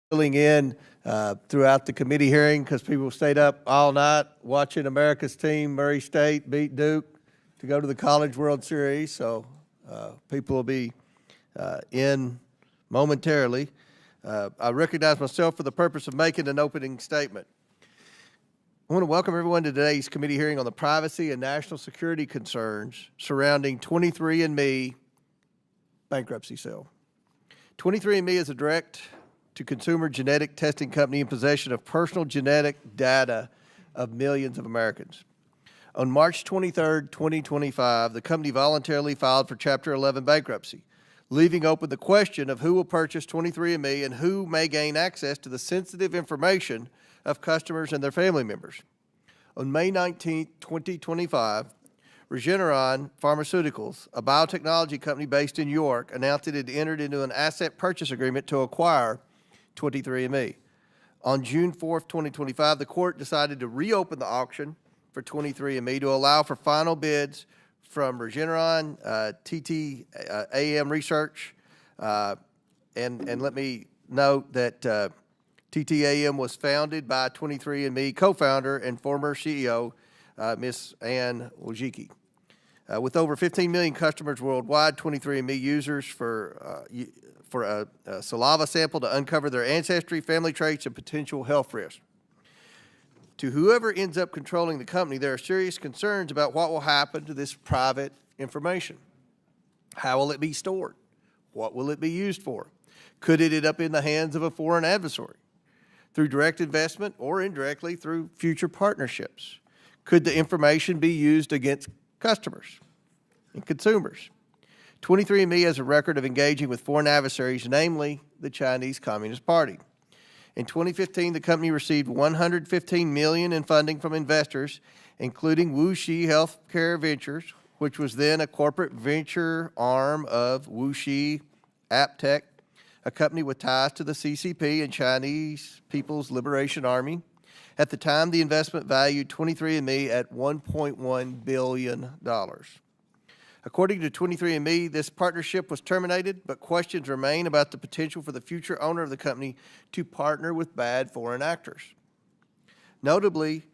filling in throughout the committee hearing because people stayed up all night watching America's team, Murray State, beat Duke to go to the College World Series. So people will be in momentarily. I recognize myself for the purpose of making an opening statement. I want to welcome everyone to today's committee hearing on the privacy and national security concerns surrounding 23andMe bankruptcy sale. 23andMe is a direct-to-consumer genetic testing company in possession of personal genetic data of millions of Americans. On March 23, 2025, the company voluntarily filed for Chapter 11 bankruptcy, leaving open the question of who will purchase 23andMe and who may gain access to the sensitive information of customers and their family members. On May 19, 2025, Regeneron Pharmaceuticals, a biotechnology company based in New York, announced it had entered into an asset purchase agreement to acquire 23andMe. On June 4, 2025, the court decided to reopen the auction for 23andMe to allow for final bids from Regeneron, TTAM Research, and let me note that TTAM was founded by 23andMe co-founder and former CEO, Ms. Ann Wojcicki. With over 15 million customers worldwide, 23andMe users for a saliva sample to uncover their ancestry, family traits, and potential health risks. To whoever ends up controlling the company, there are serious concerns about what will happen to this private information. How will it be stored? What will it be used for? Could it end up in the hands of a foreign adversary through direct investment or indirectly through future partnerships? Could the information be used against customers and consumers? 23andMe has a record of engaging with foreign adversaries, namely the Chinese Communist Party. In 2015, the company received $115 million in funding from investors, including Wuxi Healthcare Ventures, which was then a corporate venture arm of Wuxi AppTech, a company with ties to the CCP and Chinese People's Liberation Army. At the time, the investment valued 23andMe at $1.1 billion. According to 23andMe, this partnership was terminated, but questions remain about the potential for the future owner of the company to partner with bad foreign actors. Notably,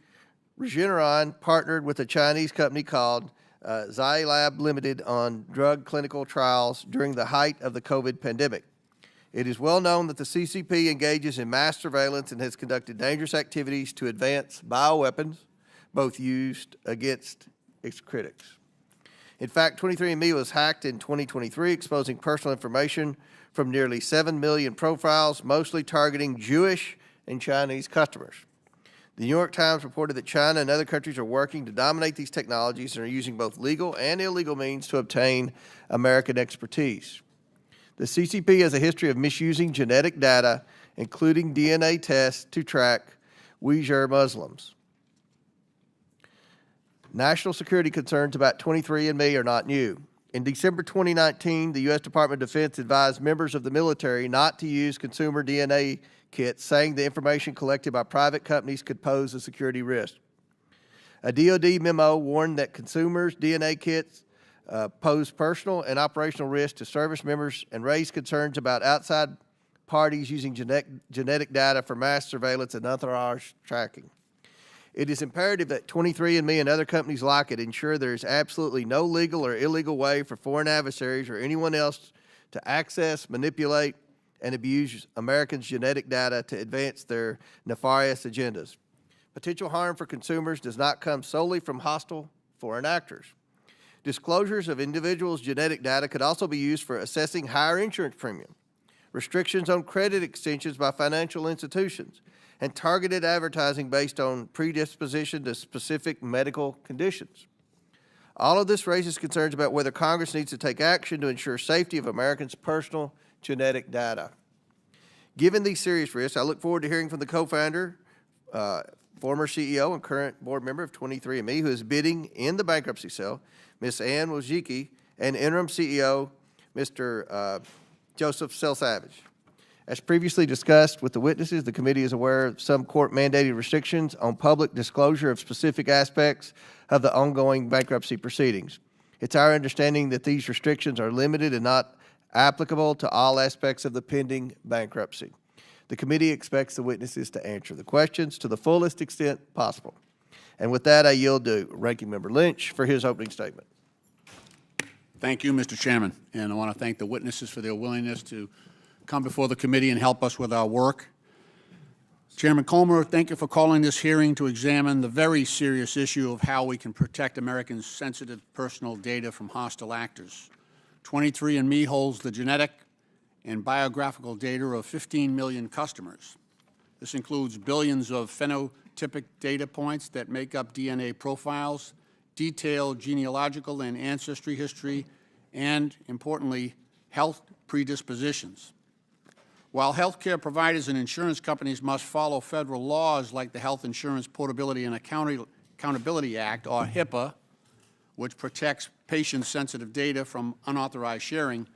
Regeneron partnered with a Chinese company called Zai Lab Limited on drug clinical trials during the height of the COVID pandemic. It is well known that the CCP engages in mass surveillance and has conducted dangerous activities to advance bioweapons, both used against its critics. In fact, 23andMe was hacked in 2023, exposing personal information from nearly 7 million profiles, mostly targeting Jewish and Chinese customers. The New York Times reported that China and other countries are working to dominate these technologies and are using both legal and illegal means to obtain American expertise. The CCP has a history of misusing genetic data, including DNA tests, to track Uyghur Muslims. National security concerns about 23andMe are not new. In December 2019, the U.S. Department of Defense advised members of the military not to use consumer DNA kits, saying the information collected by private companies could pose a security risk. A DoD memo warned that consumers' DNA kits pose personal and operational risk to service members and raised concerns about outside parties using genetic data for mass surveillance and unauthorized tracking. It is imperative that 23andMe and other companies like it ensure there is absolutely no legal or illegal way for foreign adversaries or anyone else to access, manipulate, and abuse Americans' genetic data to advance their nefarious agendas. Potential harm for consumers does not come solely from hostile foreign actors. Disclosures of individuals' genetic data could also be used for assessing higher insurance premium, restrictions on credit extensions by financial institutions, and targeted advertising based on predisposition to specific medical conditions. All of this raises concerns about whether Congress needs to take action to ensure safety of Americans' personal genetic data. Given these serious risks, I look forward to hearing from the co-founder, former CEO and current board member of 23andMe, who is bidding in the bankruptcy sale, Ms. Ann Wojcicki, and interim CEO, Mr. Joseph Selsavage. As previously discussed with the witnesses, the committee is aware of some court-mandated restrictions on public disclosure of specific aspects of the ongoing bankruptcy proceedings. It's our understanding that these restrictions are limited and not applicable to all aspects of the pending bankruptcy. The committee expects the witnesses to answer the questions to the fullest extent possible. And with that, I yield to Ranking Member Lynch for his opening statement. Thank you, Mr. Chairman, and I want to thank the witnesses for their willingness to come before the committee and help us with our work. Chairman Comer, thank you for calling this hearing to examine the very serious issue of how we can protect Americans' sensitive personal data from hostile actors. 23andMe holds the genetic and biographical data of 15 million customers. This includes billions of phenotypic data points that make up DNA profiles, detailed genealogical and ancestry history, and, importantly, health predispositions. While healthcare providers and insurance companies must follow federal laws like the Health Insurance Portability and Accountability Act, or HIPAA, which protects patient-sensitive data from unauthorized sharing,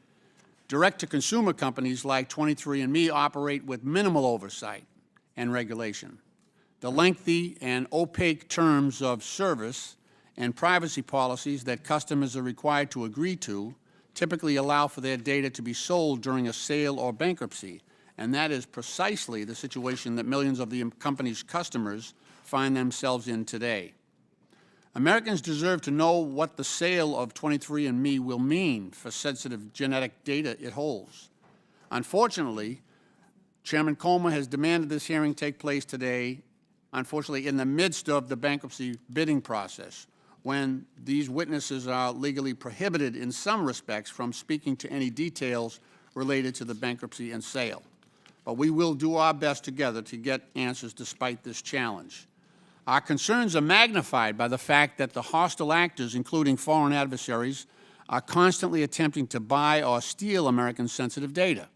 direct-to-consumer companies like 23andMe operate with minimal oversight and regulation. The lengthy and opaque terms of service and privacy policies that customers are required to agree to typically allow for their data to be sold during a sale or bankruptcy, and that is precisely the situation that millions of the company's customers find themselves in today. Americans deserve to know what the sale of 23andMe will mean for sensitive genetic data it holds. Unfortunately, Chairman Comer has demanded this hearing take place today, unfortunately, in the midst of the bankruptcy bidding process, when these witnesses are legally prohibited in some respects from speaking to any details related to the bankruptcy and sale. But we will do our best together to get answers despite this challenge. Our concerns are magnified by the fact that the hostile actors, including foreign adversaries, are constantly attempting to buy or steal American sensitive data.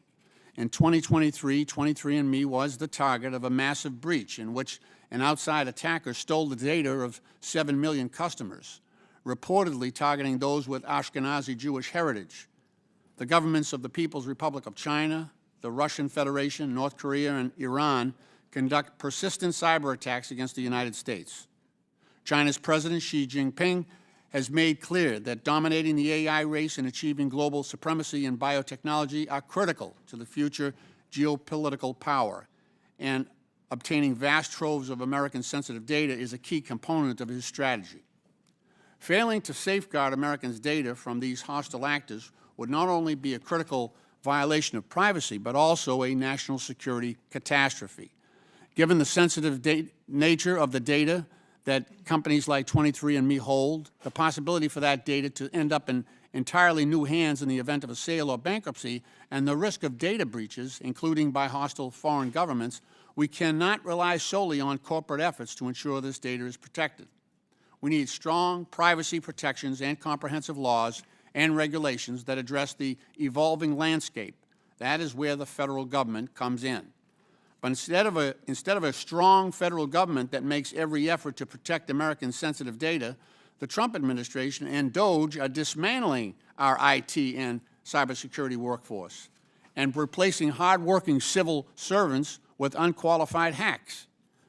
In 2023, 23andMe was the target of a massive breach in which an outside attacker stole the data of 7 million customers, reportedly targeting those with Ashkenazi Jewish heritage. The governments of the People's Republic of China, the Russian Federation, North Korea, and Iran conduct persistent cyber attacks against the United States. China's President Xi Jinping has made clear that dominating the AI race and achieving global supremacy in biotechnology are critical to the future geopolitical power, and obtaining vast troves of American sensitive data is a key component of his strategy. Failing to safeguard Americans' data from these hostile actors would not only be a critical violation of privacy, but also a national security catastrophe. Given the sensitive nature of the data that companies like 23andMe hold, the possibility for that data to end up in entirely new hands in the event of a sale or bankruptcy, and the risk of data breaches, including by hostile foreign governments, we cannot rely solely on corporate efforts to ensure this data is protected. We need strong privacy protections and comprehensive laws and regulations that address the evolving landscape. That is where the federal government comes in. But instead of a strong federal government that makes every effort to protect American sensitive data, the Trump administration and DOJ are dismantling our IT and cybersecurity workforce and replacing hardworking civil servants with unqualified hacks.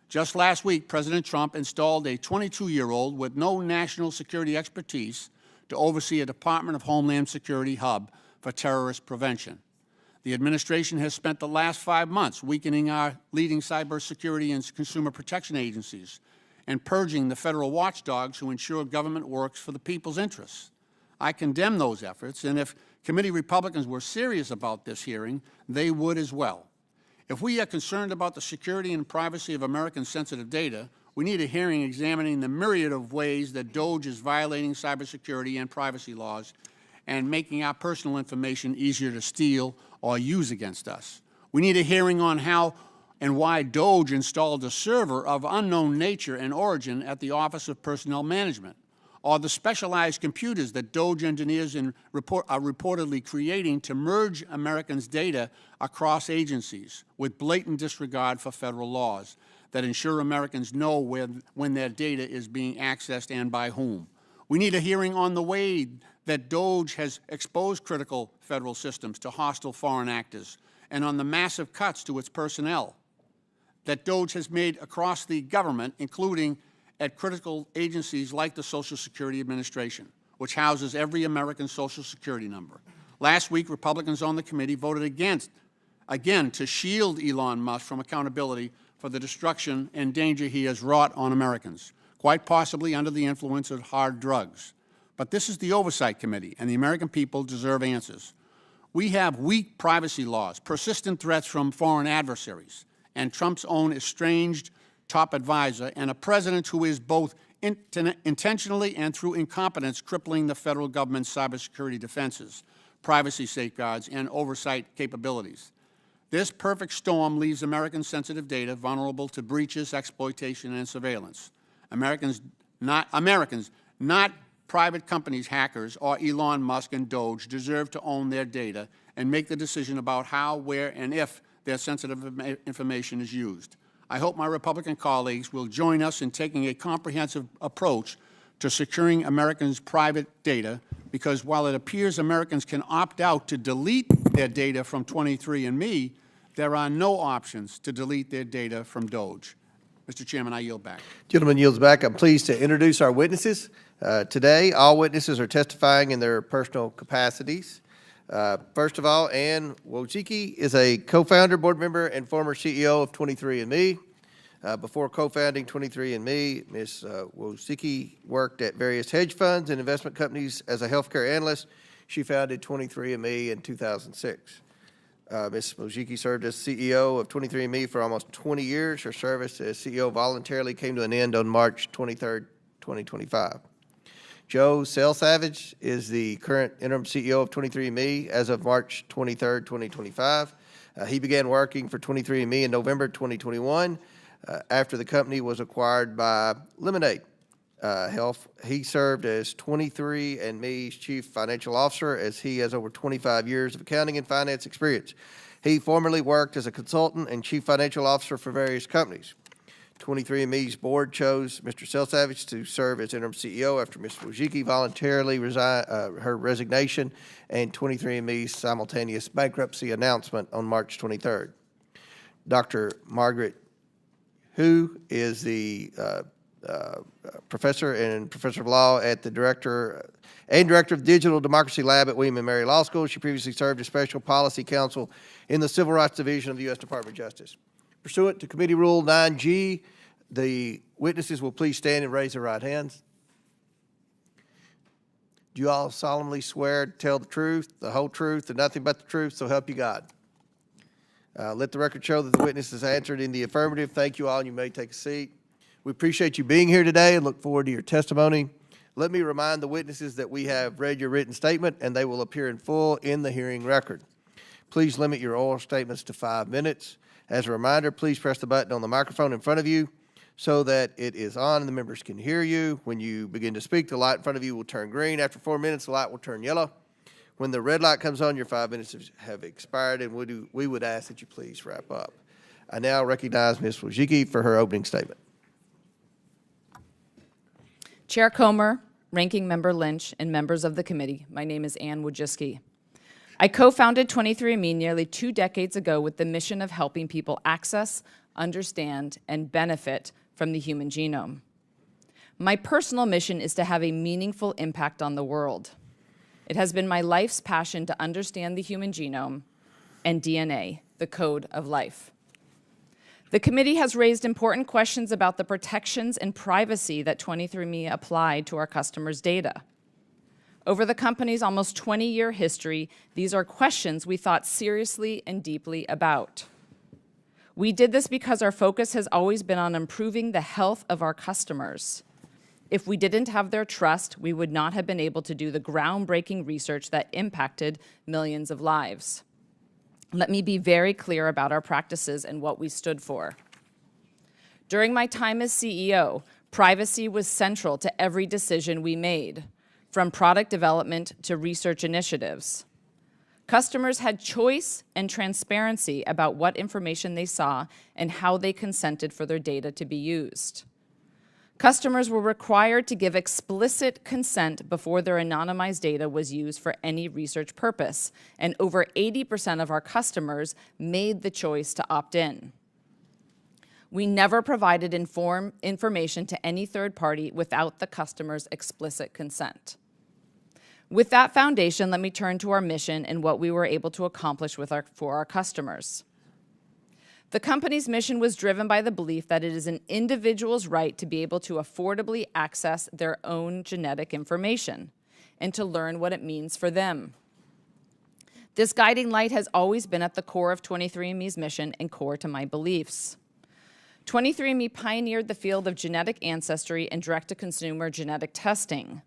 Just last week, President Trump installed a 22-year-old with no national security expertise to oversee a Department of Homeland Security hub for terrorist prevention. The administration has spent the last 5 months weakening our leading cybersecurity and consumer protection agencies and purging the federal watchdogs who ensure government works for the people's interests. I condemn those efforts, and if committee Republicans were serious about this hearing, they would as well. If we are concerned about the security and privacy of American sensitive data, we need a hearing examining the myriad of ways that DOJ is violating cybersecurity and privacy laws and making our personal information easier to steal or use against us. We need a hearing on how and why DOJ installed a server of unknown nature and origin at the Office of Personnel Management, or the specialized computers that DOJ engineers are reportedly creating to merge Americans' data across agencies with blatant disregard for federal laws that ensure Americans know when their data is being accessed and by whom. We need a hearing on the way that DOJ has exposed critical federal systems to hostile foreign actors and on the massive cuts to its personnel that DOJ has made across the government, including at critical agencies like the Social Security Administration, which houses every American Social Security number. Last week, Republicans on the committee voted against again, to shield Elon Musk from accountability for the destruction and danger he has wrought on Americans, quite possibly under the influence of hard drugs. But this is the Oversight Committee, and the American people deserve answers. We have weak privacy laws, persistent threats from foreign adversaries, and Trump's own estranged top advisor, and a president who is both intentionally and through incompetence crippling the federal government's cybersecurity defenses, privacy safeguards, and oversight capabilities. This perfect storm leaves American sensitive data vulnerable to breaches, exploitation, and surveillance. Americans, not private companies, hackers, or Elon Musk and Doge deserve to own their data and make the decision about how, where, and if their sensitive information is used. I hope my Republican colleagues will join us in taking a comprehensive approach to securing Americans' private data, because while it appears Americans can opt out to delete their data from 23andMe, there are no options to delete their data from Doge. Mr. Chairman, I yield back. Gentleman yields back. I'm pleased to introduce our witnesses. Today, all witnesses are testifying in their personal capacities. First of all, Ann Wojcicki is a co-founder, board member, and former CEO of 23andMe. Before co-founding 23andMe, Ms. Wojcicki worked at various hedge funds and investment companies as a healthcare analyst. She founded 23andMe in 2006. Ms. Wojcicki served as CEO of 23andMe for almost 20 years. Her service as CEO voluntarily came to an end on March 23, 2025. Joe Selsavage is the current interim CEO of 23andMe as of March 23, 2025. He began working for 23andMe in November 2021 after the company was acquired by Lemonade Health. He served as 23andMe's chief financial officer, as he has over 25 years of accounting and finance experience. He formerly worked as a consultant and chief financial officer for various companies. 23andMe's board chose Mr. Selsavage to serve as interim CEO after Ms. Wojcicki voluntarily resigned her resignation and 23andMe's simultaneous bankruptcy announcement on March 23rd. Dr. Margaret, who is the professor and professor of law at the director of Digital Democracy Lab at William & Mary Law School. She previously served as special policy counsel in the Civil Rights Division of the U.S. Department of Justice. Pursuant to Committee Rule 9G, the witnesses will please stand and raise their right hands. Do you all solemnly swear to tell the truth, the whole truth, and nothing but the truth, so help you God? Let the record show that the witnesses answered in the affirmative. Thank you all, and you may take a seat. We appreciate you being here today and look forward to your testimony. Let me remind the witnesses that we have read your written statement, and they will appear in full in the hearing record. Please limit your oral statements to 5 minutes. As a reminder, please press the button on the microphone in front of you so that it is on and the members can hear you. When you begin to speak, the light in front of you will turn green. After 4 minutes, the light will turn yellow. When the red light comes on, your 5 minutes have expired, and we would ask that you please wrap up. I now recognize Ms. Wojcicki for her opening statement. Chair Comer, Ranking Member Lynch, and members of the committee, my name is Ann Wojcicki. I co-founded 23andMe nearly 2 decades ago with the mission of helping people access, understand, and benefit from the human genome. My personal mission is to have a meaningful impact on the world. It has been my life's passion to understand the human genome and DNA, the code of life. The committee has raised important questions about the protections and privacy that 23andMe applied to our customers' data. Over the company's almost 20-year history, these are questions we thought seriously and deeply about. We did this because our focus has always been on improving the health of our customers. If we didn't have their trust, we would not have been able to do the groundbreaking research that impacted millions of lives. Let me be very clear about our practices and what we stood for. During my time as CEO, privacy was central to every decision we made, from product development to research initiatives. Customers had choice and transparency about what information they saw and how they consented for their data to be used. Customers were required to give explicit consent before their anonymized data was used for any research purpose, and over 80% of our customers made the choice to opt in. We never provided information to any third party without the customer's explicit consent. With that foundation, let me turn to our mission and what we were able to accomplish for our customers. The company's mission was driven by the belief that it is an individual's right to be able to affordably access their own genetic information and to learn what it means for them. This guiding light has always been at the core of 23andMe's mission and core to my beliefs. 23andMe pioneered the field of genetic ancestry and direct-to-consumer genetic testing.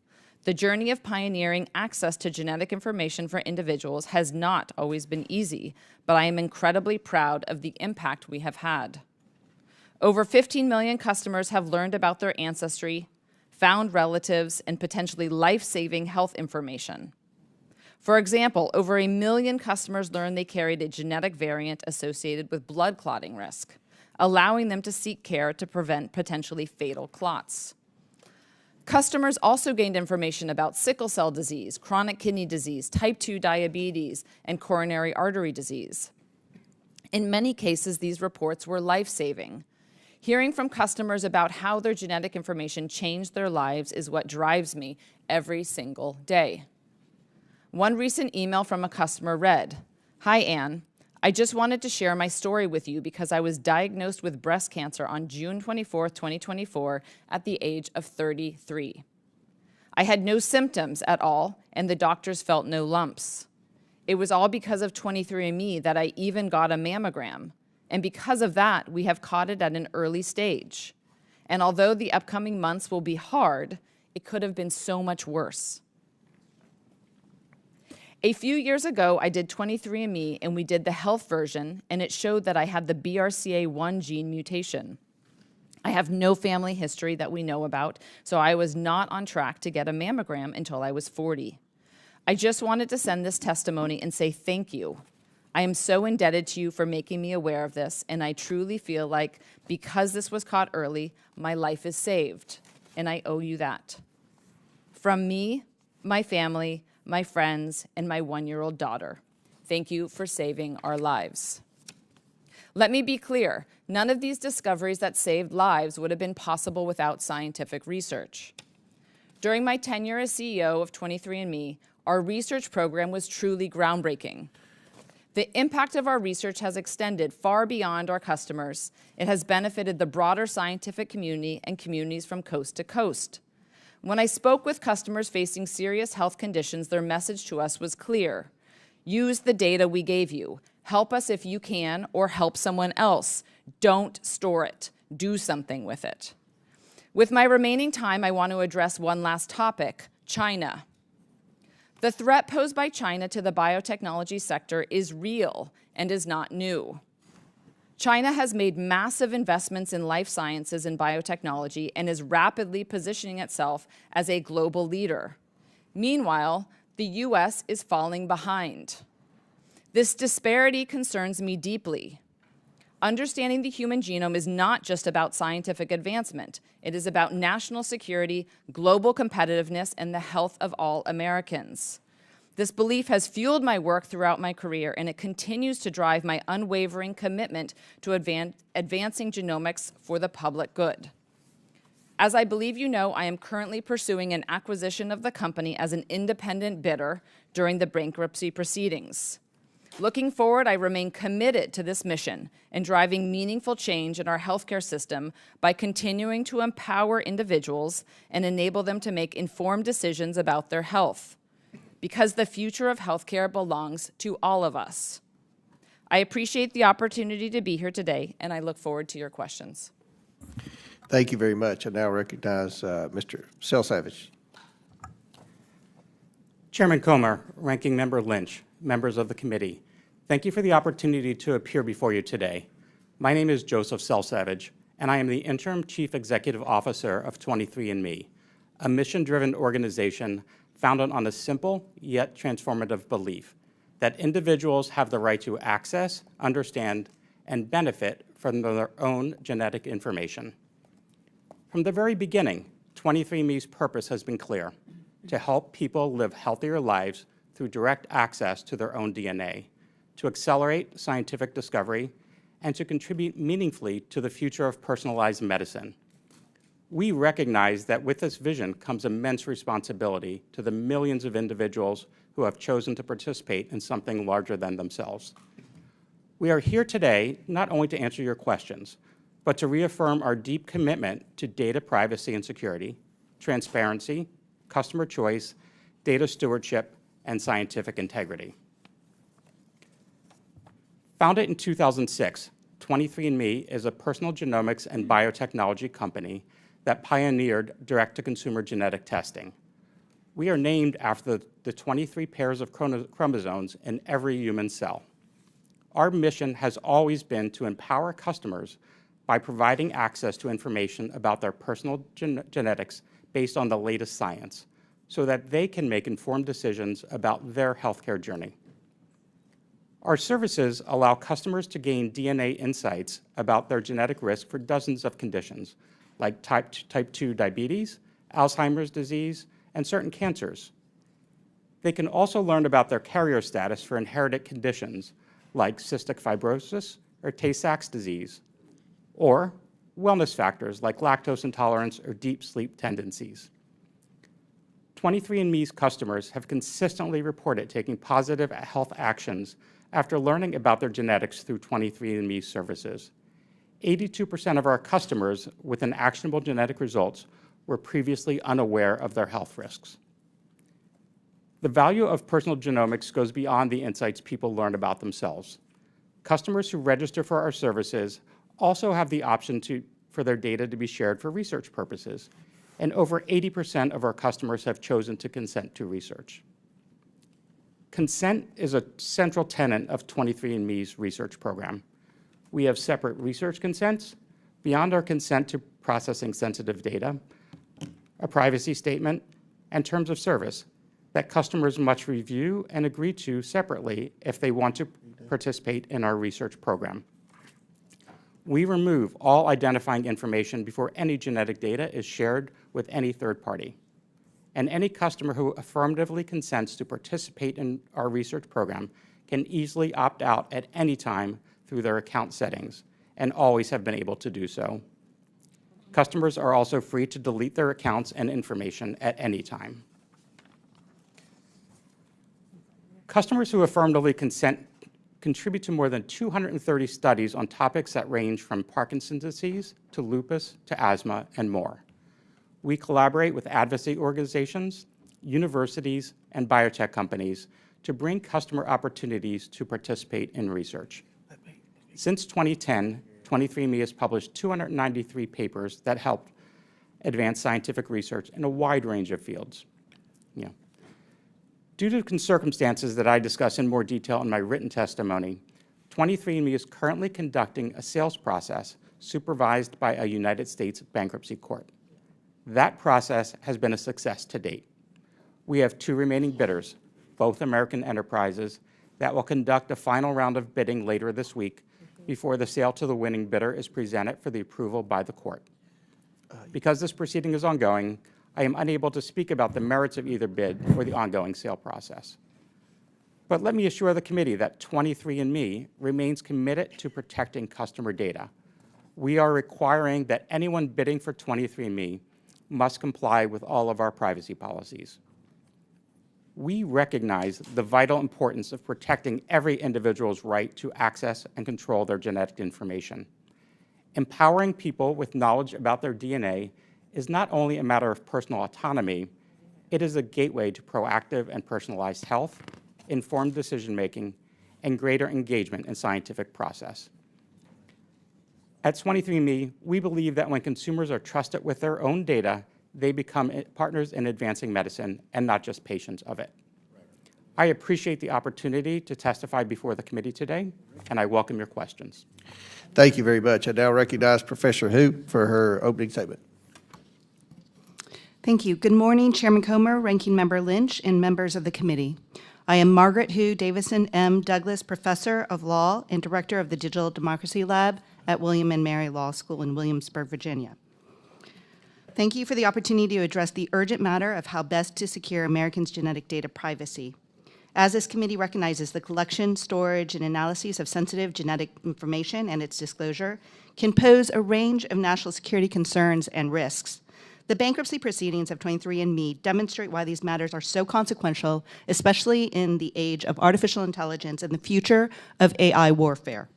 The journey of pioneering access to genetic information for individuals has not always been easy, but I am incredibly proud of the impact we have had. Over 15 million customers have learned about their ancestry, found relatives, and potentially life-saving health information. For example, over 1 million customers learned they carried a genetic variant associated with blood clotting risk, allowing them to seek care to prevent potentially fatal clots. Customers also gained information about sickle cell disease, chronic kidney disease, type 2 diabetes, and coronary artery disease. In many cases, these reports were life-saving. Hearing from customers about how their genetic information changed their lives is what drives me every single day. One recent email from a customer read, "Hi, Ann. I just wanted to share my story with you because I was diagnosed with breast cancer on June 24, 2024, at the age of 33. I had no symptoms at all, and the doctors felt no lumps. It was all because of 23andMe that I even got a mammogram, and because of that, we have caught it at an early stage. And although the upcoming months will be hard, it could have been so much worse. A few years ago, I did 23andMe, and we did the health version, and it showed that I had the BRCA1 gene mutation. I have no family history that we know about, so I was not on track to get a mammogram until I was 40. I just wanted to send this testimony and say thank you. I am so indebted to you for making me aware of this, and I truly feel like because this was caught early, my life is saved, and I owe you that. From me, my family, my friends, and my 1-year-old daughter. Thank you for saving our lives." Let me be clear, none of these discoveries that saved lives would have been possible without scientific research. During my tenure as CEO of 23andMe, our research program was truly groundbreaking. The impact of our research has extended far beyond our customers. It has benefited the broader scientific community and communities from coast to coast. When I spoke with customers facing serious health conditions, their message to us was clear. Use the data we gave you. Help us if you can, or help someone else. Don't store it. Do something with it. With my remaining time, I want to address one last topic, China. The threat posed by China to the biotechnology sector is real and is not new. China has made massive investments in life sciences and biotechnology and is rapidly positioning itself as a global leader. Meanwhile, the U.S. is falling behind. This disparity concerns me deeply. Understanding the human genome is not just about scientific advancement. It is about national security, global competitiveness, and the health of all Americans. This belief has fueled my work throughout my career, and it continues to drive my unwavering commitment to advancing genomics for the public good. As I believe you know, I am currently pursuing an acquisition of the company as an independent bidder during the bankruptcy proceedings. Looking forward, I remain committed to this mission and driving meaningful change in our healthcare system by continuing to empower individuals and enable them to make informed decisions about their health, because the future of healthcare belongs to all of us. I appreciate the opportunity to be here today, and I look forward to your questions. Thank you very much. I now recognize Mr. Selsavage. Chairman Comer, Ranking Member Lynch, members of the committee, thank you for the opportunity to appear before you today. My name is Joseph Selsavage, and I am the Interim Chief Executive Officer of 23andMe, a mission-driven organization founded on a simple yet transformative belief that individuals have the right to access, understand, and benefit from their own genetic information. From the very beginning, 23andMe's purpose has been clear: to help people live healthier lives through direct access to their own DNA, to accelerate scientific discovery, and to contribute meaningfully to the future of personalized medicine. We recognize that with this vision comes immense responsibility to the millions of individuals who have chosen to participate in something larger than themselves. We are here today not only to answer your questions, but to reaffirm our deep commitment to data privacy and security, transparency, customer choice, data stewardship, and scientific integrity. Founded in 2006, 23andMe is a personal genomics and biotechnology company that pioneered direct-to-consumer genetic testing. We are named after the 23 pairs of chromosomes in every human cell. Our mission has always been to empower customers by providing access to information about their personal genetics based on the latest science, so that they can make informed decisions about their healthcare journey. Our services allow customers to gain DNA insights about their genetic risk for dozens of conditions, like type 2 diabetes, Alzheimer's disease, and certain cancers. They can also learn about their carrier status for inherited conditions, like cystic fibrosis or Tay-Sachs disease, or wellness factors like lactose intolerance or deep sleep tendencies. 23andMe's customers have consistently reported taking positive health actions after learning about their genetics through 23andMe's services. 82% of our customers with an actionable genetic results were previously unaware of their health risks. The value of personal genomics goes beyond the insights people learn about themselves. Customers who register for our services also have the option for their data to be shared for research purposes, and over 80% of our customers have chosen to consent to research. Consent is a central tenet of 23andMe's research program. We have separate research consents beyond our consent to processing sensitive data, a privacy statement, and terms of service that customers must review and agree to separately if they want to participate in our research program. We remove all identifying information before any genetic data is shared with any third party. And any customer who affirmatively consents to participate in our research program can easily opt out at any time through their account settings, and always have been able to do so. Customers are also free to delete their accounts and information at any time. Customers who affirmatively consent contribute to more than 230 studies on topics that range from Parkinson's disease to lupus to asthma and more. We collaborate with advocacy organizations, universities, and biotech companies to bring customer opportunities to participate in research. Since 2010, 23andMe has published 293 papers that help advance scientific research in a wide range of fields. Due to circumstances that I discuss in more detail in my written testimony, 23andMe is currently conducting a sales process supervised by a United States bankruptcy court. That process has been a success to date. We have 2 remaining bidders, both American enterprises, that will conduct a final round of bidding later this week before the sale to the winning bidder is presented for the approval by the court. Because this proceeding is ongoing, I am unable to speak about the merits of either bid or the ongoing sale process. But let me assure the committee that 23andMe remains committed to protecting customer data. We are requiring that anyone bidding for 23andMe must comply with all of our privacy policies. We recognize the vital importance of protecting every individual's right to access and control their genetic information. Empowering people with knowledge about their DNA is not only a matter of personal autonomy, it is a gateway to proactive and personalized health, informed decision-making, and greater engagement in scientific process. At 23andMe, we believe that when consumers are trusted with their own data, they become partners in advancing medicine and not just patients of it. I appreciate the opportunity to testify before the committee today, and I welcome your questions. Thank you very much. I now recognize Professor Hoop for her opening statement. Thank you. Good morning, Chairman Comer, Ranking Member Lynch, and members of the committee. I am Margaret Hu Davison M. Douglas, Professor of Law and Director of the Digital Democracy Lab at William and Mary Law School in Williamsburg, Virginia. Thank you for the opportunity to address the urgent matter of how best to secure Americans' genetic data privacy. As this committee recognizes, the collection, storage, and analysis of sensitive genetic information and its disclosure can pose a range of national security concerns and risks. The bankruptcy proceedings of 23andMe demonstrate why these matters are so consequential, especially in the age of artificial intelligence and the future of AI warfare.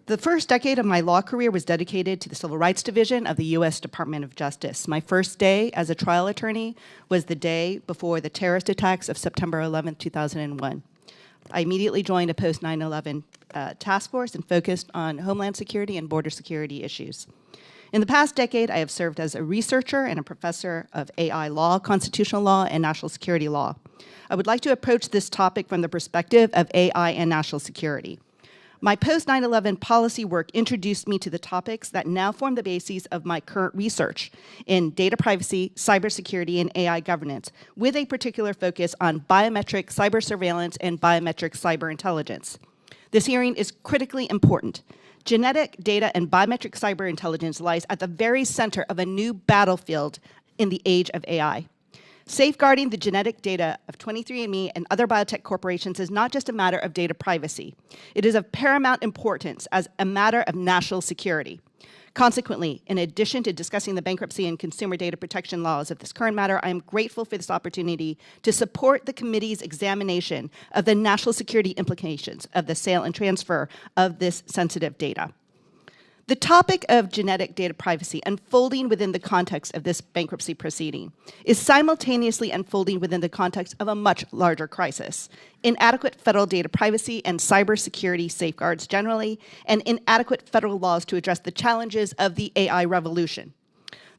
The first decade of my law career was dedicated to the Civil Rights Division of the U.S. Department of Justice. My first day as a trial attorney was the day before the terrorist attacks of September 11, 2001. I immediately joined a post-9/11 task force and focused on homeland security and border security issues. In the past decade, I have served as a researcher and a professor of AI law, constitutional law, and national security law. I would like to approach this topic from the perspective of AI and national security. My post-9/11 policy work introduced me to the topics that now form the basis of my current research in data privacy, cybersecurity, and AI governance, with a particular focus on biometric cyber surveillance and biometric cyber intelligence. This hearing is critically important. Genetic data and biometric cyber intelligence lies at the very center of a new battlefield in the age of AI. Safeguarding the genetic data of 23andMe and other biotech corporations is not just a matter of data privacy. It is of paramount importance as a matter of national security. Consequently, in addition to discussing the bankruptcy and consumer data protection laws of this current matter, I am grateful for this opportunity to support the committee's examination of the national security implications of the sale and transfer of this sensitive data. The topic of genetic data privacy unfolding within the context of this bankruptcy proceeding is simultaneously unfolding within the context of a much larger crisis: inadequate federal data privacy and cybersecurity safeguards generally, and inadequate federal laws to address the challenges of the AI revolution.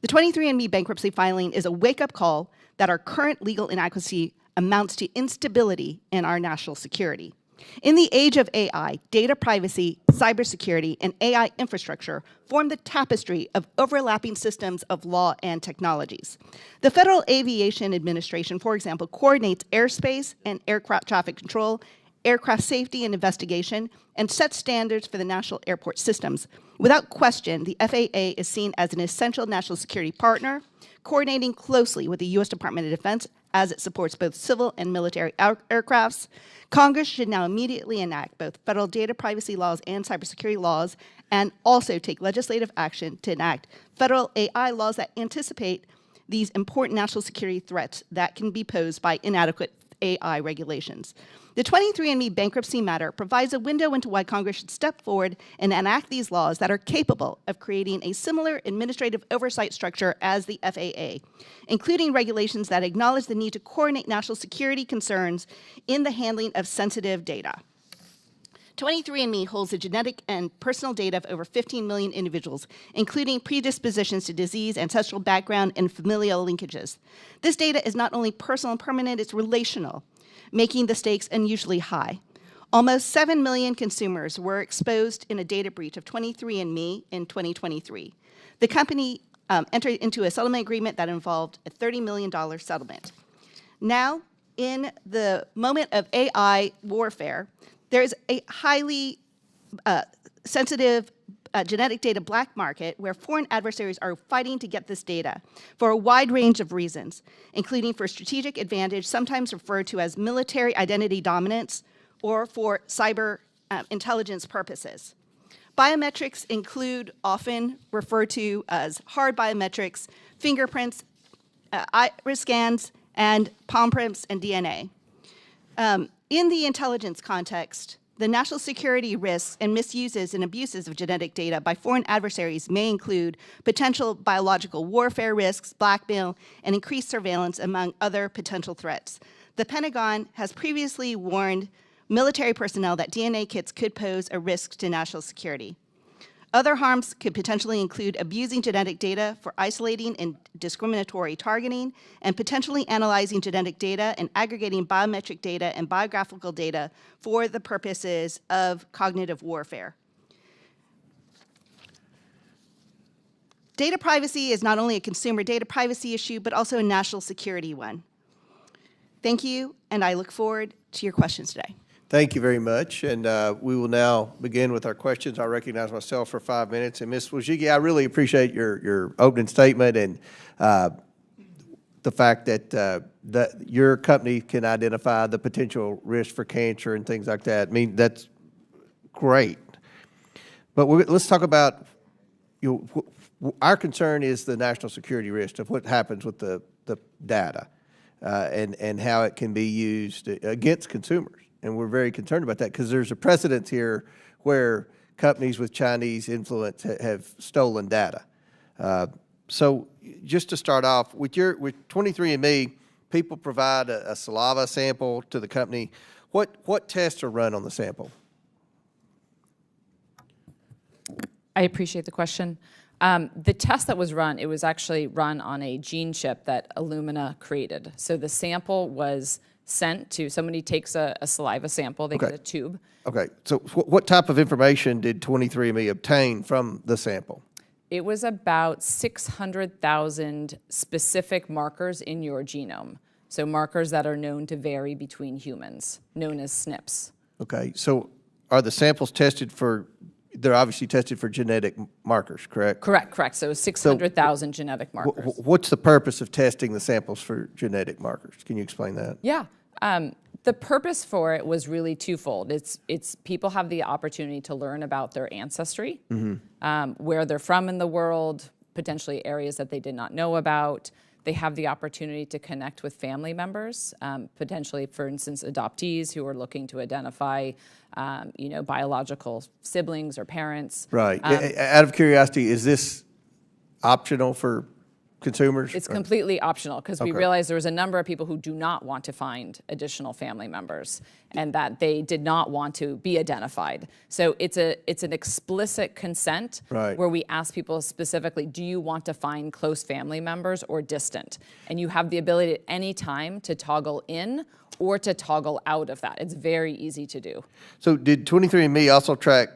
The 23andMe bankruptcy filing is a wake-up call that our current legal inadequacy amounts to instability in our national security. In the age of AI, data privacy, cybersecurity, and AI infrastructure form the tapestry of overlapping systems of law and technologies. The Federal Aviation Administration, for example, coordinates airspace and aircraft traffic control, aircraft safety and investigation, and sets standards for the national airport systems. Without question, the FAA is seen as an essential national security partner, coordinating closely with the U.S. Department of Defense as it supports both civil and military aircrafts. Congress should now immediately enact both federal data privacy laws and cybersecurity laws, and also take legislative action to enact federal AI laws that anticipate these important national security threats that can be posed by inadequate AI regulations. The 23andMe bankruptcy matter provides a window into why Congress should step forward and enact these laws that are capable of creating a similar administrative oversight structure as the FAA, including regulations that acknowledge the need to coordinate national security concerns in the handling of sensitive data. 23andMe holds the genetic and personal data of over 15 million individuals, including predispositions to disease, ancestral background, and familial linkages. This data is not only personal and permanent, it's relational, making the stakes unusually high. Almost 7 million consumers were exposed in a data breach of 23andMe in 2023. The company entered into a settlement agreement that involved a $30 million settlement. Now, in the moment of AI warfare, there's a highly sensitive genetic data black market where foreign adversaries are fighting to get this data for a wide range of reasons, including for strategic advantage, sometimes referred to as military identity dominance, or for cyber intelligence purposes. Biometrics include, often referred to as hard biometrics, fingerprints, iris scans, and palm prints and DNA. In the intelligence context, the national security risks and misuses and abuses of genetic data by foreign adversaries may include potential biological warfare risks, blackmail, and increased surveillance, among other potential threats. The Pentagon has previously warned military personnel that DNA kits could pose a risk to national security. Other harms could potentially include abusing genetic data for isolating and discriminatory targeting, and potentially analyzing genetic data and aggregating biometric data and biographical data for the purposes of cognitive warfare. Data privacy is not only a consumer data privacy issue, but also a national security one. Thank you, and I look forward to your questions today. Thank you very much, and we will now begin with our questions. I recognize myself for 5 minutes, and Ms. Wojcicki, I really appreciate your opening statement, and the fact that that your company can identify the potential risk for cancer and things like that. I mean, that's great. But let's talk about, our concern is the national security risk of what happens with the data and how it can be used against consumers. And we're very concerned about that because there's a precedent here where companies with Chinese influence have stolen data. So just to start off, with 23andMe, people provide a saliva sample to the company. What tests are run on the sample? I appreciate the question. The test that was run, it was actually run on a gene chip that Illumina created. So the sample was sent to, somebody takes a saliva sample, they get a tube. Okay, so what type of information did 23andMe obtain from the sample? It was about 600,000 specific markers in your genome. So markers that are known to vary between humans, known as SNPs. Okay, so are the samples tested for, they're obviously tested for genetic markers, correct? Correct. So 600,000 genetic markers. What's the purpose of testing the samples for genetic markers? Can you explain that? Yeah. The purpose for it was really twofold. It's people have the opportunity to learn about their ancestry, where they're from in the world, potentially areas that they did not know about. They have the opportunity to connect with family members, potentially, for instance, adoptees who are looking to identify, biological siblings or parents. Right. Out of curiosity, is this optional for consumers? It's completely optional because we realized there was a number of people who do not want to find additional family members and that they did not want to be identified. So it's an explicit consent where we ask people specifically, do you want to find close family members or distant? And you have the ability at any time to toggle in or to toggle out of that. It's very easy to do. So did 23andMe also track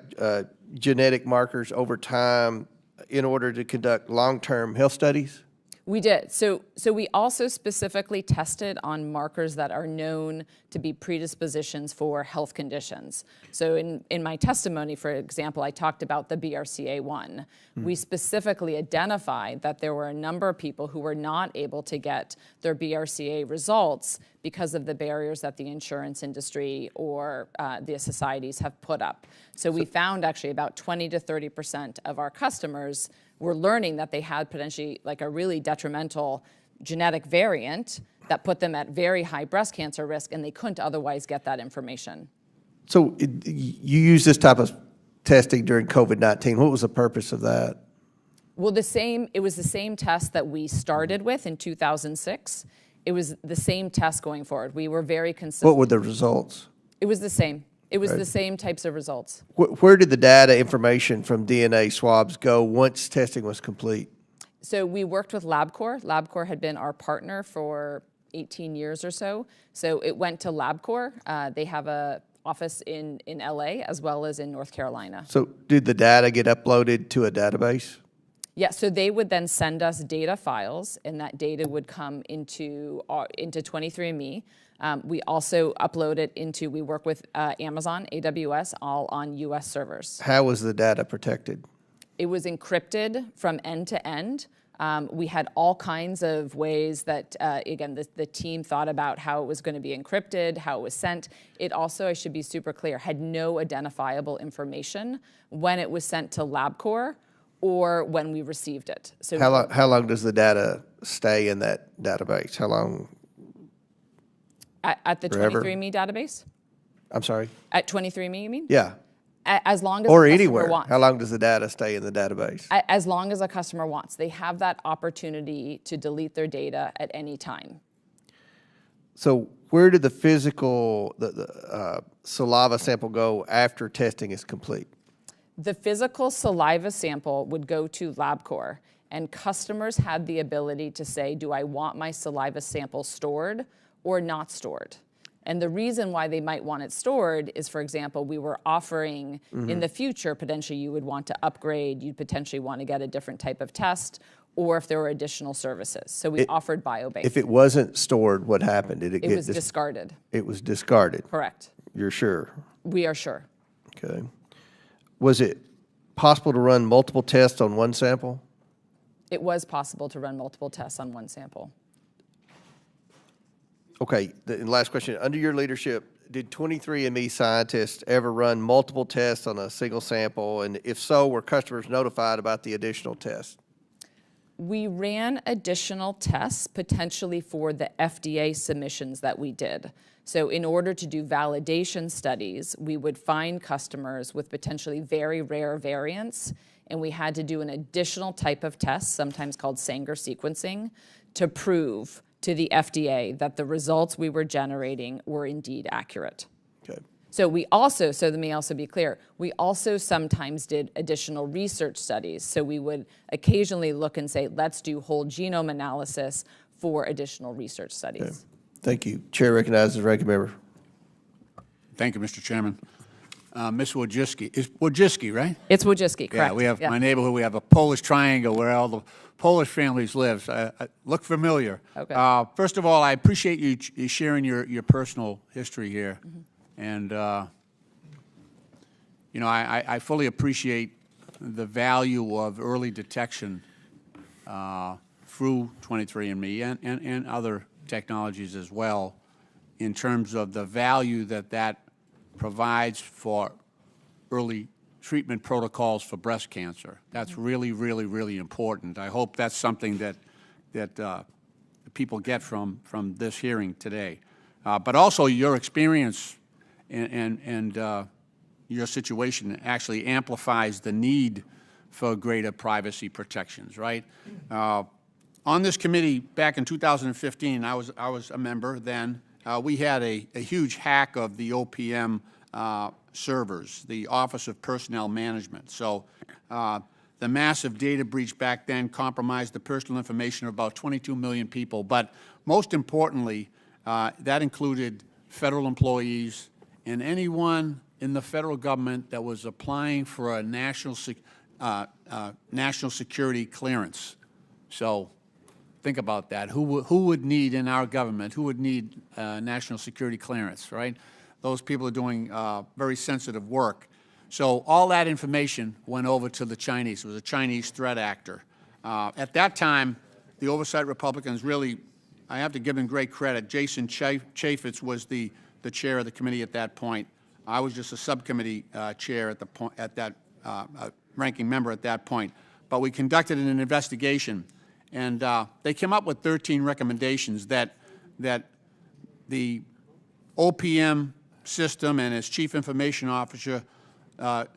genetic markers over time in order to conduct long-term health studies? We did. So we also specifically tested on markers that are known to be predispositions for health conditions. So in my testimony, for example, I talked about the BRCA1. We specifically identified that there were a number of people who were not able to get their BRCA results because of the barriers that the insurance industry or the societies have put up. So we found actually about 20 to 30% of our customers were learning that they had potentially like a really detrimental genetic variant that put them at very high breast cancer risk, and they couldn't otherwise get that information. So you use this type of testing during COVID-19. What was the purpose of that? Well, it was the same test that we started with in 2006. It was the same test going forward. We were very consistent. What were the results? It was the same. It was the same types of results. Where did the data information from DNA swabs go once testing was complete? So we worked with LabCorp. LabCorp had been our partner for 18 years or so. So it went to LabCorp. They have a office in LA as well as in North Carolina. So did the data get uploaded to a database? Yeah, so they would then send us data files, and that data would come into 23andMe. We also upload it into, we work with Amazon, AWS, all on US servers. How was the data protected? It was encrypted from end to end. We had all kinds of ways that, again, the team thought about how it was going to be encrypted, how it was sent. It also, I should be super clear, had no identifiable information when it was sent to LabCorp or when we received it. So how long does the data stay in that database? How long? At the Forever? 23andMe database? I'm sorry? At 23andMe, you mean? Yeah. As long as Or the customer anywhere. wants. How long does the data stay in the database? As long as a customer wants. They have that opportunity to delete their data at any time. So where did the physical saliva sample go after testing is complete? The physical saliva sample would go to LabCorp, and customers had the ability to say, do I want my saliva sample stored or not stored? And the reason why they might want it stored is, for example, we were offering in the future, potentially you would want to upgrade, you'd potentially want to get a different type of test, or if there were additional services. So we offered bio-based. If it wasn't stored, what happened? Did it get was discarded. It was discarded. Correct. You're sure? We are sure. Okay. Was it possible to run multiple tests on one sample? It was possible to run multiple tests on one sample. Okay, and last question. Under your leadership, did 23andMe scientists ever run multiple tests on a single sample? And if so, were customers notified about the additional tests? We ran additional tests potentially for the FDA submissions that we did. So in order to do validation studies, we would find customers with potentially very rare variants, and we had to do an additional type of test, sometimes called Sanger sequencing, to prove to the FDA that the results we were generating were indeed accurate. Okay. So we also, so let me also be clear, we also sometimes did additional research studies. So we would occasionally look and say, let's do whole genome analysis for additional research studies. Okay. Thank you. Chair recognizes the ranking member. Thank you, Mr. Chairman. Ms. Wojcicki, is Wojcicki, right? It's Wojcicki, correct? Yeah, we have my neighborhood. We have a Polish triangle where all the Polish families live. I look familiar. Okay. First of all, I appreciate you sharing your personal history here, and you know, I fully appreciate the value of early detection through 23andMe and other technologies as well, in terms of the value that provides for early treatment protocols for breast cancer. That's really, really, really important. I hope that's something that people get from this hearing today. But also your experience and your situation actually amplifies the need for greater privacy protections, right? On this committee back in 2015, I was a member then. We had a huge hack of the OPM servers, the Office of Personnel Management. So the massive data breach back then compromised the personal information of about 22 million people. But most importantly, that included federal employees and anyone in the federal government that was applying for a national security clearance. So think about that. Who would need in our government, who would need national security clearance, right? Those people are doing very sensitive work. So all that information went over to the Chinese. It was a Chinese threat actor. At that time, the Oversight Republicans really, I have to give them great credit. Jason Chaffetz was the chair of the committee at that point. I was just a subcommittee chair at the point, ranking member at that point. But we conducted an investigation, and they came up with 13 recommendations that the OPM system and its chief information officer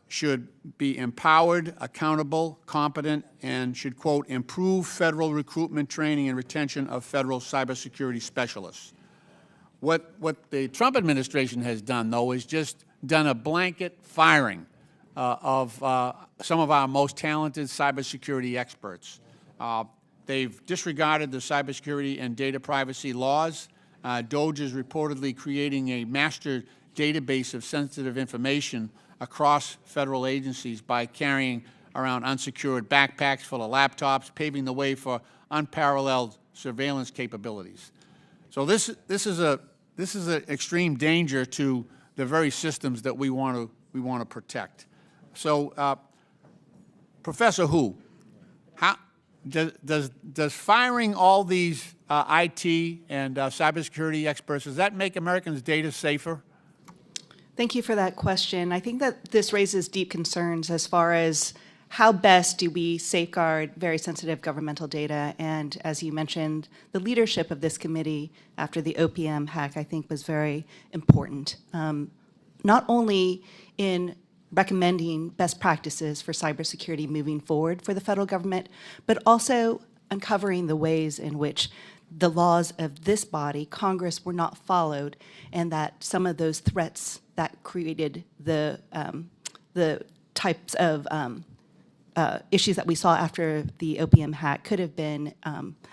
should be empowered, accountable, competent, and should, quote, improve federal recruitment, training, and retention of federal cybersecurity specialists. What the Trump administration has done, though, is just done a blanket firing of some of our most talented cybersecurity experts. They've disregarded the cybersecurity and data privacy laws. DOJ is reportedly creating a master database of sensitive information across federal agencies by carrying around unsecured backpacks full of laptops, paving the way for unparalleled surveillance capabilities. So this is an extreme danger to the very systems that we want to protect. So, Professor Hu, how does firing all these IT and cybersecurity experts, does that make Americans' data safer? Thank you for that question. I think that this raises deep concerns as far as how best do we safeguard very sensitive governmental data. And as you mentioned, the leadership of this committee after the OPM hack, I think, was very important. Not only in recommending best practices for cybersecurity moving forward for the federal government, but also uncovering the ways in which the laws of this body, Congress, were not followed, and that some of those threats that created the types of issues that we saw after the OPM hack could have been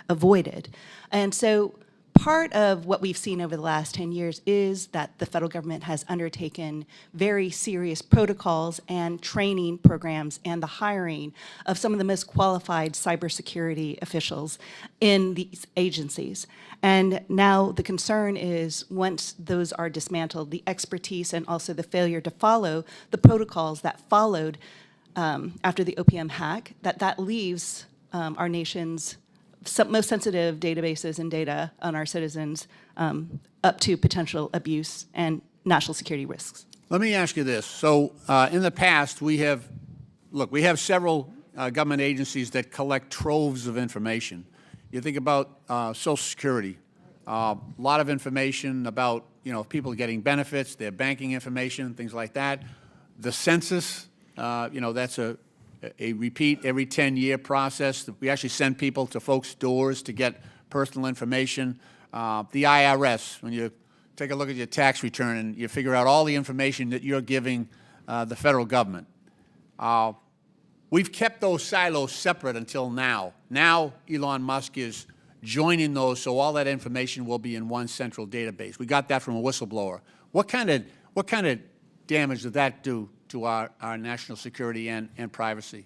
avoided. And so part of what we've seen over the last 10 years is that the federal government has undertaken very serious protocols and training programs and the hiring of some of the most qualified cybersecurity officials in these agencies. And now the concern is once those are dismantled, the expertise and also the failure to follow the protocols that followed after the OPM hack, that leaves our nation's most sensitive databases and data on our citizens up to potential abuse and national security risks. Let me ask you this. So in the past, we have several government agencies that collect troves of information. You think about Social Security, a lot of information about, people getting benefits, their banking information, things like that. The census, that's a repeat every 10-year process. We actually send people to folks' doors to get personal information. The IRS, when you take a look at your tax return and you figure out all the information that you're giving the federal government. We've kept those silos separate until now. Now Elon Musk is joining those, so all that information will be in one central database. We got that from a whistleblower. What kind of damage did that do to our national security and privacy?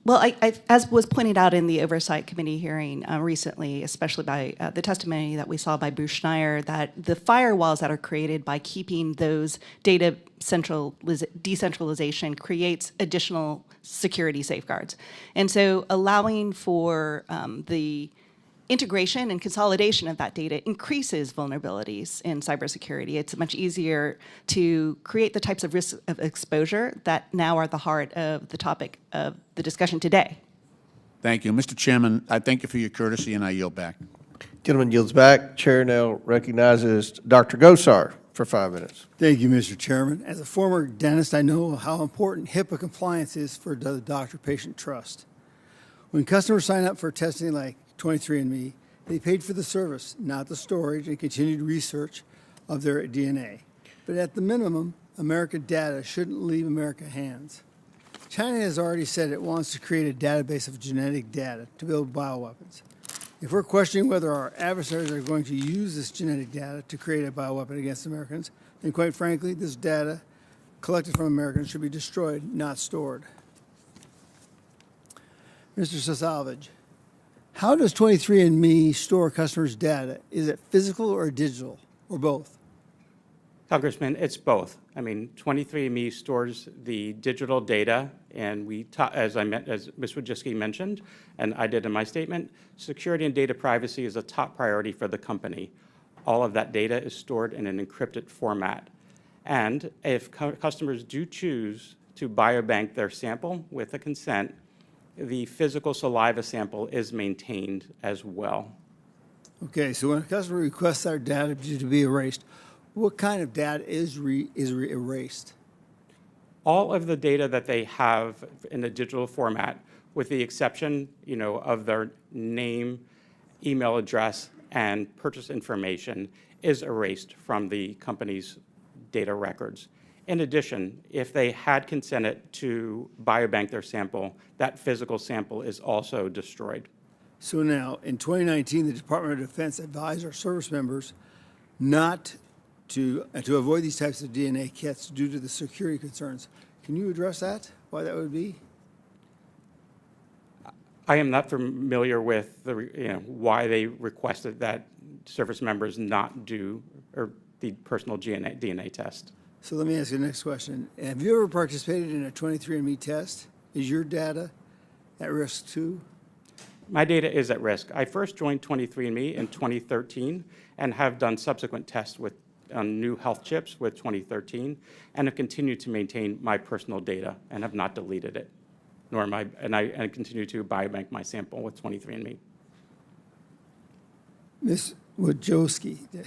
Well, as was pointed out in the Oversight Committee hearing recently, especially by the testimony that we saw by Bruce Schneier, that the firewalls that are created by keeping those data decentralization creates additional security safeguards. And so allowing for the integration and consolidation of that data increases vulnerabilities in cybersecurity. It's much easier to create the types of risks of exposure that now are at the heart of the topic of the discussion today. Thank you. Mr. Chairman, I thank you for your courtesy, and I yield back. Gentleman yields back. Chair now recognizes Dr. Gosar for 5 minutes. Thank you, Mr. Chairman. As a former dentist, I know how important HIPAA compliance is for the doctor-patient trust. When customers sign up for testing like 23andMe, they paid for the service, not the storage and continued research of their DNA. But at the minimum, American data shouldn't leave America's hands. China has already said it wants to create a database of genetic data to build bioweapons. If we're questioning whether our adversaries are going to use this genetic data to create a bioweapon against Americans, then quite frankly, this data collected from Americans should be destroyed, not stored. Mr. Selsavage, how does 23andMe store customers' data? Is it physical or digital, or both? Congressman, it's both. I mean, 23andMe stores the digital data, and as Ms. Wojcicki mentioned, and I did in my statement, security and data privacy is a top priority for the company. All of that data is stored in an encrypted format. And if customers do choose to biobank their sample with a consent, the physical saliva sample is maintained as well. Okay, so when a customer requests our data to be erased, what kind of data is erased? All of the data that they have in a digital format, with the exception, of their name, email address, and purchase information, is erased from the company's data records. In addition, if they had consented to biobank their sample, that physical sample is also destroyed. So now, in 2019, the Department of Defense advised our service members not to avoid these types of DNA kits due to the security concerns. Can you address that, why that would be? I am not familiar with why they requested that service members not do the personal DNA test. So let me ask you the next question. Have you ever participated in a 23andMe test? Is your data at risk too? My data is at risk. I first joined 23andMe in 2013 and have done subsequent tests on new health chips with 2013, and have continued to maintain my personal data and have not deleted it, I continue to biobank my sample with 23andMe. Ms. Wojcicki, did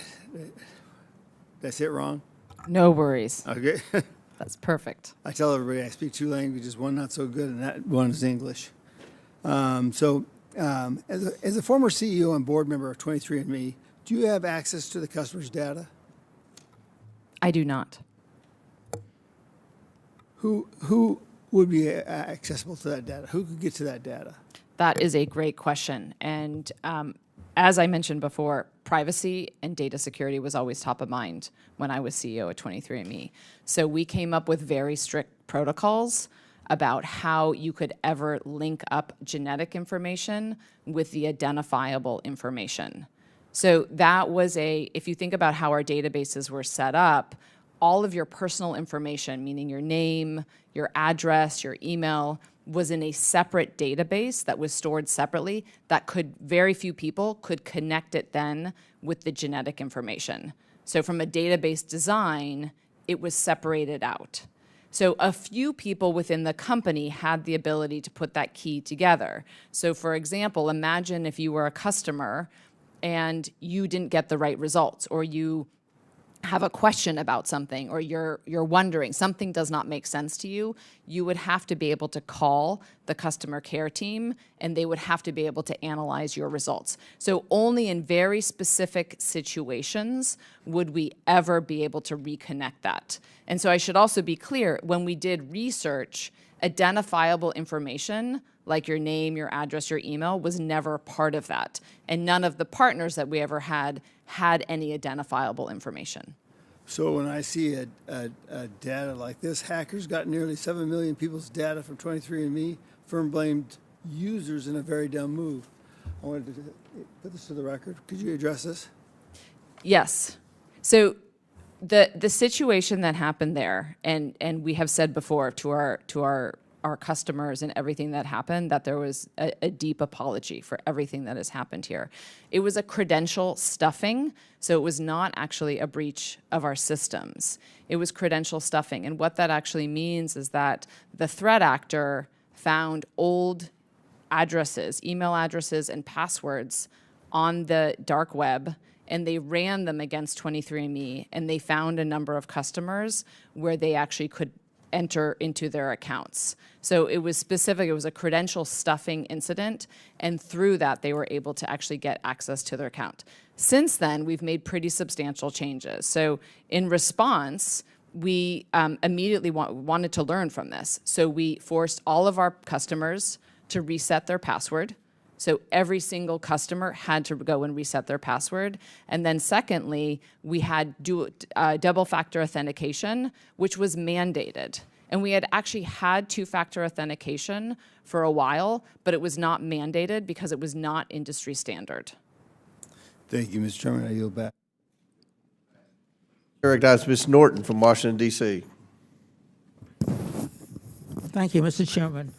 I say it wrong? No worries. Okay. That's perfect. I tell everybody I speak two languages, one not so good, and that one is English. As a former CEO and board member of 23andMe, do you have access to the customer's data? I do not. Who would be accessible to that data? Who could get to that data? That is a great question. And as I mentioned before, privacy and data security was always top of mind when I was CEO at 23andMe. So we came up with very strict protocols about how you could ever link up genetic information with the identifiable information. So that was if you think about how our databases were set up, all of your personal information, meaning your name, your address, your email, was in a separate database that was stored separately, that very few people could connect it then with the genetic information. So from a database design, it was separated out. So a few people within the company had the ability to put that key together. So for example, imagine if you were a customer and you didn't get the right results, or you have a question about something, or you're wondering, something does not make sense to you, you would have to be able to call the customer care team, and they would have to be able to analyze your results. So only in very specific situations would we ever be able to reconnect that. And so I should also be clear, when we did research, identifiable information like your name, your address, your email was never part of that. And none of the partners that we ever had any identifiable information. So when I see a data like this, hackers got nearly 7 million people's data from 23andMe. Firm blamed users in a very dumb move. I wanted to put this to the record. Could you address this? Yes. So the situation that happened there, and we have said before to our customers and everything that happened, that there was a deep apology for everything that has happened here. It was a credential stuffing, so it was not actually a breach of our systems. It was credential stuffing, and what that actually means is that the threat actor found old addresses, email addresses, and passwords on the dark web, and they ran them against 23andMe, and they found a number of customers where they actually could enter into their accounts. So it was specific, it was a credential stuffing incident, and through that they were able to actually get access to their account. Since then, we've made pretty substantial changes. So in response, we immediately wanted to learn from this. So we forced all of our customers to reset their password. So every single customer had to go and reset their password. And then secondly, we had double-factor authentication, which was mandated. And we had actually had two-factor authentication for a while, but it was not mandated because it was not industry standard. Thank you, Mr. Chairman. I yield back. I recognize Ms. Norton from Washington, D.C. Thank you, Mr. Chairman.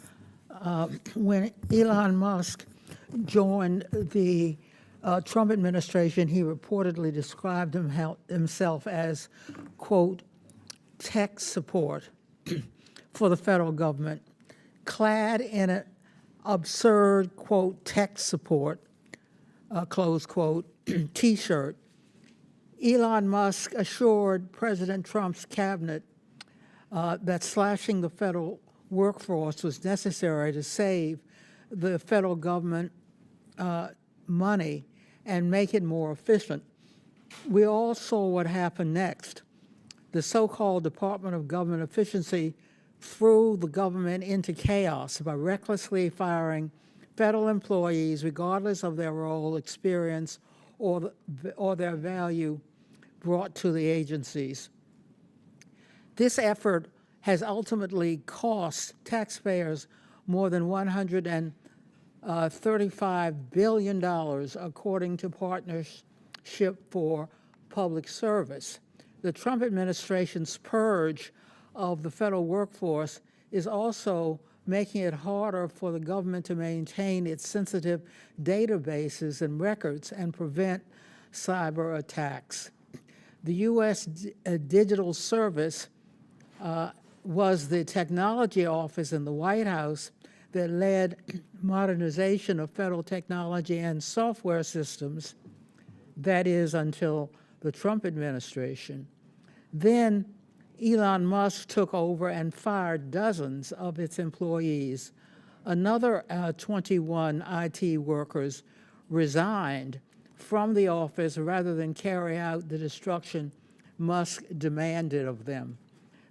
When Elon Musk joined the Trump administration, he reportedly described himself as, quote, tech support for the federal government, clad in an absurd, quote, tech support, close quote, T-shirt. Elon Musk assured President Trump's cabinet that slashing the federal workforce was necessary to save the federal government money and make it more efficient. We all saw what happened next. The so-called Department of Government Efficiency threw the government into chaos by recklessly firing federal employees regardless of their role, experience, or their value brought to the agencies. This effort has ultimately cost taxpayers more than $135 billion, according to Partnership for Public Service. The Trump administration's purge of the federal workforce is also making it harder for the government to maintain its sensitive databases and records and prevent cyber attacks. The U.S. Digital Service was the technology office in the White House that led modernization of federal technology and software systems, that is, until the Trump administration. Then Elon Musk took over and fired dozens of its employees. Another 21 IT workers resigned from the office rather than carry out the destruction Musk demanded of them.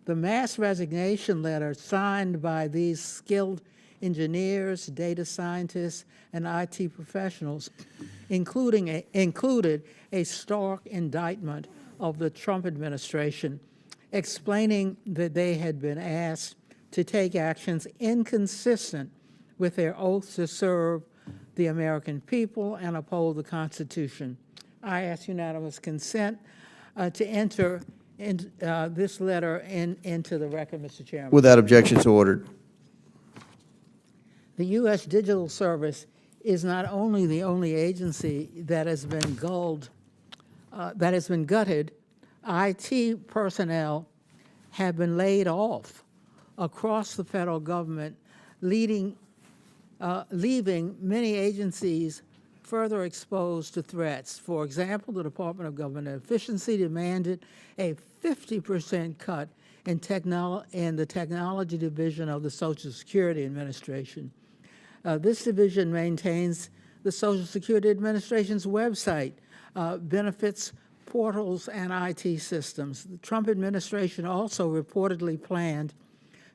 The mass resignation letter signed by these skilled engineers, data scientists, and IT professionals included a stark indictment of the Trump administration, explaining that they had been asked to take actions inconsistent with their oath to serve the American people and uphold the Constitution. I ask unanimous consent to enter this letter into the record, Mr. Chairman. Without objection, so ordered. The U.S. Digital Service is not only the only agency that has been gutted. IT personnel have been laid off across the federal government, leaving many agencies further exposed to threats. For example, the Department of Government Efficiency demanded a 50% cut in the technology division of the Social Security Administration. This division maintains the Social Security Administration's website, benefits portals, and IT systems. The Trump administration also reportedly planned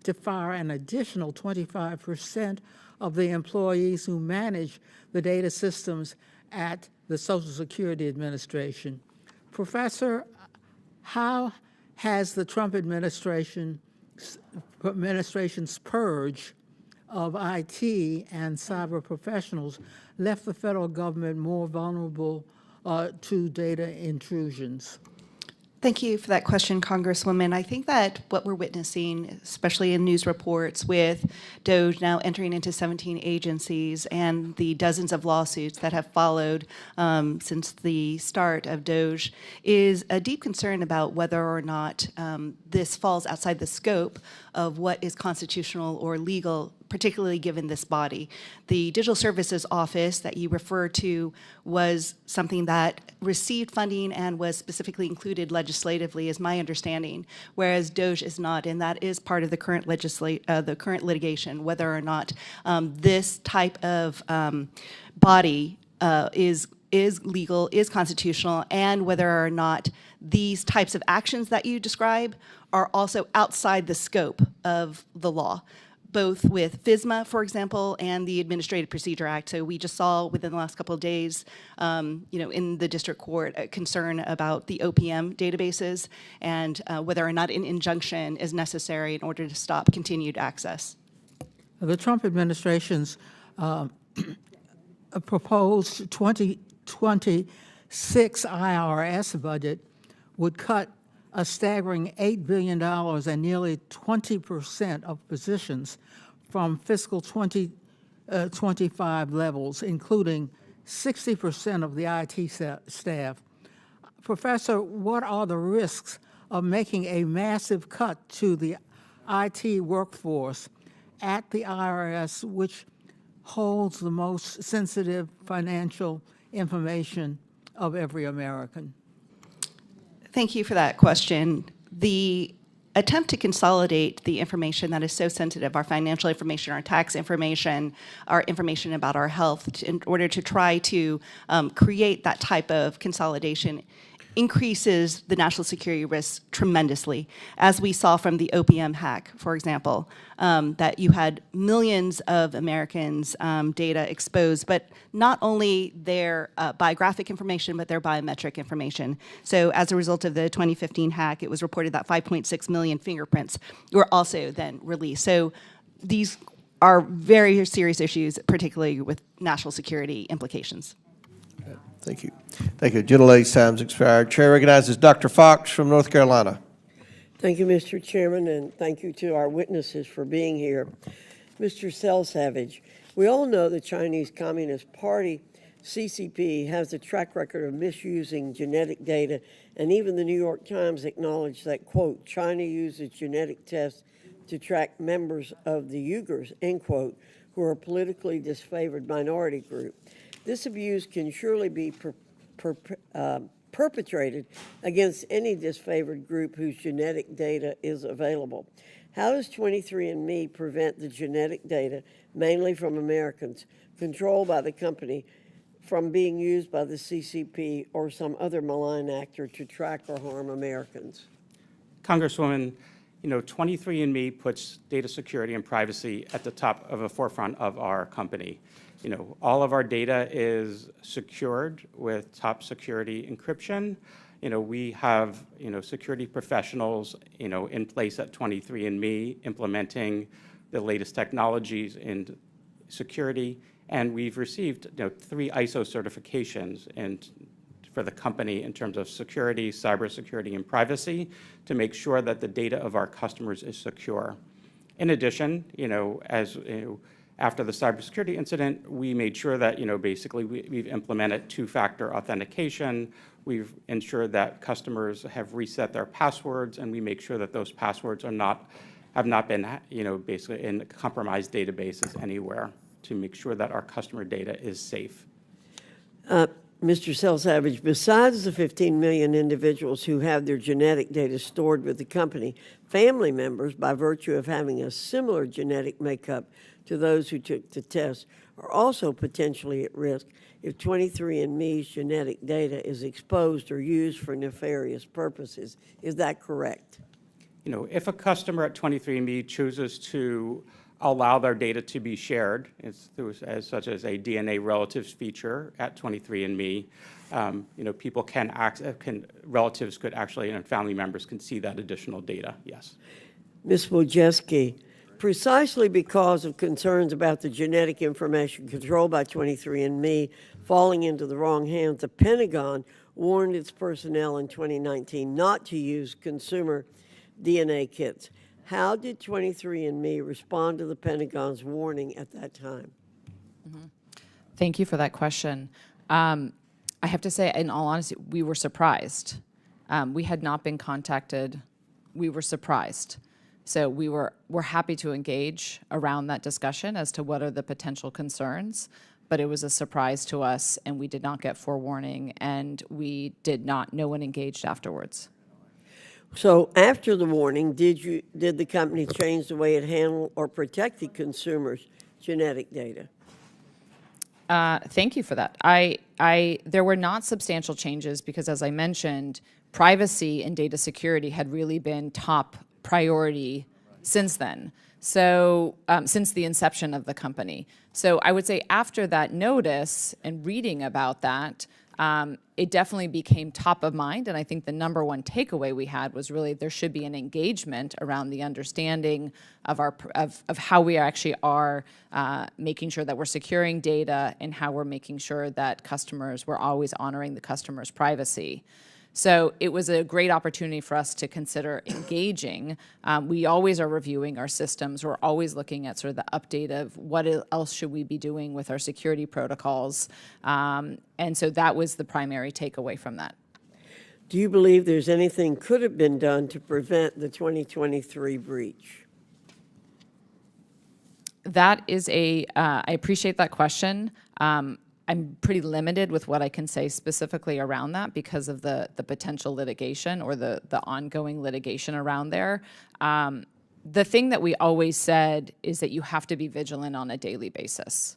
to fire an additional 25% of the employees who manage the data systems at the Social Security Administration. Professor, how has the Trump administration's purge of IT and cyber professionals left the federal government more vulnerable to data intrusions? Thank you for that question, Congresswoman. I think that what we're witnessing, especially in news reports with DOJ now entering into 17 agencies and the dozens of lawsuits that have followed since the start of DOJ, is a deep concern about whether or not this falls outside the scope of what is constitutional or legal, particularly given this body. The Digital Services Office that you refer to was something that received funding and was specifically included legislatively, is my understanding, whereas DOJ is not, and that is part of the current litigation, whether or not this type of body is legal, is constitutional, and whether or not these types of actions that you describe are also outside the scope of the law, both with FISMA, for example, and the Administrative Procedure Act. So we just saw within the last couple of days, in the district court, a concern about the OPM databases and whether or not an injunction is necessary in order to stop continued access. The Trump administration's proposed 2026 IRS budget would cut a staggering $8 billion and nearly 20% of positions from fiscal 2025 levels, including 60% of the IT staff. Professor, what are the risks of making a massive cut to the IT workforce at the IRS, which holds the most sensitive financial information of every American? Thank you for that question. The attempt to consolidate the information that is so sensitive, our financial information, our tax information, our information about our health, in order to try to create that type of consolidation, increases the national security risk tremendously, as we saw from the OPM hack, for example, that you had millions of Americans' data exposed, but not only their biographic information, but their biometric information. So as a result of the 2015 hack, it was reported that 5.6 million fingerprints were also then released. So these are very serious issues, particularly with national security implications. Thank you. Thank you. Gentlelady's time's expired. Chair recognizes Dr. Fox from North Carolina. Thank you, Mr. Chairman, and thank you to our witnesses for being here. Mr. Selsavage, we all know the Chinese Communist Party, CCP, has a track record of misusing genetic data, and even the New York Times acknowledged that, quote, China uses genetic tests to track members of the Uyghurs, end quote, who are a politically disfavored minority group. This abuse can surely be perpetrated against any disfavored group whose genetic data is available. How does 23andMe prevent the genetic data, mainly from Americans, controlled by the company, from being used by the CCP or some other malign actor to track or harm Americans? Congresswoman, 23andMe puts data security and privacy at the top of the forefront of our company. All of our data is secured with top security encryption. We have, security professionals, in place at 23andMe implementing the latest technologies in security. And we've received, 3 ISO certifications for the company in terms of security, cybersecurity, and privacy to make sure that the data of our customers is secure. In addition, after the cybersecurity incident, we made sure that, basically we've implemented two-factor authentication. We've ensured that customers have reset their passwords, and we make sure that those passwords have not been, basically in compromised databases anywhere to make sure that our customer data is safe. Mr. Selsavage, besides the 15 million individuals who have their genetic data stored with the company, family members, by virtue of having a similar genetic makeup to those who took the test, are also potentially at risk if 23andMe's genetic data is exposed or used for nefarious purposes. Is that correct? If a customer at 23andMe chooses to allow their data to be shared, such as a DNA relatives feature at 23andMe, people relatives could actually, and family members can see that additional data, yes. Ms. Wojcicki, precisely because of concerns about the genetic information controlled by 23andMe falling into the wrong hands, the Pentagon warned its personnel in 2019 not to use consumer DNA kits. How did 23andMe respond to the Pentagon's warning at that time? Thank you for that question. I have to say, in all honesty, we were surprised. We had not been contacted. We were surprised. So we're happy to engage around that discussion as to what are the potential concerns, but it was a surprise to us, and we did not get forewarning, and no one engaged afterwards. So after the warning, did the company change the way it handled or protected consumers' genetic data? Thank you for that. There were not substantial changes because, as I mentioned, privacy and data security had really been top priority since then. So since the inception of the company. So I would say after that notice and reading about that, it definitely became top of mind, and I think the number one takeaway we had was really there should be an engagement around the understanding of how we actually are making sure that we're securing data and how we're making sure that we're always honoring the customer's privacy. So it was a great opportunity for us to consider engaging. We always are reviewing our systems. We're always looking at sort of the update of what else should we be doing with our security protocols. And so that was the primary takeaway from that. Do you believe there's anything could have been done to prevent the 2023 breach? That is I appreciate that question. I'm pretty limited with what I can say specifically around that because of the potential litigation or the ongoing litigation around there. The thing that we always said is that you have to be vigilant on a daily basis.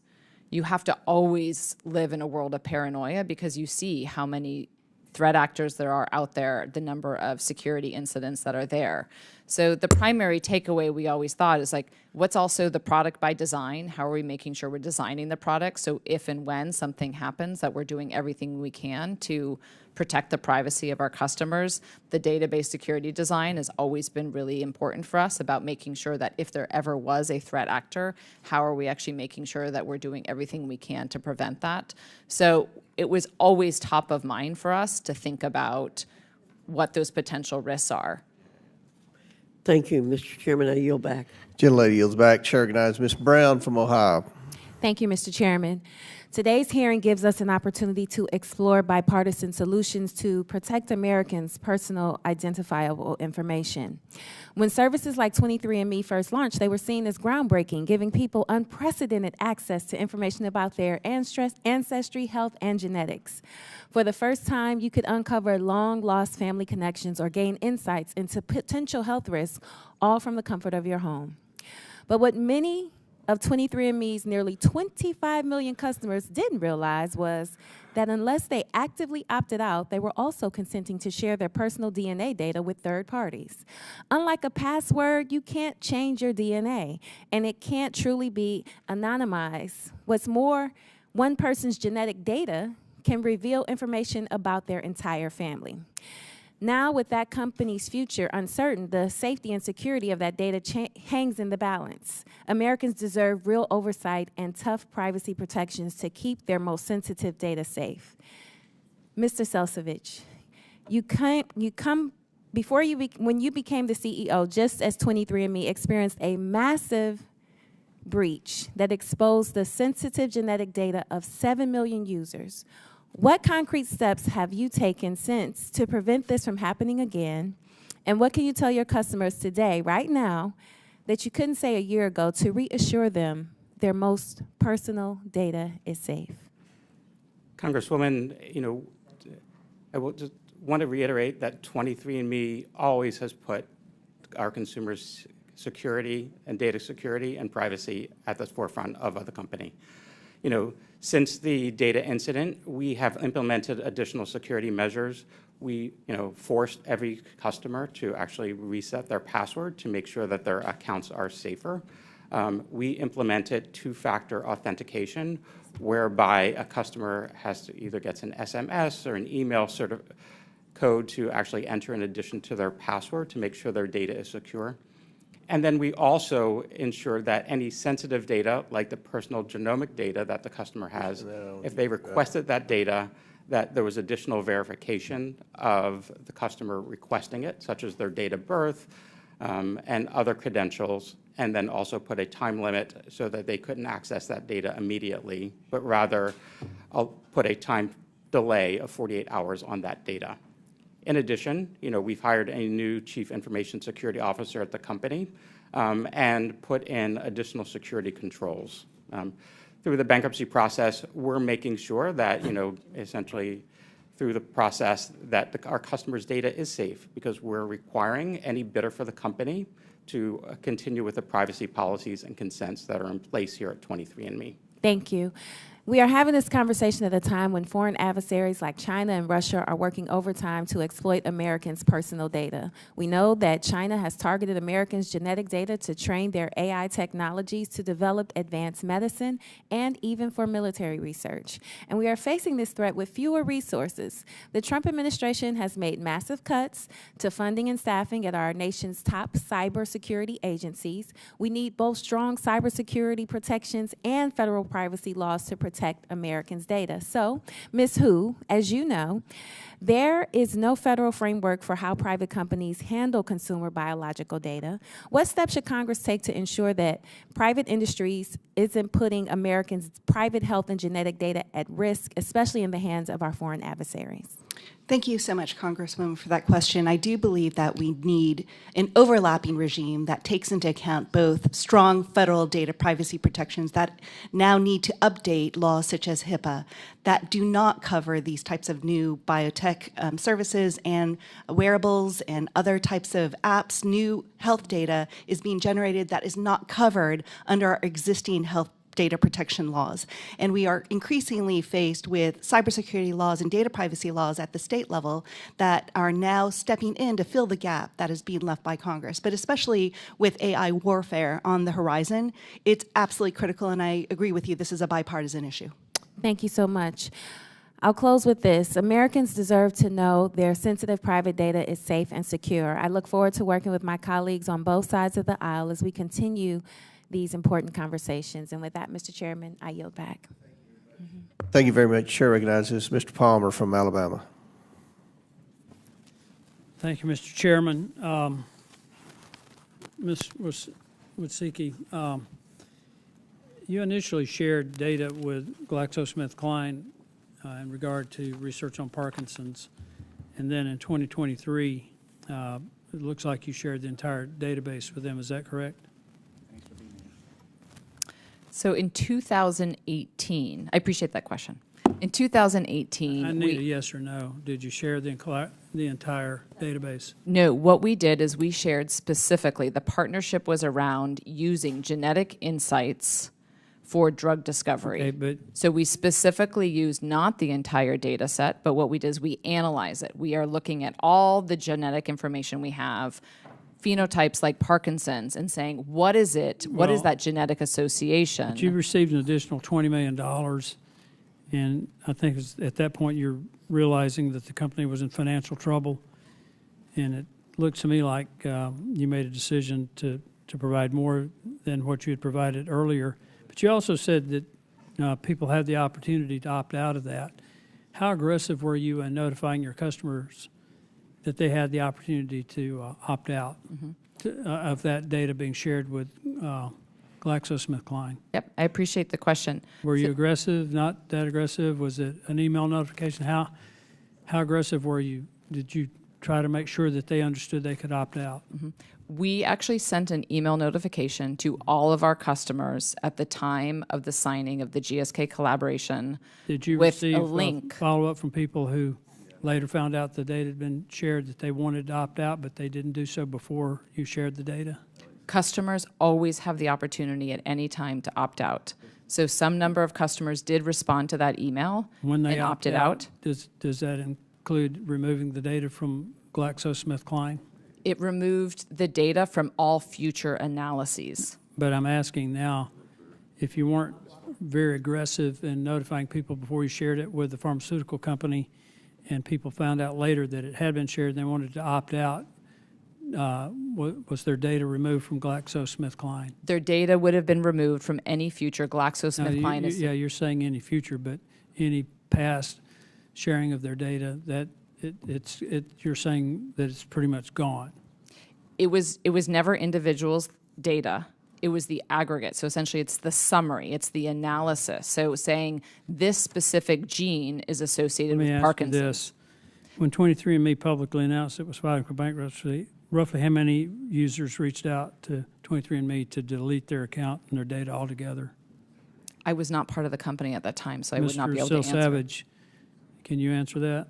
You have to always live in a world of paranoia because you see how many threat actors there are out there, the number of security incidents that are there. So the primary takeaway we always thought is like, what's also the product by design? How are we making sure we're designing the product so if and when something happens that we're doing everything we can to protect the privacy of our customers? The database security design has always been really important for us about making sure that if there ever was a threat actor, how are we actually making sure that we're doing everything we can to prevent that? So it was always top of mind for us to think about what those potential risks are. Thank you, Mr. Chairman. I yield back. Gentlelady yields back. Chair recognizes Ms. Brown from Ohio. Thank you, Mr. Chairman. Today's hearing gives us an opportunity to explore bipartisan solutions to protect Americans' personal identifiable information. When services like 23andMe first launched, they were seen as groundbreaking, giving people unprecedented access to information about their ancestry, health, and genetics. For the first time, you could uncover long-lost family connections or gain insights into potential health risks, all from the comfort of your home. But what many of 23andMe's nearly 25 million customers didn't realize was that unless they actively opted out, they were also consenting to share their personal DNA data with third parties. Unlike a password, you can't change your DNA, and it can't truly be anonymized. What's more, one person's genetic data can reveal information about their entire family. Now, with that company's future uncertain, the safety and security of that data hangs in the balance. Americans deserve real oversight and tough privacy protections to keep their most sensitive data safe. Mr. Selsavage, when you became the CEO, just as 23andMe experienced a massive breach that exposed the sensitive genetic data of 7 million users. What concrete steps have you taken since to prevent this from happening again? And what can you tell your customers today, right now, that you couldn't say a year ago to reassure them their most personal data is safe? Congresswoman, I will just want to reiterate that 23andMe always has put our consumers' security and data security and privacy at the forefront of the company. Since the data incident, we have implemented additional security measures. We, forced every customer to actually reset their password to make sure that their accounts are safer. We implemented two-factor authentication, whereby a customer has to either get an SMS or an email code to actually enter in addition to their password to make sure their data is secure. And then we also ensure that any sensitive data, like the personal genomic data that the customer has, if they requested that data, that there was additional verification of the customer requesting it, such as their date of birth and other credentials, and then also put a time limit so that they couldn't access that data immediately, but rather I'll put a time delay of 48 hours on that data. In addition, we've hired a new Chief Information Security Officer at the company and put in additional security controls. Through the bankruptcy process, we're making sure that, essentially through the process that our customers' data is safe, because we're requiring any bidder for the company to continue with the privacy policies and consents that are in place here at 23andMe. Thank you. We are having this conversation at a time when foreign adversaries like China and Russia are working overtime to exploit Americans' personal data. We know that China has targeted Americans' genetic data to train their AI technologies to develop advanced medicine and even for military research. And we are facing this threat with fewer resources. The Trump administration has made massive cuts to funding and staffing at our nation's top cybersecurity agencies. We need both strong cybersecurity protections and federal privacy laws to protect Americans' data. So, Ms. Hu, as you know, there is no federal framework for how private companies handle consumer biological data. What steps should Congress take to ensure that private industries isn't putting Americans' private health and genetic data at risk, especially in the hands of our foreign adversaries? Thank you so much, Congresswoman, for that question. I do believe that we need an overlapping regime that takes into account both strong federal data privacy protections that now need to update laws such as HIPAA that do not cover these types of new biotech services and wearables and other types of apps. New health data is being generated that is not covered under our existing health data protection laws. And we are increasingly faced with cybersecurity laws and data privacy laws at the state level that are now stepping in to fill the gap that is being left by Congress. But especially with AI warfare on the horizon, it's absolutely critical, and I agree with you, this is a bipartisan issue. Thank you so much. I'll close with this. Americans deserve to know their sensitive private data is safe and secure. I look forward to working with my colleagues on both sides of the aisle as we continue these important conversations. And with that, Mr. Chairman, I yield back. Thank you very much. Chair recognizes Mr. Palmer from Alabama. Thank you, Mr. Chairman. Ms. Wojcicki, you initially shared data with GlaxoSmithKline in regard to research on Parkinson's, and then in 2023, it looks like you shared the entire database with them. Is that correct? So in 2018, I appreciate that question. In 2018, I need a yes or no. Did you share the entire database? No, what we did is we shared specifically, the partnership was around using genetic insights for drug discovery. Okay, so we specifically used not the entire data set, but what we did is we analyze it. We are looking at all the genetic information we have, phenotypes like Parkinson's, and saying, what is it? What is that genetic association? But you received an additional $20 million, and I think at that point you're realizing that the company was in financial trouble, and it looked to me like you made a decision to provide more than what you had provided earlier. But you also said that people have the opportunity to opt out of that. how aggressive were you in notifying your customers that they had the opportunity to opt out of that data being shared with GlaxoSmithKline? Yep, I appreciate the question. Were you aggressive, not that aggressive? Was it an email notification? How aggressive were you? Did you try to make sure that they understood they could opt out? We actually sent an email notification to all of our customers at the time of the signing of the GSK collaboration. Did you with receive a link. follow-up from people who later found out the data had been shared that they wanted to opt out, but they didn't do so before you shared the data? Customers always have the opportunity at any time to opt out. So some number of customers did respond to that email When they and opt opted out. does that include removing the data from GlaxoSmithKline? It removed the data from all future analyses. But I'm asking now, if you weren't very aggressive in notifying people before you shared it with the pharmaceutical company, and people found out later that it had been shared and they wanted to opt out, was their data removed from GlaxoSmithKline? Their data would have been removed from any future Now, GlaxoSmithKline. yeah, you're saying any future, but any past sharing of their data, that you're saying that it's pretty much gone. It was never individuals' data. It was the aggregate. So essentially it's the summary, it's the analysis. So saying this specific gene is associated Let me with ask you Parkinson's. this. When 23andMe publicly announced it was filing for bankruptcy, roughly how many users reached out to 23andMe to delete their account and their data altogether? I was not part of the company at that time, so I would not be able to answer. Mr. Selsavage, can you answer that?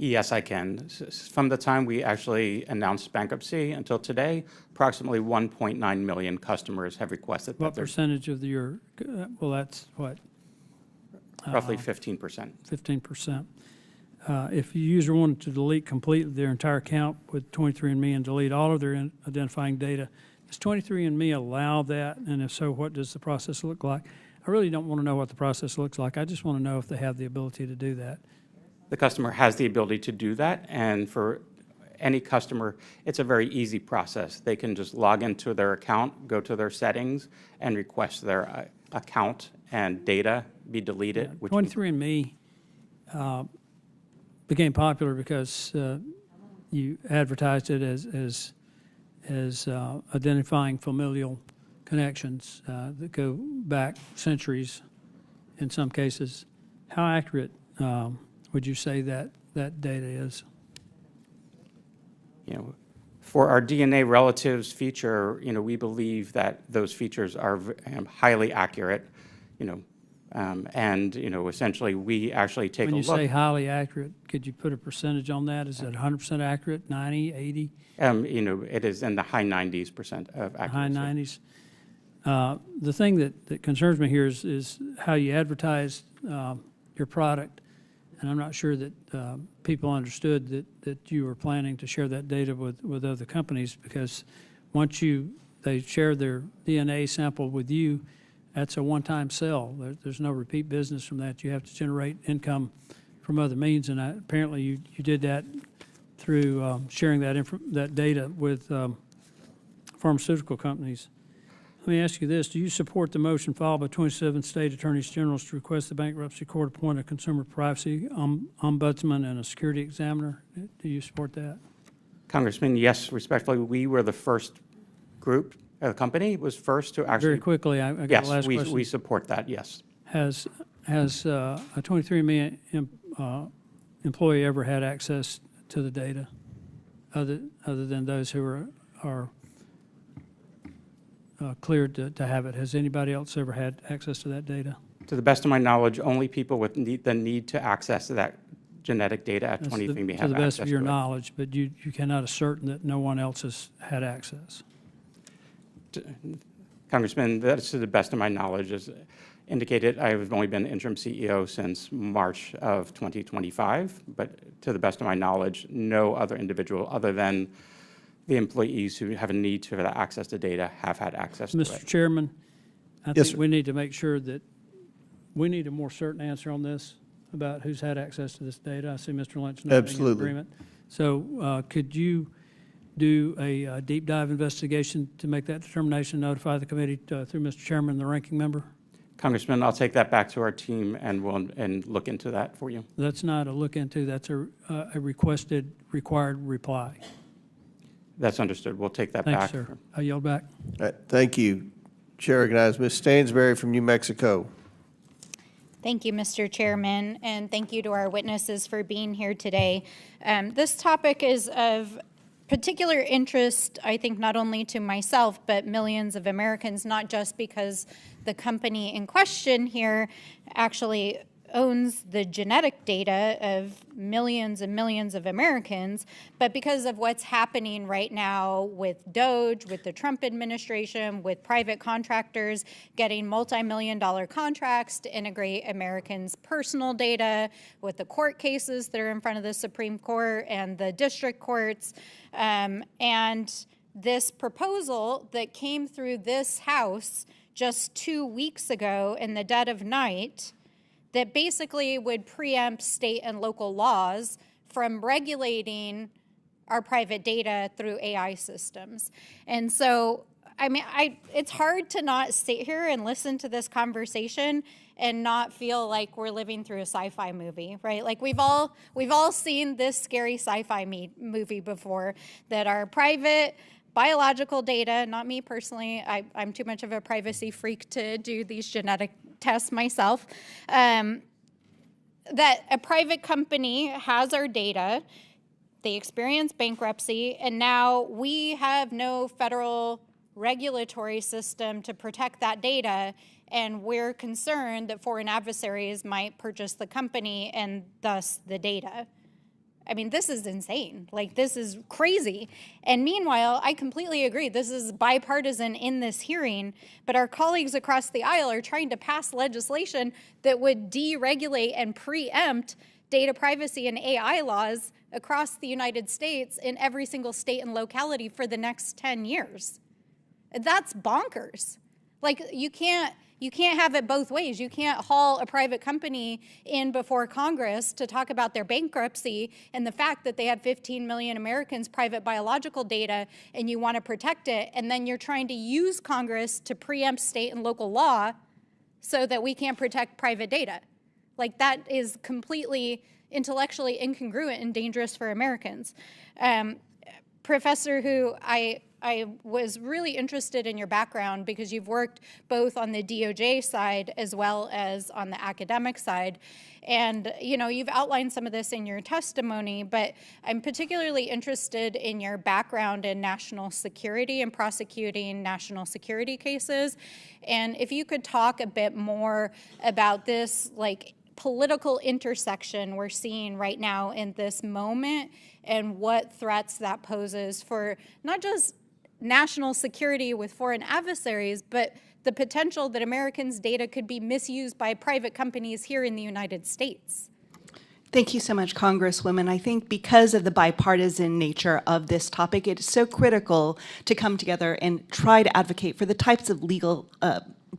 Yes, I can. From the time we actually announced bankruptcy until today, approximately 1.9 million customers have requested What that percentage of your, well, that's what, roughly 15%. 15%. If a user wanted to delete completely their entire account with 23andMe and delete all of their identifying data, does 23andMe allow that? And if so, what does the process look like? I really don't want to know what the process looks like. I just want to know if they have the ability to do that. The customer has the ability to do that, and for any customer, it's a very easy process. They can just log into their account, go to their settings, and request their account and data be deleted. Which 23andMe became popular because you advertised it as identifying familial connections that go back centuries in some cases. How accurate would you say that data is? You know, for our DNA relatives feature, you know, we believe that those features are highly accurate, you know, and, you know, essentially we actually take a look. When you say highly accurate, could you put a percentage on that? Is it 100% accurate, 90, 80? You know, it is in the high 90s% of accuracy. High 90s. The thing that concerns me here is how you advertise your product. And I'm not sure that people understood that you were planning to share that data with other companies, because once they share their DNA sample with you, that's a one-time sell. There's no repeat business from that. You have to generate income from other means, and apparently you did that through sharing that data with pharmaceutical companies. Let me ask you this. Do you support the motion filed by 27 state attorneys generals to request the bankruptcy court appoint a consumer privacy ombudsman and a security examiner? Do you support that? Congressman, yes, respectfully, we were the first group, the company was first to actually. Very quickly, I got yes, the last question. we support that, yes. Has a 23andMe employee ever had access to the data other than those who are cleared to have it? Has anybody else ever had access to that data? To the best of my knowledge, only people with the need to access that genetic data at 23andMe have access to it. To the best of your knowledge, but you cannot assert that no one else has had access. Congressman, that's to the best of my knowledge. As indicated, I have only been interim CEO since March of 2025, but to the best of my knowledge, no other individual other than the employees who have a need to have access to data have had access to it. Mr. Chairman, I Yes, think sir. we need to make sure that we need a more certain answer on this about who's had access to this data. I see Mr. Lynch nodding in Absolutely. agreement. So could you do a deep dive investigation to make that determination, notify the committee through Mr. Chairman and the ranking member? Congressman, I'll take that back to our team and we'll look into that for you. That's not a look into, that's a required reply. That's understood. We'll take that Thanks, back. sir. I yield back. All right, thank you. Chair recognizes Ms. Stansberry from New Mexico. Thank you, Mr. Chairman, and thank you to our witnesses for being here today. This topic is of particular interest, I think, not only to myself, but millions of Americans, not just because the company in question here actually owns the genetic data of millions and millions of Americans, but because of what's happening right now with DOGE, with the Trump administration, with private contractors getting multi-million-dollar contracts to integrate Americans' personal data, with the court cases that are in front of the Supreme Court and the district courts, and this proposal that came through this House just 2 weeks ago in the dead of night that basically would preempt state and local laws from regulating our private data through AI systems. And so, I mean, it's hard to not sit here and listen to this conversation and not feel like we're living through a sci-fi movie, right? Like we've all seen this scary sci-fi movie before, that our private biological data, not me personally, I'm too much of a privacy freak to do these genetic tests myself, that a private company has our data, they experience bankruptcy, and now we have no federal regulatory system to protect that data, and we're concerned that foreign adversaries might purchase the company and thus the data. I mean, this is insane. Like, this is crazy. And meanwhile, I completely agree. This is bipartisan in this hearing, but our colleagues across the aisle are trying to pass legislation that would deregulate and preempt data privacy and AI laws across the United States in every single state and locality for the next 10 years. That's bonkers. Like, you can't have it both ways. You can't haul a private company in before Congress to talk about their bankruptcy and the fact that they have 15 million Americans' private biological data, and you want to protect it, and then you're trying to use Congress to preempt state and local law so that we can't protect private data. Like, that is completely intellectually incongruent and dangerous for Americans. Professor Hu, I was really interested in your background because you've worked both on the DOJ side as well as on the academic side. And, you know, you've outlined some of this in your testimony, but I'm particularly interested in your background in national security and prosecuting national security cases. And if you could talk a bit more about this, like, political intersection we're seeing right now in this moment and what threats that poses for not just national security with foreign adversaries, but the potential that Americans' data could be misused by private companies here in the United States. Thank you so much, Congresswoman. I think because of the bipartisan nature of this topic, it is so critical to come together and try to advocate for the types of legal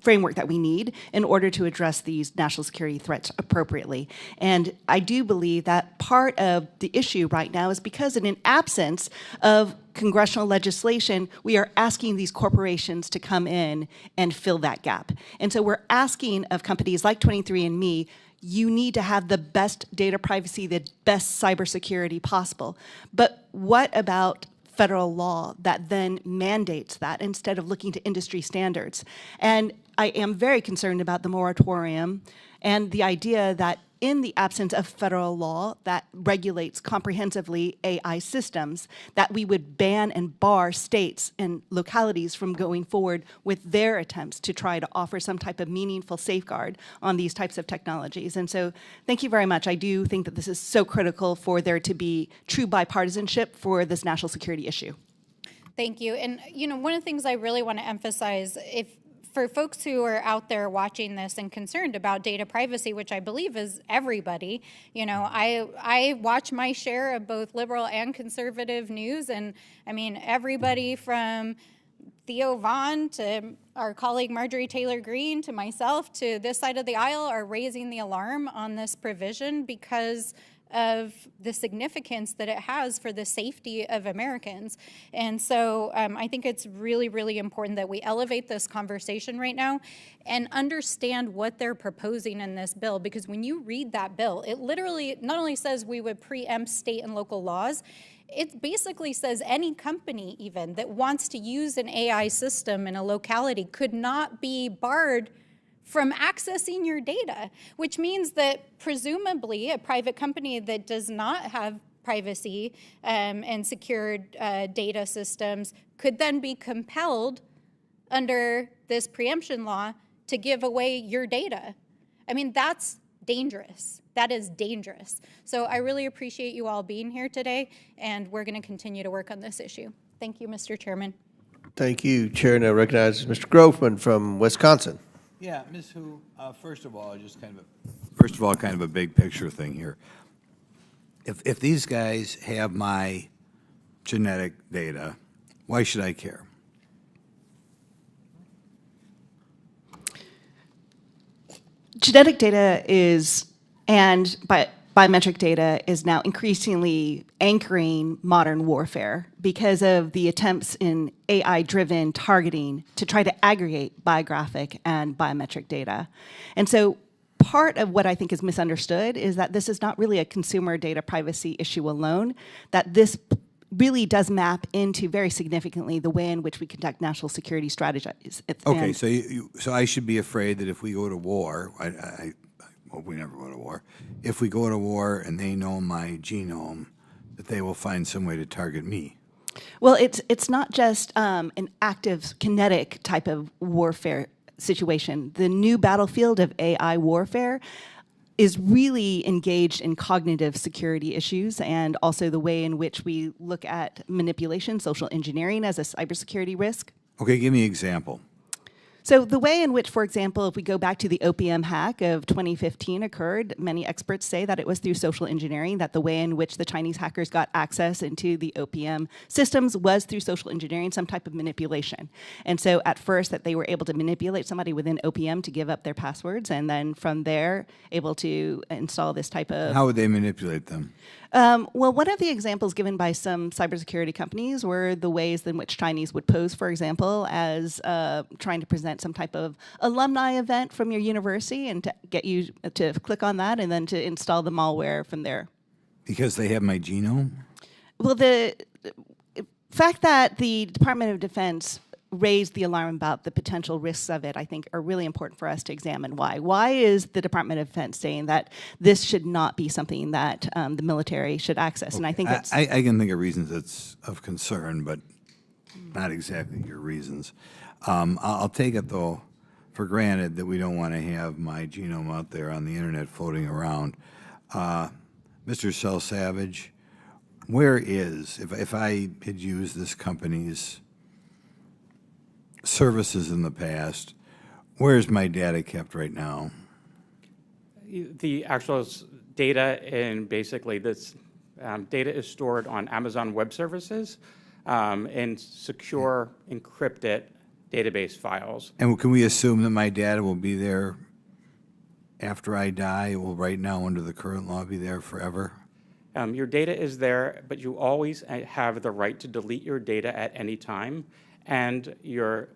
framework that we need in order to address these national security threats appropriately. And I do believe that part of the issue right now is because in an absence of congressional legislation, we are asking these corporations to come in and fill that gap. And so we're asking of companies like 23andMe, you need to have the best data privacy, the best cybersecurity possible. But what about federal law that then mandates that instead of looking to industry standards? And I am very concerned about the moratorium and the idea that in the absence of federal law that regulates comprehensively AI systems, that we would ban and bar states and localities from going forward with their attempts to try to offer some type of meaningful safeguard on these types of technologies. And so thank you very much. I do think that this is so critical for there to be true bipartisanship for this national security issue. Thank you. And, you know, one of the things I really want to emphasize, for folks who are out there watching this and concerned about data privacy, which I believe is everybody, you know, I watch my share of both liberal and conservative news, and I mean, everybody from Theo Vaughn to our colleague Marjorie Taylor Greene to myself to this side of the aisle are raising the alarm on this provision because of the significance that it has for the safety of Americans. And so I think it's really, really important that we elevate this conversation right now and understand what they're proposing in this bill, because when you read that bill, it literally not only says we would preempt state and local laws, it basically says any company even that wants to use an AI system in a locality could not be barred from accessing your data, which means that presumably a private company that does not have privacy and secured data systems could then be compelled under this preemption law to give away your data. I mean, that's dangerous. That is dangerous. So I really appreciate you all being here today, and we're going to continue to work on this issue. Thank you, Mr. Chairman. Thank you. Chair now recognizes Mr. Groffman from Wisconsin. Yeah, Ms. Hu, first of all, kind of a big picture thing here. If these guys have my genetic data, why should I care? Genetic data and biometric data is now increasingly anchoring modern warfare because of the attempts in AI-driven targeting to try to aggregate biographic and biometric data. And so part of what I think is misunderstood is that this is not really a consumer data privacy issue alone, that this really does map into very significantly the way in which we conduct national security strategies. Okay, so I should be afraid that if we go to war, I hope we never go to war, if we go to war and they know my genome, that they will find some way to target me. Well, it's not just an active kinetic type of warfare situation. The new battlefield of AI warfare is really engaged in cognitive security issues and also the way in which we look at manipulation, social engineering as a cybersecurity risk. Okay, give me an example. So the way in which, for example, if we go back to the OPM hack of 2015 occurred, many experts say that it was through social engineering, that the way in which the Chinese hackers got access into the OPM systems was through social engineering, some type of manipulation. And so at first that they were able to manipulate somebody within OPM to give up their passwords, and then from there able to install this type of... How would they manipulate them? Well, one of the examples given by some cybersecurity companies were the ways in which Chinese would pose, for example, as trying to present some type of alumni event from your university and to get you to click on that and then to install the malware from there. Because they have my genome? Well, the fact that the Department of Defense raised the alarm about the potential risks of it, I think, are really important for us to examine why. Why is the Department of Defense saying that this should not be something that the military should access? Okay. And I think it's... I can think of reasons that's of concern, but not exactly your reasons. I'll take it, though, for granted that we don't want to have my genome out there on the internet floating around. Mr. Selsavage, where is, if I had used this company's services in the past, where is my data kept right now? The actual data in basically this data is stored on Amazon Web Services in secure, encrypted database files. And can we assume that my data will be there after I die? It will right now, under the current law, be there forever? Your data is there, but you always have the right to delete your data at any time, and your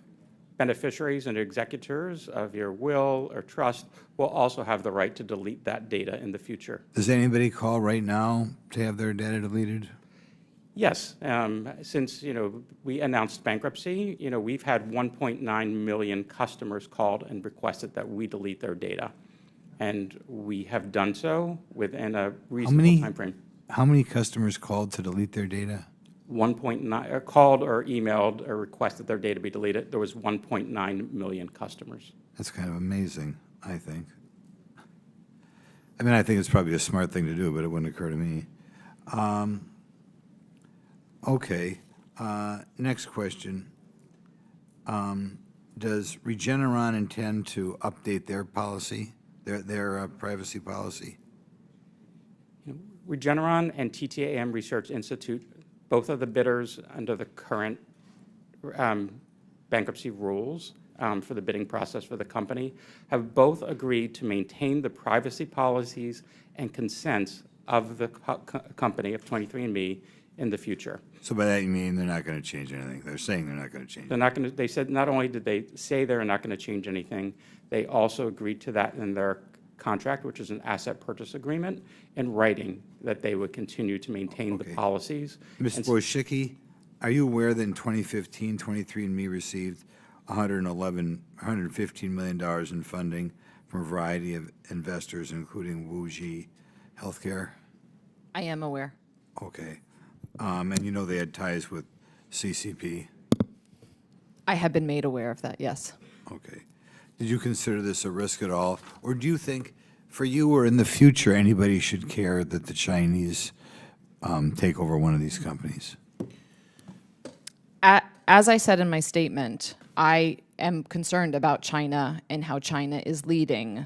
beneficiaries and executors of your will or trust will also have the right to delete that data in the future. Does anybody call right now to have their data deleted? Yes. Since we announced bankruptcy, we've had 1.9 million customers called and requested that we delete their data, and we have done so within a reasonable time frame. How many customers called to delete their data? 1.9 called or emailed or requested their data be deleted. There was 1.9 million customers. That's kind of amazing, I think. I mean, I think it's probably a smart thing to do, but it wouldn't occur to me. Okay. Next question. Does Regeneron intend to update their policy, their privacy policy? Regeneron and TTAM Research Institute, both of the bidders under the current bankruptcy rules for the bidding process for the company, have both agreed to maintain the privacy policies and consents of the company of 23andMe in the future. So by that you mean they're not going to change anything? They're saying they're not going to change They're not going to, they said not only did they say they're not going to change anything, they also agreed to that in their contract, which is an asset purchase agreement, in writing that they would continue to maintain the policies. Mr. Wojcicki, are you aware that in 2015, 23andMe received $115 million in funding from a variety of investors, including Wojcicki Healthcare? I am aware. Okay. And you know they had ties with CCP? I have been made aware of that, yes. Okay. Did you consider this a risk at all? Or do you think, for you or in the future, anybody should care that the Chinese take over one of these companies? As I said in my statement, I am concerned about China and how China is leading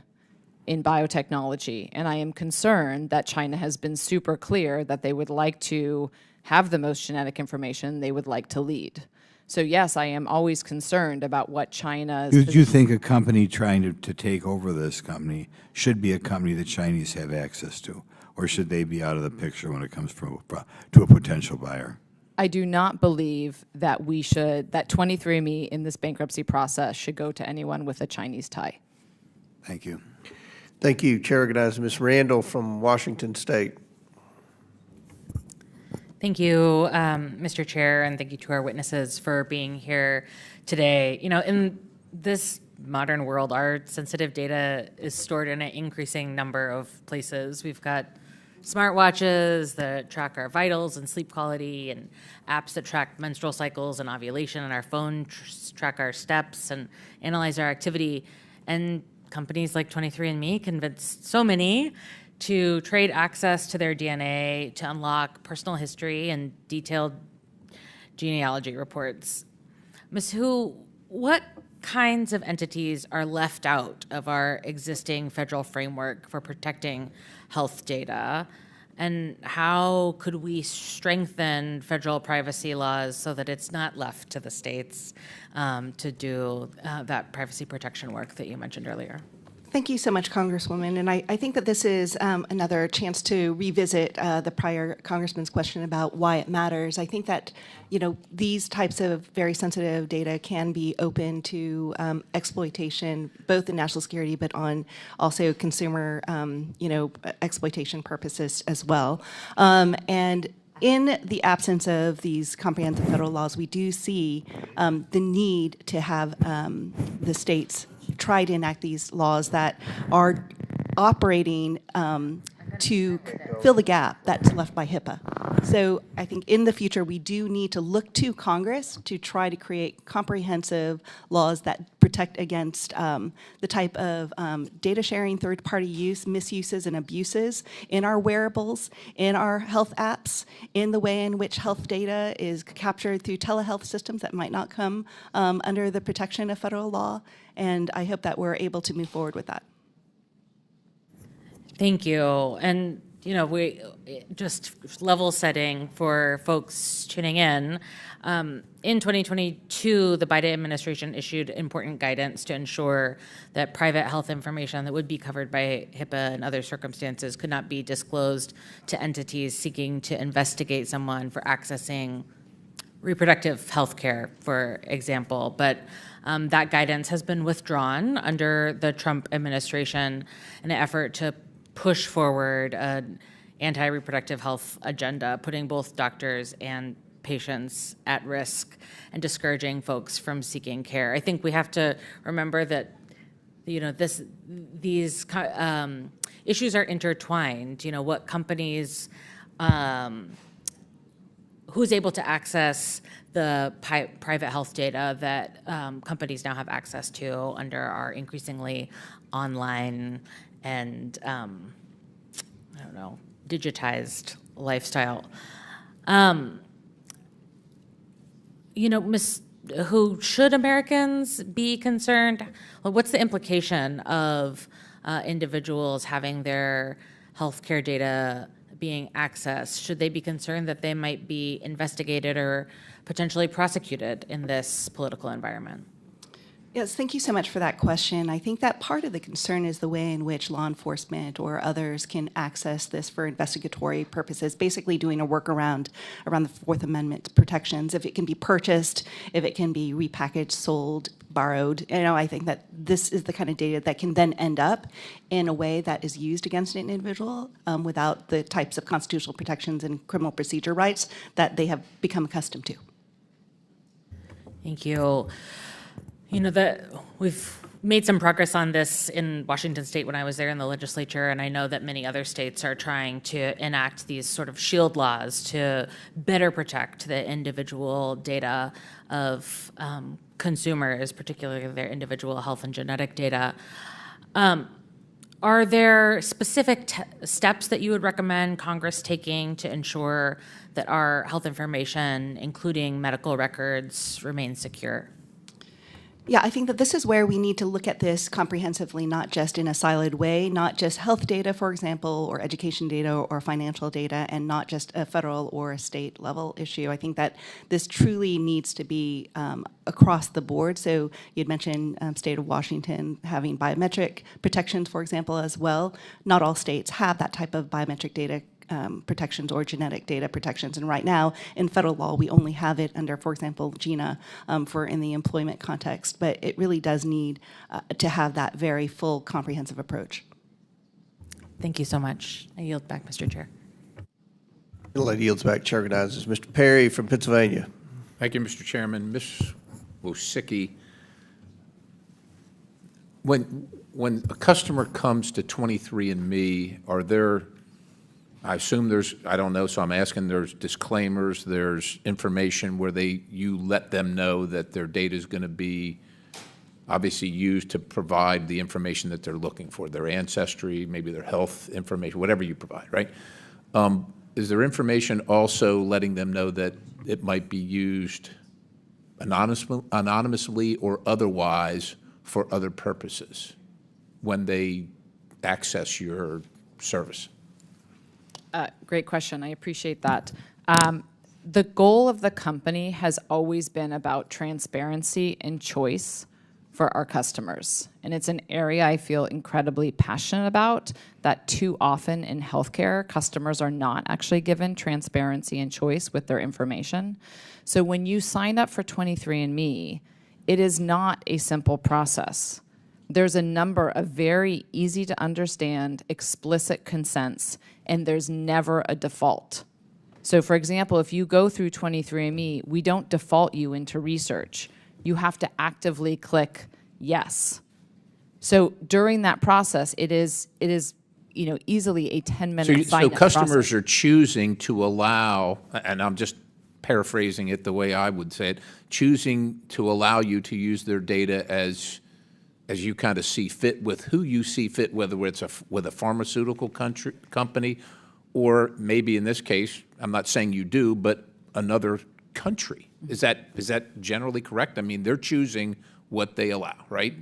in biotechnology. And I am concerned that China has been super clear that they would like to have the most genetic information, they would like to lead. So yes, I am always concerned about what China's... Do you think a company trying to take over this company should be a company the Chinese have access to? Or should they be out of the picture when it comes to a potential buyer? I do not believe that that 23andMe in this bankruptcy process should go to anyone with a Chinese tie. Thank you. Thank you. Chair recognizes Ms. Randall from Washington State. Thank you, Mr. Chair, and thank you to our witnesses for being here today. You know, in this modern world, our sensitive data is stored in an increasing number of places. We've got smartwatches that track our vitals and sleep quality, and apps that track menstrual cycles and ovulation, and our phones track our steps and analyze our activity. And companies like 23andMe convinced so many to trade access to their DNA to unlock personal history and detailed genealogy reports. Ms. Hu, what kinds of entities are left out of our existing federal framework for protecting health data? And how could we strengthen federal privacy laws so that it's not left to the states to do that privacy protection work that you mentioned earlier? Thank you so much, Congresswoman. And I think that this is another chance to revisit the prior Congressman's question about why it matters. I think that, you know, these types of very sensitive data can be open to exploitation, both in national security, but on also consumer, exploitation purposes as well. And in the absence of these comprehensive federal laws, we do see the need to have the states try to enact these laws that are operating to fill the gap that's left by HIPAA. So I think in the future, we do need to look to Congress to try to create comprehensive laws that protect against the type of data sharing, third-party use, misuses, and abuses in our wearables, in our health apps, in the way in which health data is captured through telehealth systems that might not come under the protection of federal law. And I hope that we're able to move forward with that. Thank you. And, you know, we just level setting for folks tuning in. In 2022, the Biden administration issued important guidance to ensure that private health information that would be covered by HIPAA and other circumstances could not be disclosed to entities seeking to investigate someone for accessing reproductive health care, for example. But that guidance has been withdrawn under the Trump administration in an effort to push forward an anti-reproductive health agenda, putting both doctors and patients at risk and discouraging folks from seeking care. I think we have to remember that, you know, these issues are intertwined. You know, what companies, who's able to access the private health data that companies now have access to under our increasingly online and, digitized lifestyle. You know, Ms. Hu, should Americans be concerned? Well, what's the implication of individuals having their healthcare data being accessed? Should they be concerned that they might be investigated or potentially prosecuted in this political environment? Yes, thank you so much for that question. I think that part of the concern is the way in which law enforcement or others can access this for investigatory purposes, basically doing a workaround around the Fourth Amendment protections. If it can be purchased, if it can be repackaged, sold, borrowed, I think that this is the kind of data that can then end up in a way that is used against an individual without the types of constitutional protections and criminal procedure rights that they have become accustomed to. Thank you. We've made some progress on this in Washington State when I was there in the legislature, and I know that many other states are trying to enact these sort of shield laws to better protect the individual data of consumers, particularly their individual health and genetic data. Are there specific steps that you would recommend Congress taking to ensure that our health information, including medical records, remains secure? Yeah, I think that this is where we need to look at this comprehensively, not just in a siloed way, not just health data, for example, or education data or financial data, and not just a federal or a state level issue. I think that this truly needs to be across the board. So you'd mentioned state of Washington having biometric protections, for example, as well. Not all states have that type of biometric data protections or genetic data protections. And right now, in federal law, we only have it under, for example, GINA for in the employment context. But it really does need to have that very full, comprehensive approach. Thank you so much. I yield back, Mr. Chair. The lady yields back. Chair recognizes Mr. Perry from Pennsylvania. Thank you, Mr. Chairman. Ms. Wojcicki, when a customer comes to 23andMe, are there, I assume there's, I don't know, so I'm asking, there's disclaimers, there's information where you let them know that their data is going to be obviously used to provide the information that they're looking for, their ancestry, maybe their health information, whatever you provide, right? Is there information also letting them know that it might be used anonymously or otherwise for other purposes when they access your service? Great question. I appreciate that. The goal of the company has always been about transparency and choice for our customers. And it's an area I feel incredibly passionate about, that too often in healthcare, customers are not actually given transparency and choice with their information. So when you sign up for 23andMe, it is not a simple process. There's a number of very easy to understand explicit consents, and there's never a default. So for example, if you go through 23andMe, we don't default you into research. You have to actively click yes. So during that process, it is easily a 10-minute sign-up So customers process. are choosing to allow, and I'm just paraphrasing it the way I would say it, choosing to allow you to use their data as you kind of see fit, with who you see fit, whether it's with a pharmaceutical company or maybe in this case, I'm not saying you do, but another country. Is that generally correct? I mean, they're choosing what they allow, right?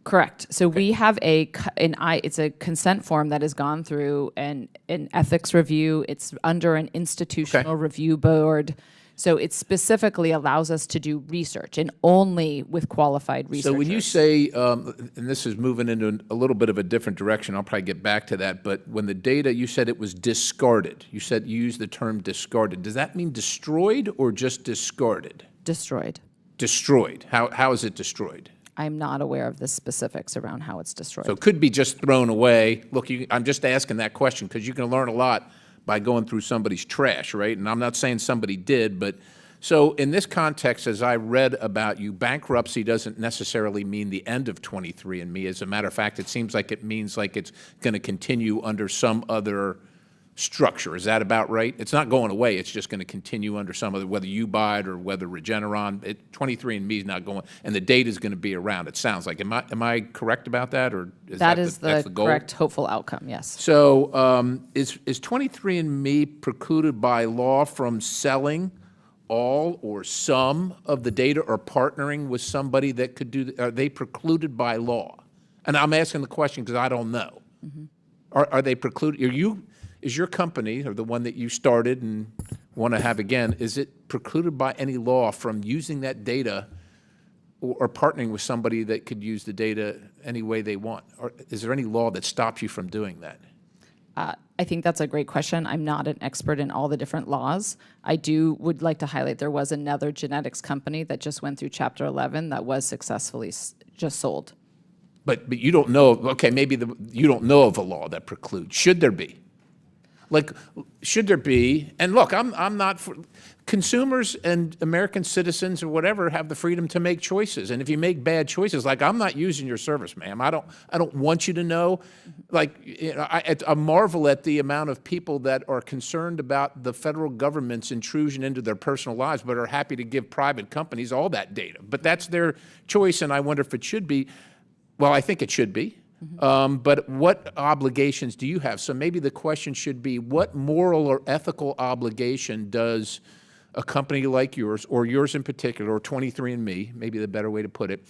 Correct. So we have it's a consent form that has gone through an ethics review. It's under an institutional review board. So it specifically allows us to do research, and only with qualified researchers. So when you say, and this is moving into a little bit of a different direction, I'll probably get back to that, but when the data, you said it was discarded. You used the term discarded. Does that mean destroyed or just discarded? Destroyed. Destroyed. How is it destroyed? I'm not aware of the specifics around how it's destroyed. So it could be just thrown away. Look, I'm just asking that question because you can learn a lot by going through somebody's trash, right? And I'm not saying somebody did, but so in this context, as I read about you, bankruptcy doesn't necessarily mean the end of 23andMe. As a matter of fact, it seems like it means like it's going to continue under some other structure. Is that about right? It's not going away. It's just going to continue under some other, whether you buy it or whether Regeneron, 23andMe is not going, and the data is going to be around, it sounds like. Am I correct about that, or is that's the goal? Correct, hopeful outcome, yes. So is 23andMe precluded by law from selling all or some of the data or partnering with somebody that could do, are they precluded by law? And I'm asking the question because I don't know. Mm-hmm. Are they precluded? Is your company, or the one that you started and want to have again, is it precluded by any law from using that data or partnering with somebody that could use the data any way they want? Or is there any law that stops you from doing that? I think that's a great question. I'm not an expert in all the different laws. I would like to highlight there was another genetics company that just went through Chapter 11 that was successfully just sold. But you don't know, okay, maybe you don't know of a law that precludes. Should there be? Like, should there be? And look, I'm not for, consumers and American citizens or whatever have the freedom to make choices. And if you make bad choices, like I'm not using your service, ma'am. I don't want you to know. Like, you know, I marvel at the amount of people that are concerned about the federal government's intrusion into their personal lives, but are happy to give private companies all that data. But that's their choice, and I wonder if it should be. Well, I think it should be. But what obligations do you have? So maybe the question should be, what moral or ethical obligation does a company like yours, or yours in particular, or 23andMe, maybe the better way to put it,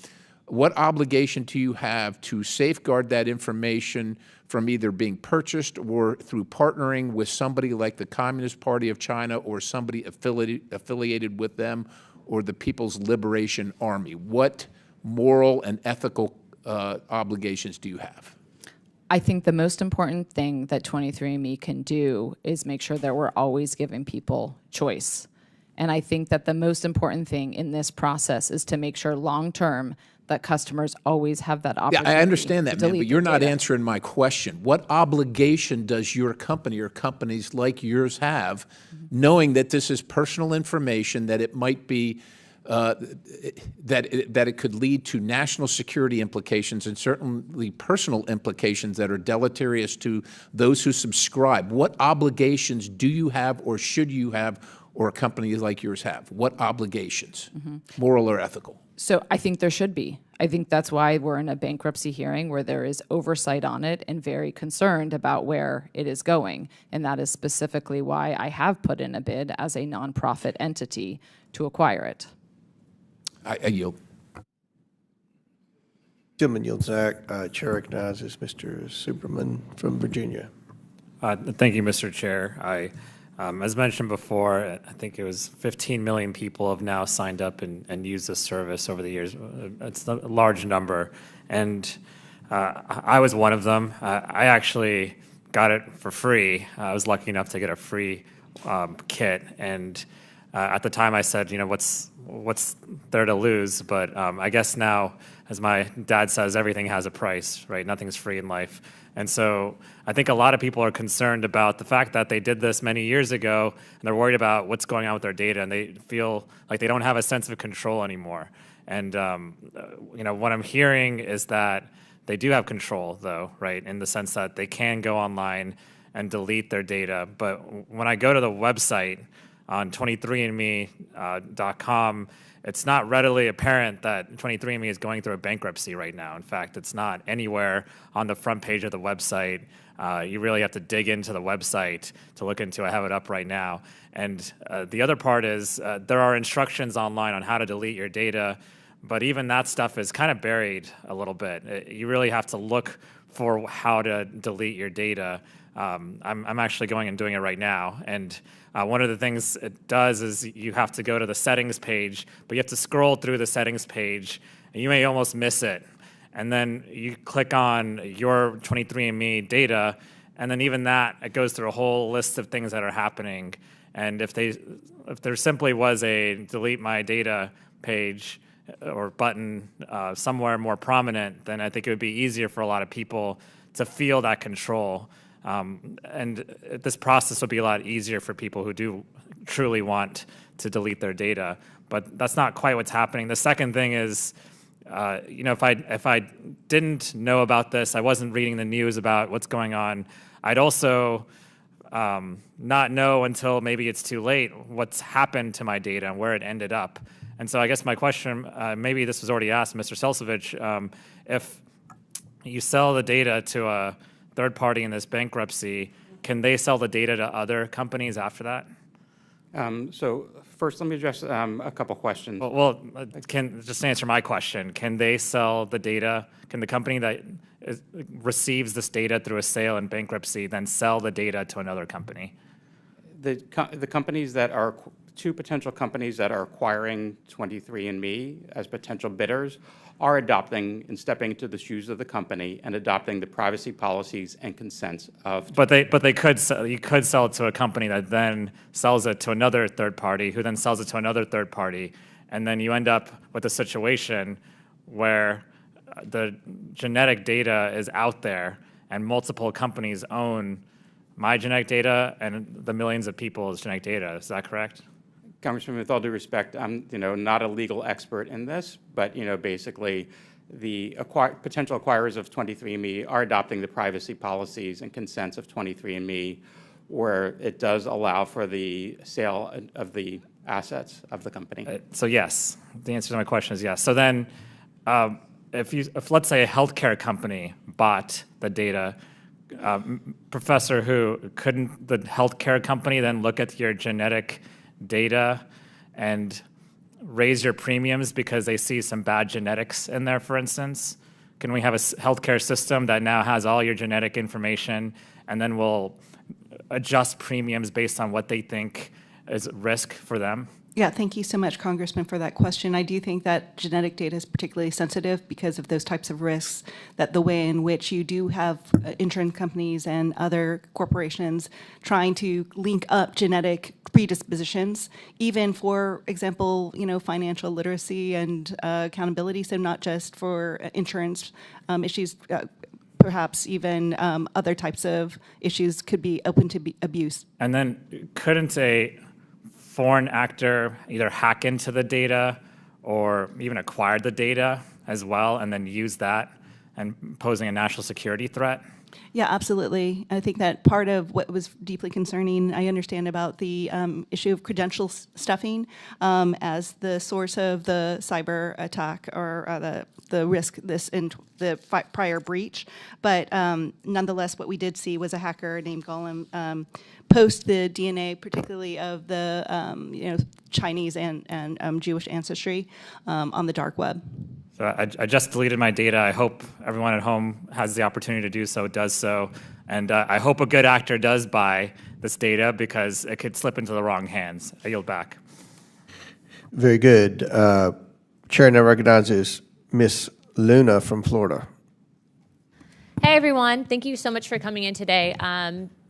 what obligation do you have to safeguard that information from either being purchased or through partnering with somebody like the Communist Party of China or somebody affiliated with them or the People's Liberation Army? What moral and ethical obligations do you have? I think the most important thing that 23andMe can do is make sure that we're always giving people choice. And I think that the most important thing in this process is to make sure long-term that customers always have that opportunity. Yeah, I understand that, ma'am, but you're not data. answering my question. What obligation does your company or companies like yours have, knowing that this is personal information, that it might be that it could lead to national security implications and certainly personal implications that are deleterious to those who subscribe? What obligations do you have, or should you have, or a company like yours have? What obligations, moral or ethical? So I think there should be. I think that's why we're in a bankruptcy hearing where there is oversight on it and very concerned about where it is going. And that is specifically why I have put in a bid as a nonprofit entity to acquire it. I yield. Gentleman yields back. Chair recognizes Mr. Superman from Virginia. Thank you, Mr. Chair. As mentioned before, I think it was 15 million people have now signed up and used this service over the years. It's a large number, and I was one of them. I actually got it for free. I was lucky enough to get a free kit, and at the time I said, you know, what's there to lose? But I guess now, as my dad says, everything has a price, right? Nothing's free in life. And so I think a lot of people are concerned about the fact that they did this many years ago, and they're worried about what's going on with their data, and they feel like they don't have a sense of control anymore. And you know, what I'm hearing is that they do have control, though, right, in the sense that they can go online and delete their data. But when I go to the website on 23andme.com, it's not readily apparent that 23andMe is going through a bankruptcy right now. In fact, it's not anywhere on the front page of the website. You really have to dig into the website to look into. I have it up right now. And the other part is there are instructions online on how to delete your data, but even that stuff is kind of buried a little bit. You really have to look for how to delete your data. I'm actually going and doing it right now. And one of the things it does is you have to go to the settings page, but you have to scroll through the settings page, and you may almost miss it. And then you click on your 23andMe data, and then even that, it goes through a whole list of things that are happening. And if there simply was a delete my data page or button somewhere more prominent, then I think it would be easier for a lot of people to feel that control. And this process will be a lot easier for people who do truly want to delete their data. But that's not quite what's happening. The second thing is, you know, if I didn't know about this, I wasn't reading the news about what's going on, I'd also not know until maybe it's too late what's happened to my data and where it ended up. And so I guess my question, maybe this was already asked, Mr. Selsavage, if you sell the data to a third party in this bankruptcy, can they sell the data to other companies after that? So first, let me address a couple questions. Well, just answer my question. Can they sell the data? Can the company that receives this data through a sale in bankruptcy then sell the data to another company? The companies that are two potential companies that are acquiring 23andMe as potential bidders are adopting and stepping into the shoes of the company and adopting the privacy policies and consents of. But they could sell, you could sell it to a company that then sells it to another third party, who then sells it to another third party, and then you end up with a situation where the genetic data is out there and multiple companies own my genetic data and the millions of people's genetic data. Is that correct? Congressman, with all due respect, I'm not a legal expert in this, but basically the potential acquirers of 23andMe are adopting the privacy policies and consents of 23andMe, where it does allow for the sale of the assets of the company. So yes, the answer to my question is yes. So then, if let's say a healthcare company bought the data, Professor Hu, couldn't the healthcare company then look at your genetic data and raise your premiums because they see some bad genetics in there, for instance? Can we have a healthcare system that now has all your genetic information and then will adjust premiums based on what they think is risk for them? Yeah, thank you so much, Congressman, for that question. I do think that genetic data is particularly sensitive because of those types of risks, that the way in which you do have insurance companies and other corporations trying to link up genetic predispositions, even for example, financial literacy and accountability, so not just for insurance issues, perhaps even other types of issues could be open to abuse. And then couldn't a foreign actor either hack into the data or even acquire the data as well and then use that and posing a national security threat? Yeah, absolutely. I think that part of what was deeply concerning, I understand about the issue of credential stuffing as the source of the cyber attack or the risk in the prior breach. But nonetheless, what we did see was a hacker named Golem post the DNA, particularly of the Chinese and Jewish ancestry on the dark web. So I just deleted my data. I hope everyone at home has the opportunity to do so, does so. And I hope a good actor does buy this data because it could slip into the wrong hands. I yield back. Very good. Chair now recognizes Ms. Luna from Florida. Hey, everyone. Thank you so much for coming in today.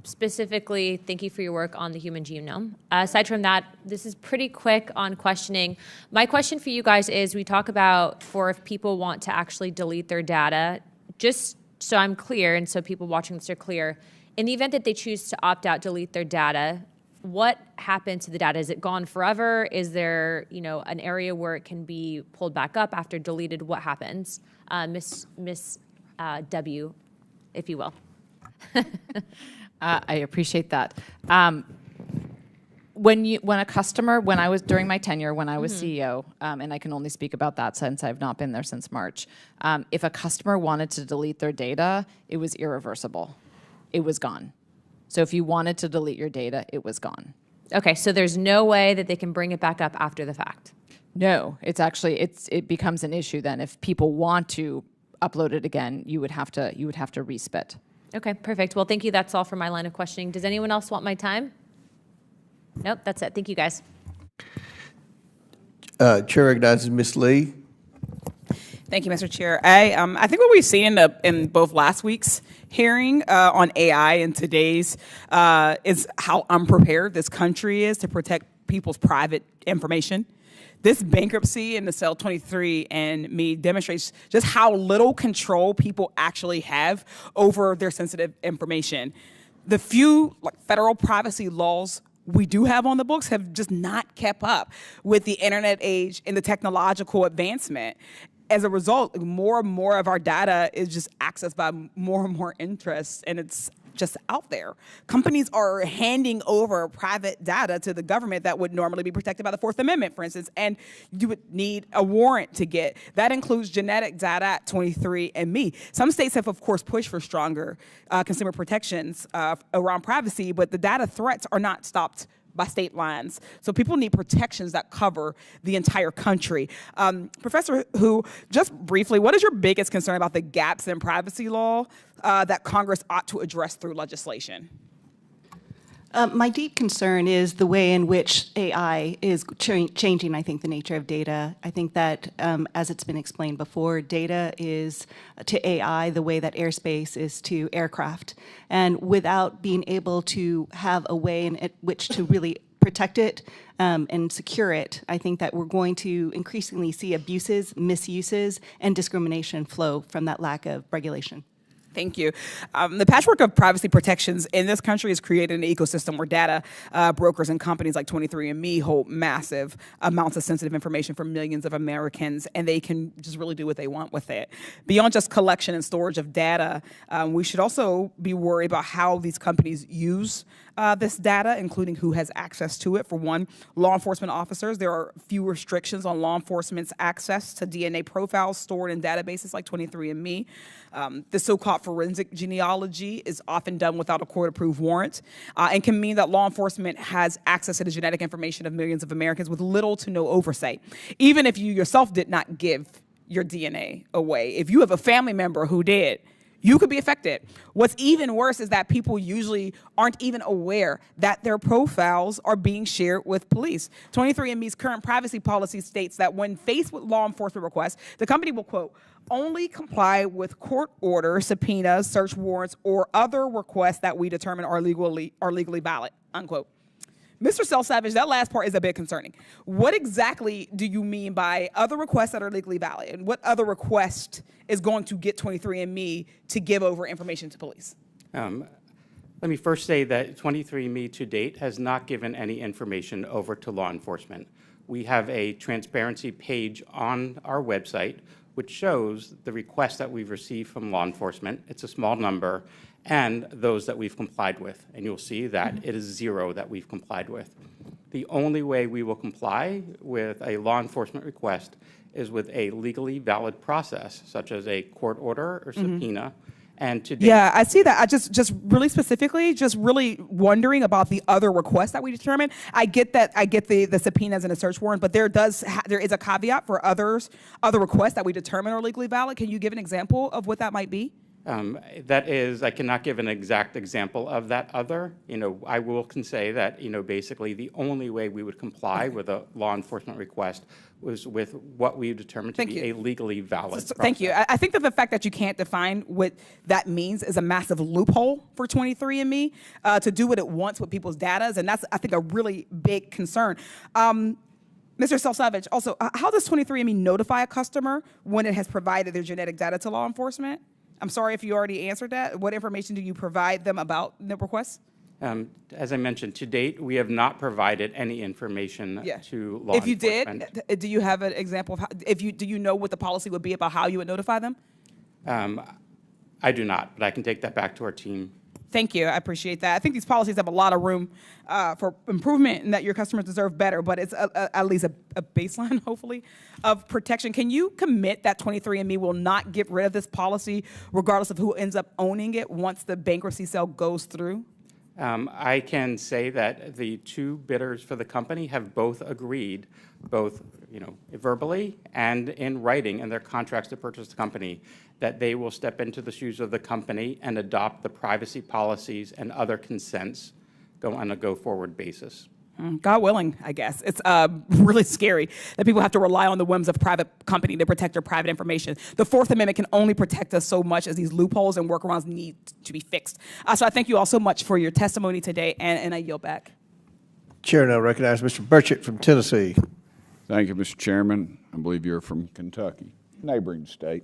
Specifically, thank you for your work on the human genome. Aside from that, this is pretty quick on questioning. My question for you guys is, we talk about for if people want to actually delete their data, just so I'm clear and so people watching this are clear, in the event that they choose to opt out, delete their data, what happens to the data? Is it gone forever? Is there, an area where it can be pulled back up after deleted? What happens? Miss W, if you will. I appreciate that. When I was during my tenure, when I was CEO, and I can only speak about that since I've not been there since March, if a customer wanted to delete their data, it was irreversible. It was gone. So if you wanted to delete your data, it was gone. Okay, so there's no way that they can bring it back up after the fact? No, it becomes an issue then. If people want to upload it again, you would have to respit. Okay, perfect. Well, thank you. That's all for my line of questioning. Does anyone else want my time? Nope, that's it. Thank you, guys. Chair recognizes Ms. Lee. Thank you, Mr. Chair. I think what we've seen in both last week's hearing on AI and today's is how unprepared this country is to protect people's private information. This bankruptcy in the Cell 23andMe demonstrates just how little control people actually have over their sensitive information. The few federal privacy laws we do have on the books have just not kept up with the internet age and the technological advancement. As a result, more and more of our data is just accessed by more and more interests, and it's just out there. Companies are handing over private data to the government that would normally be protected by the Fourth Amendment, for instance, and you would need a warrant to get. That includes genetic data at 23andMe. Some states have, of course, pushed for stronger consumer protections around privacy, but the data threats are not stopped by state lines. So people need protections that cover the entire country. Professor Hu, just briefly, what is your biggest concern about the gaps in privacy law that Congress ought to address through legislation? My deep concern is the way in which AI is changing, I think, the nature of data. I think that, as it's been explained before, data is to AI the way that airspace is to aircraft. And without being able to have a way in which to really protect it and secure it, I think that we're going to increasingly see abuses, misuses, and discrimination flow from that lack of regulation. Thank you. The patchwork of privacy protections in this country has created an ecosystem where data brokers and companies like 23andMe hold massive amounts of sensitive information for millions of Americans, and they can just really do what they want with it. Beyond just collection and storage of data, we should also be worried about how these companies use this data, including who has access to it. For one, law enforcement officers, there are few restrictions on law enforcement's access to DNA profiles stored in databases like 23andMe. The so-called forensic genealogy is often done without a court-approved warrant and can mean that law enforcement has access to the genetic information of millions of Americans with little to no oversight. Even if you yourself did not give your DNA away, if you have a family member who did, you could be affected. What's even worse is that people usually aren't even aware that their profiles are being shared with police. 23andMe's current privacy policy states that when faced with law enforcement requests, the company will, quote, only comply with court orders, subpoenas, search warrants, or other requests that we determine are legally valid, unquote. Mr. Selsavage, that last part is a bit concerning. What exactly do you mean by other requests that are legally valid? And what other request is going to get 23andMe to give over information to police? Let me first say that 23andMe to date has not given any information over to law enforcement. We have a transparency page on our website which shows the requests that we've received from law enforcement. It's a small number, and those that we've complied with. And you'll see that it is 0 that we've complied with. The only way we will comply with a law enforcement request is with a legally valid process, such as a court order or subpoena. And to date, yeah, I see that. I just really specifically, just really wondering about the other requests that we determine. I get that. I get the subpoenas and the search warrant, but there is a caveat for other requests that we determine are legally valid. Can you give an example of what that might be? That is, I cannot give an exact example of that other. I can say that, basically the only way we would comply with a law enforcement request was with what we determined to be a legally valid process. Thank you. I think that the fact that you can't define what that means is a massive loophole for 23andMe to do what it wants with people's data, and that's, I think, a really big concern. Mr. Selsavage, also, how does 23andMe notify a customer when it has provided their genetic data to law enforcement? I'm sorry if you already answered that. What information do you provide them about the requests? As I mentioned, to date, we have not provided any information to law enforcement. If you did, do you have an example of how, do you know what the policy would be about how you would notify them? I do not, but I can take that back to our team. Thank you. I appreciate that. I think these policies have a lot of room for improvement and that your customers deserve better, but it's at least a baseline, hopefully, of protection. Can you commit that 23andMe will not get rid of this policy regardless of who ends up owning it once the bankruptcy sale goes through? I can say that the 2 bidders for the company have both agreed, both verbally and in writing in their contracts to purchase the company, that they will step into the shoes of the company and adopt the privacy policies and other consents on a go-forward basis. God willing, I guess. It's really scary that people have to rely on the whims of private company to protect their private information. The Fourth Amendment can only protect us so much as these loopholes and workarounds need to be fixed. So I thank you all so much for your testimony today, and I yield back. Chair now recognize Mr. Burchett from Tennessee. Thank you, Mr. Chairman. I believe you're from Kentucky, neighboring state.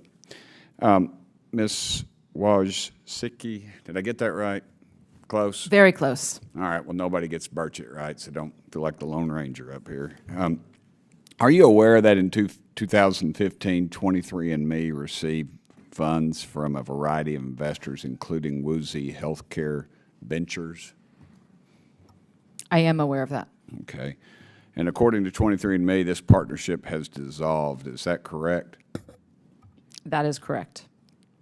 Ms. Wojcicki, did I get that right? Close? Very close. All right. Well, nobody gets Burchett right, so don't feel like the Lone Ranger up here. Are you aware that in 2015, 23andMe received funds from a variety of investors, including Woozy Healthcare Ventures? I am aware of that. Okay. And according to 23andMe, this partnership has dissolved. Is that correct? That is correct.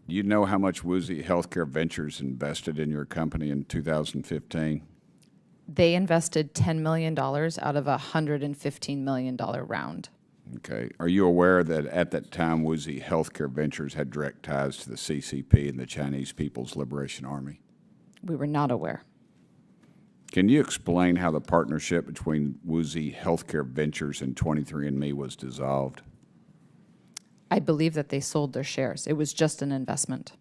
Do you know how much Woozy Healthcare Ventures invested in your company in 2015? They invested $10 million out of a $115 million round. Okay. Are you aware that at that time Woozy Healthcare Ventures had direct ties to the CCP and the Chinese People's Liberation Army? We were not aware. Can you explain how the partnership between Woozy Healthcare Ventures and 23andMe was dissolved? I believe that they sold their shares. It was just an investment.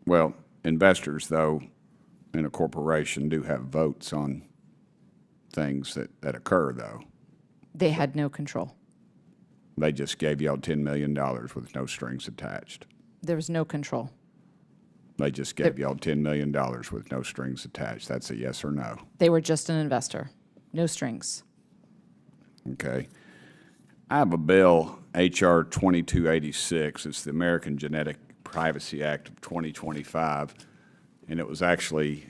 Well, investors, though, in a corporation do have votes on things that occur, though. They had no control. They just gave y'all $10 million with no strings attached. There was no control. They just gave y'all $10 million with no strings attached. That's a yes or no. They were just an investor. No strings. Okay. I have a bill, H.R. 2286. It's the American Genetic Privacy Act of 2025, and it was actually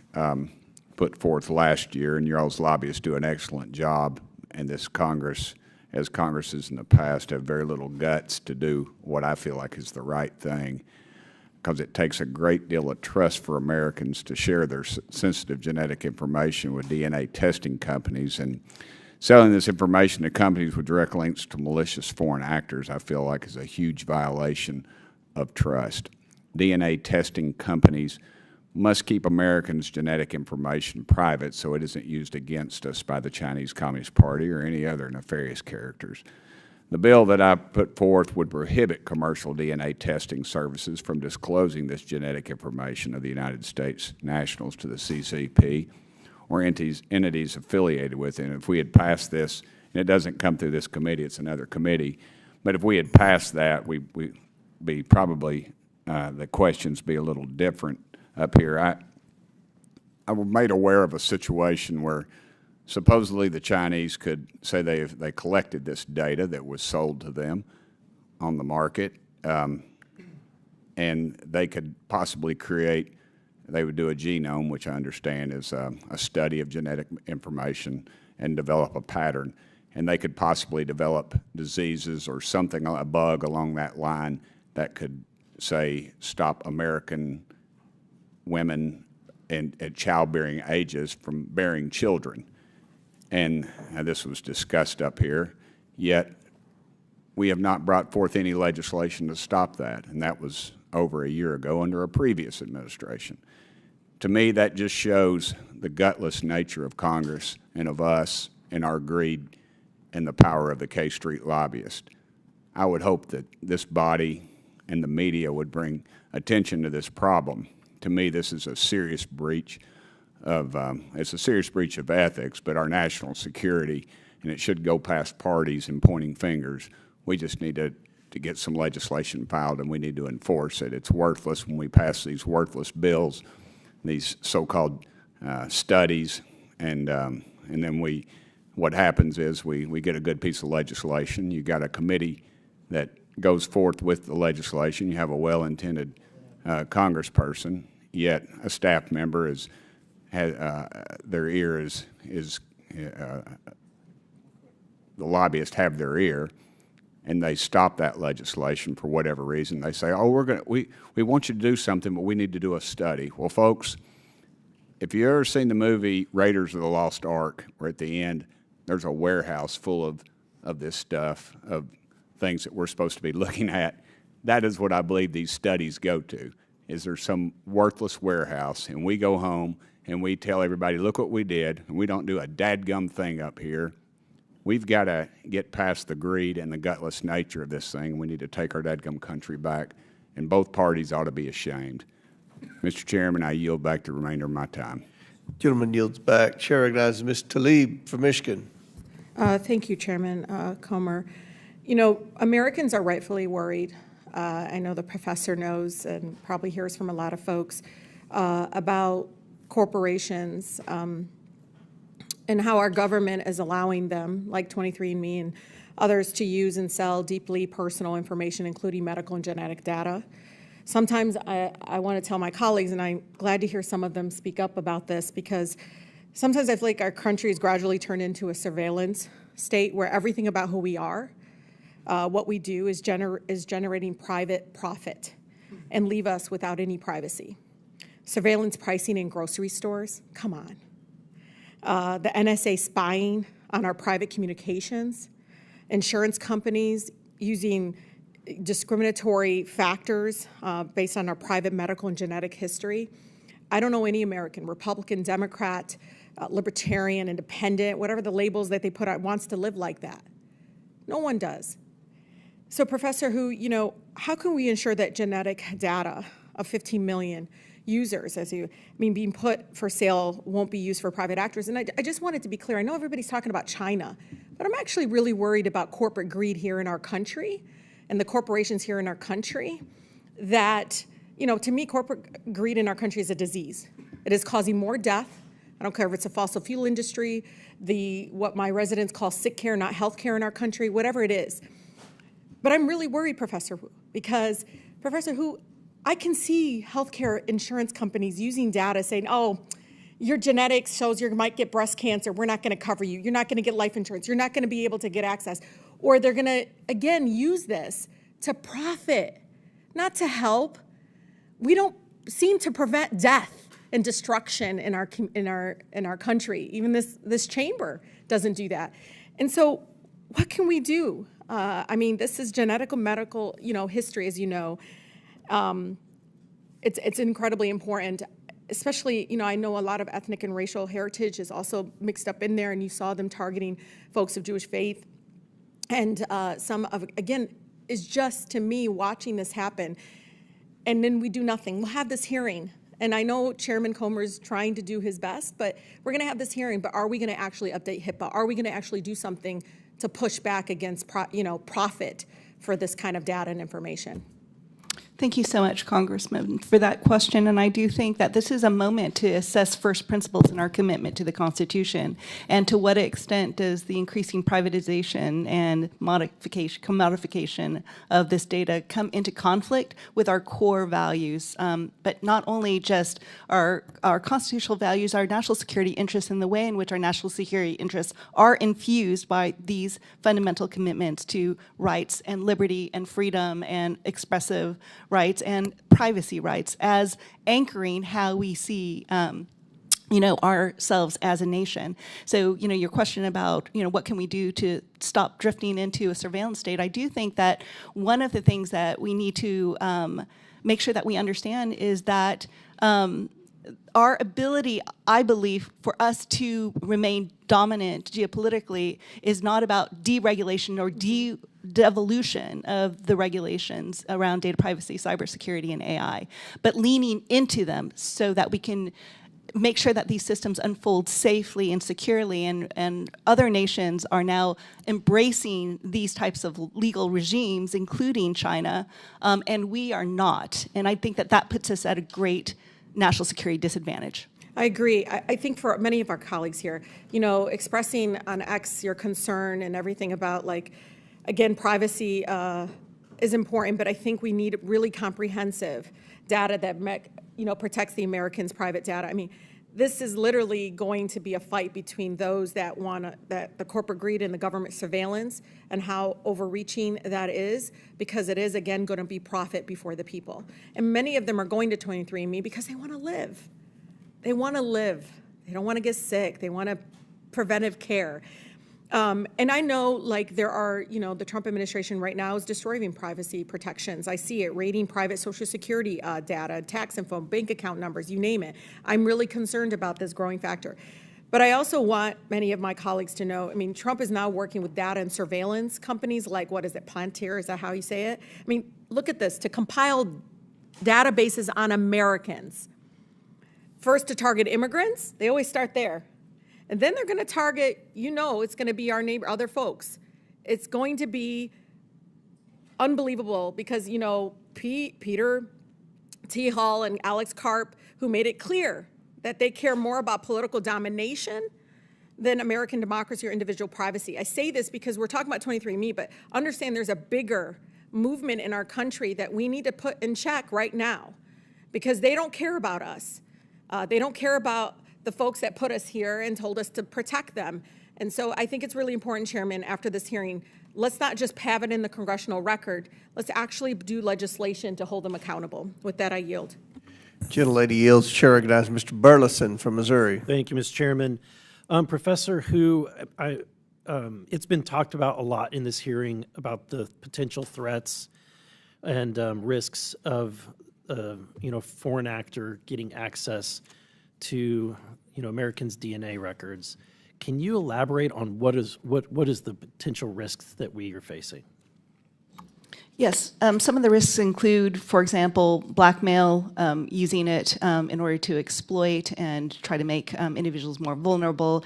put forth last year, and your all's lobbyists do an excellent job, and this Congress, as Congresses in the past, have very little guts to do what I feel like is the right thing, because it takes a great deal of trust for Americans to share their sensitive genetic information with DNA testing companies, and selling this information to companies with direct links to malicious foreign actors, I feel like, is a huge violation of trust. DNA testing companies must keep Americans' genetic information private so it isn't used against us by the Chinese Communist Party or any other nefarious characters. The bill that I put forth would prohibit commercial DNA testing services from disclosing this genetic information of the United States nationals to the CCP or entities affiliated with it. And if we had passed this, and it doesn't come through this committee, it's another committee, but if we had passed that, we'd be probably, the questions be a little different up here. I was made aware of a situation where supposedly the Chinese could say they collected this data that was sold to them on the market, and they could possibly create, they would do a genome, which I understand is a study of genetic information, and develop a pattern. And they could possibly develop diseases or something, a bug along that line that could, say, stop American women at childbearing ages from bearing children. And this was discussed up here, yet we have not brought forth any legislation to stop that, and that was over a year ago under a previous administration. To me, that just shows the gutless nature of Congress and of us and our greed and the power of the K Street lobbyist. I would hope that this body and the media would bring attention to this problem. To me, this is a serious breach of, it's a serious breach of ethics, but our national security, and it should go past parties and pointing fingers. We just need to get some legislation filed, and we need to enforce it. It's worthless when we pass these worthless bills, these so-called studies, and then what happens is we get a good piece of legislation. You got a committee that goes forth with the legislation. You have a well-intended congressperson, yet a staff member their ear is the lobbyists have their ear, and they stop that legislation for whatever reason. They say, oh, we want you to do something, but we need to do a study. Well, folks, if you've ever seen the movie Raiders of the Lost Ark, where at the end there's a warehouse full of this stuff, of things that we're supposed to be looking at, that is what I believe these studies go to, is there's some worthless warehouse, and we go home and we tell everybody, look what we did, and we don't do a dadgum thing up here. We've got to get past the greed and the gutless nature of this thing. We need to take our dadgum country back, and both parties ought to be ashamed. Mr. Chairman, I yield back the remainder of my time. Gentleman yields back. Chair recognizes Ms. Tlaib from Michigan. Thank you, Chairman Comer. You know, Americans are rightfully worried. I know the professor knows and probably hears from a lot of folks about corporations and how our government is allowing them, like 23andMe and others, to use and sell deeply personal information, including medical and genetic data. Sometimes I want to tell my colleagues, and I'm glad to hear some of them speak up about this, because sometimes I feel like our country has gradually turned into a surveillance state where everything about who we are, what we do, is generating private profit and leave us without any privacy. Surveillance pricing in grocery stores, come on. The NSA spying on our private communications, insurance companies using discriminatory factors based on our private medical and genetic history. I don't know any American, Republican, Democrat, libertarian, independent, whatever the labels that they put out, wants to live like that. No one does. So Professor Hu, you know, how can we ensure that genetic data of 15 million users, being put for sale, won't be used for private actors? And I just wanted to be clear. I know everybody's talking about China, but I'm actually really worried about corporate greed here in our country and the corporations here in our country that, you know, to me, corporate greed in our country is a disease. It is causing more death. I don't care if it's a fossil fuel industry, what my residents call sick care, not health care in our country, whatever it is. But I'm really worried, Professor Hu, because Professor Hu, I can see healthcare insurance companies using data saying, oh, your genetics shows you might get breast cancer. We're not going to cover you. You're not going to get life insurance. You're not going to be able to get access. Or they're going to, again, use this to profit, not to help. We don't seem to prevent death and destruction in our country. Even this chamber doesn't do that. And so what can we do? I mean, this is genetical medical, history, as you know. It's incredibly important, especially, I know a lot of ethnic and racial heritage is also mixed up in there, and you saw them targeting folks of Jewish faith. And some of, again, is just, to me, watching this happen. And then we do nothing. We'll have this hearing. And I know Chairman Comer is trying to do his best, but we're going to have this hearing. But are we going to actually update HIPAA? Are we going to actually do something to push back against, profit for this kind of data and information? Thank you so much, Congressman, for that question. And I do think that this is a moment to assess first principles in our commitment to the Constitution, and to what extent does the increasing privatization and commodification of this data come into conflict with our core values, but not only just our constitutional values, our national security interests, and the way in which our national security interests are infused by these fundamental commitments to rights and liberty and freedom and expressive rights and privacy rights as anchoring how we see ourselves as a nation. So, your question about, what can we do to stop drifting into a surveillance state? I do think that one of the things that we need to make sure that we understand is that our ability, I believe, for us to remain dominant geopolitically is not about deregulation or devolution of the regulations around data privacy, cybersecurity, and AI, but leaning into them so that we can make sure that these systems unfold safely and securely, and other nations are now embracing these types of legal regimes, including China, and we are not. And I think that puts us at a great national security disadvantage. I agree. I think for many of our colleagues here, expressing on X your concern and everything about, again, privacy is important, but I think we need really comprehensive data that protects the Americans' private data. I mean, this is literally going to be a fight between those that want that the corporate greed and the government surveillance, and how overreaching that is, because it is, again, going to be profit before the people. And many of them are going to 23andMe because they want to live. They want to live. They don't want to get sick. They want preventive care. And I know, there are, the Trump administration right now is destroying privacy protections. I see it, raiding private Social Security data, tax info, bank account numbers, you name it. I'm really concerned about this growing factor. But I also want many of my colleagues to know, Trump is now working with data and surveillance companies like, what is it, Palantir, is that how you say it? Look at this, to compile databases on Americans. First to target immigrants, they always start there. And then they're going to target, it's going to be our neighbor, other folks. It's going to be unbelievable because, Peter T. Hall and Alex Karp, who made it clear that they care more about political domination than American democracy or individual privacy. I say this because we're talking about 23andMe, but understand there's a bigger movement in our country that we need to put in check right now, because they don't care about us. They don't care about the folks that put us here and told us to protect them. And so I think it's really important, Chairman, after this hearing, let's not just have it in the congressional record. Let's actually do legislation to hold them accountable. With that, I yield. Gentlelady yields. Chair recognizes Mr. Burleson from Missouri. Thank you, Mr. Chairman. Professor Hu, it's been talked about a lot in this hearing about the potential threats and risks of a foreign actor getting access to Americans' DNA records. Can you elaborate on what is the potential risks that we are facing? Yes, some of the risks include, for example, blackmail, using it in order to exploit and try to make individuals more vulnerable,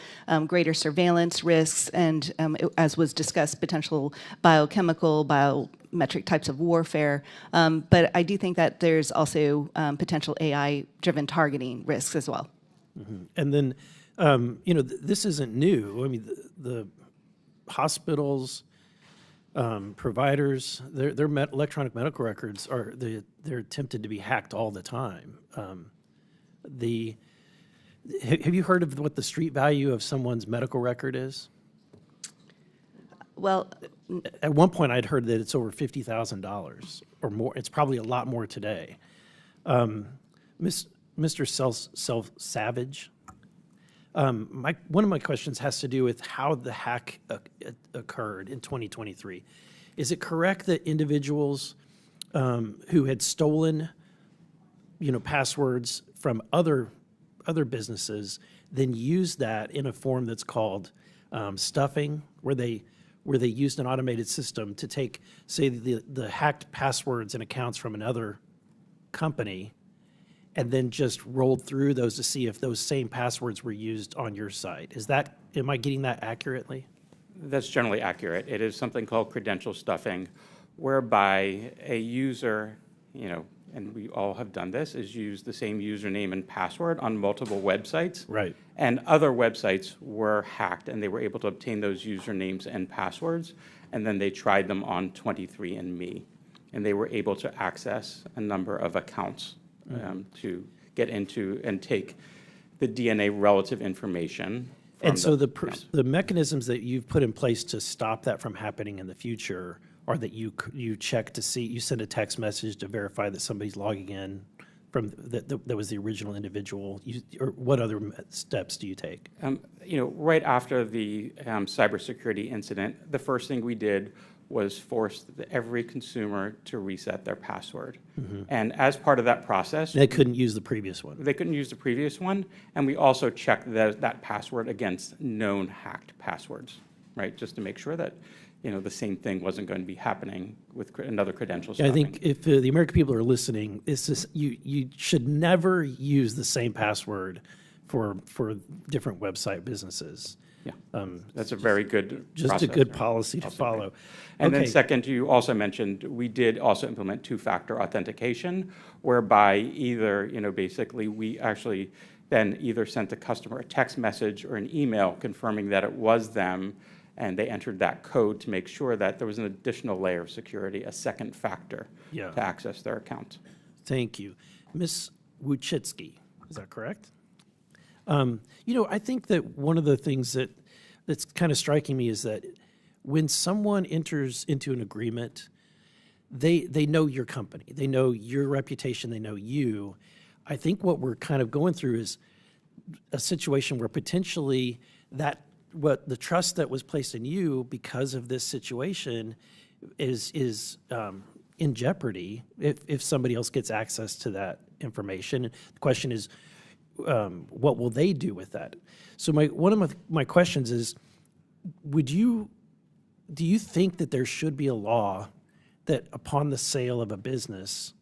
greater surveillance risks, and as was discussed, potential biochemical, biometric types of warfare. But I do think that there's also potential AI-driven targeting risks as well. Mm-hmm. And then, this isn't new. I mean, the hospitals, providers, their electronic medical records they're attempted to be hacked all the time. Have you heard of what the street value of someone's medical record is? Well, at one point I'd heard that it's over $50,000 or more. It's probably a lot more today. Mr. Selsavage, one of my questions has to do with how the hack occurred in 2023. Is it correct that individuals who had stolen, passwords from other businesses then used that in a form that's called stuffing, where they used an automated system to take, say, the hacked passwords and accounts from another company, and then just rolled through those to see if those same passwords were used on your site? Am I getting that accurately? That's generally accurate. It is something called credential stuffing, whereby a user, and we all have done this, is use the same username and password on multiple websites. Right. And other websites were hacked, and they were able to obtain those usernames and passwords, and then they tried them on 23andMe, and they were able to access a number of accounts to get into and take the DNA relative information. And so the mechanisms that you've put in place to stop that from happening in the future are that you check to see, you send a text message to verify that somebody's logging in from that was the original individual, or what other steps do you take? Right after the cybersecurity incident, the first thing we did was force every consumer to reset their password. Mm-hmm. And as part of that process— They couldn't use the previous one. They couldn't use the previous one, and we also checked that password against known hacked passwords, right? Just to make sure that, the same thing wasn't going to be happening with another credential stuffing. I think if the American people are listening, you should never use the same password for different website businesses. Yeah, that's a very good just process, a good right? policy to follow. And okay. then second, you also mentioned we did also implement two-factor authentication, whereby either, basically we actually then either sent the customer a text message or an email confirming that it was them, and they entered that code to make sure that there was an additional layer of security, a second factor to access their account. Thank you. Ms. Wojcicki, is that correct? I think that one of the things that's kind of striking me is that when someone enters into an agreement, they know your company, they know your reputation, they know you. I think what we're kind of going through is a situation where potentially what the trust that was placed in you because of this situation is in jeopardy if somebody else gets access to that information. The question is, what will they do with that? So one of my questions is, do you think that there should be a law that upon the sale of a business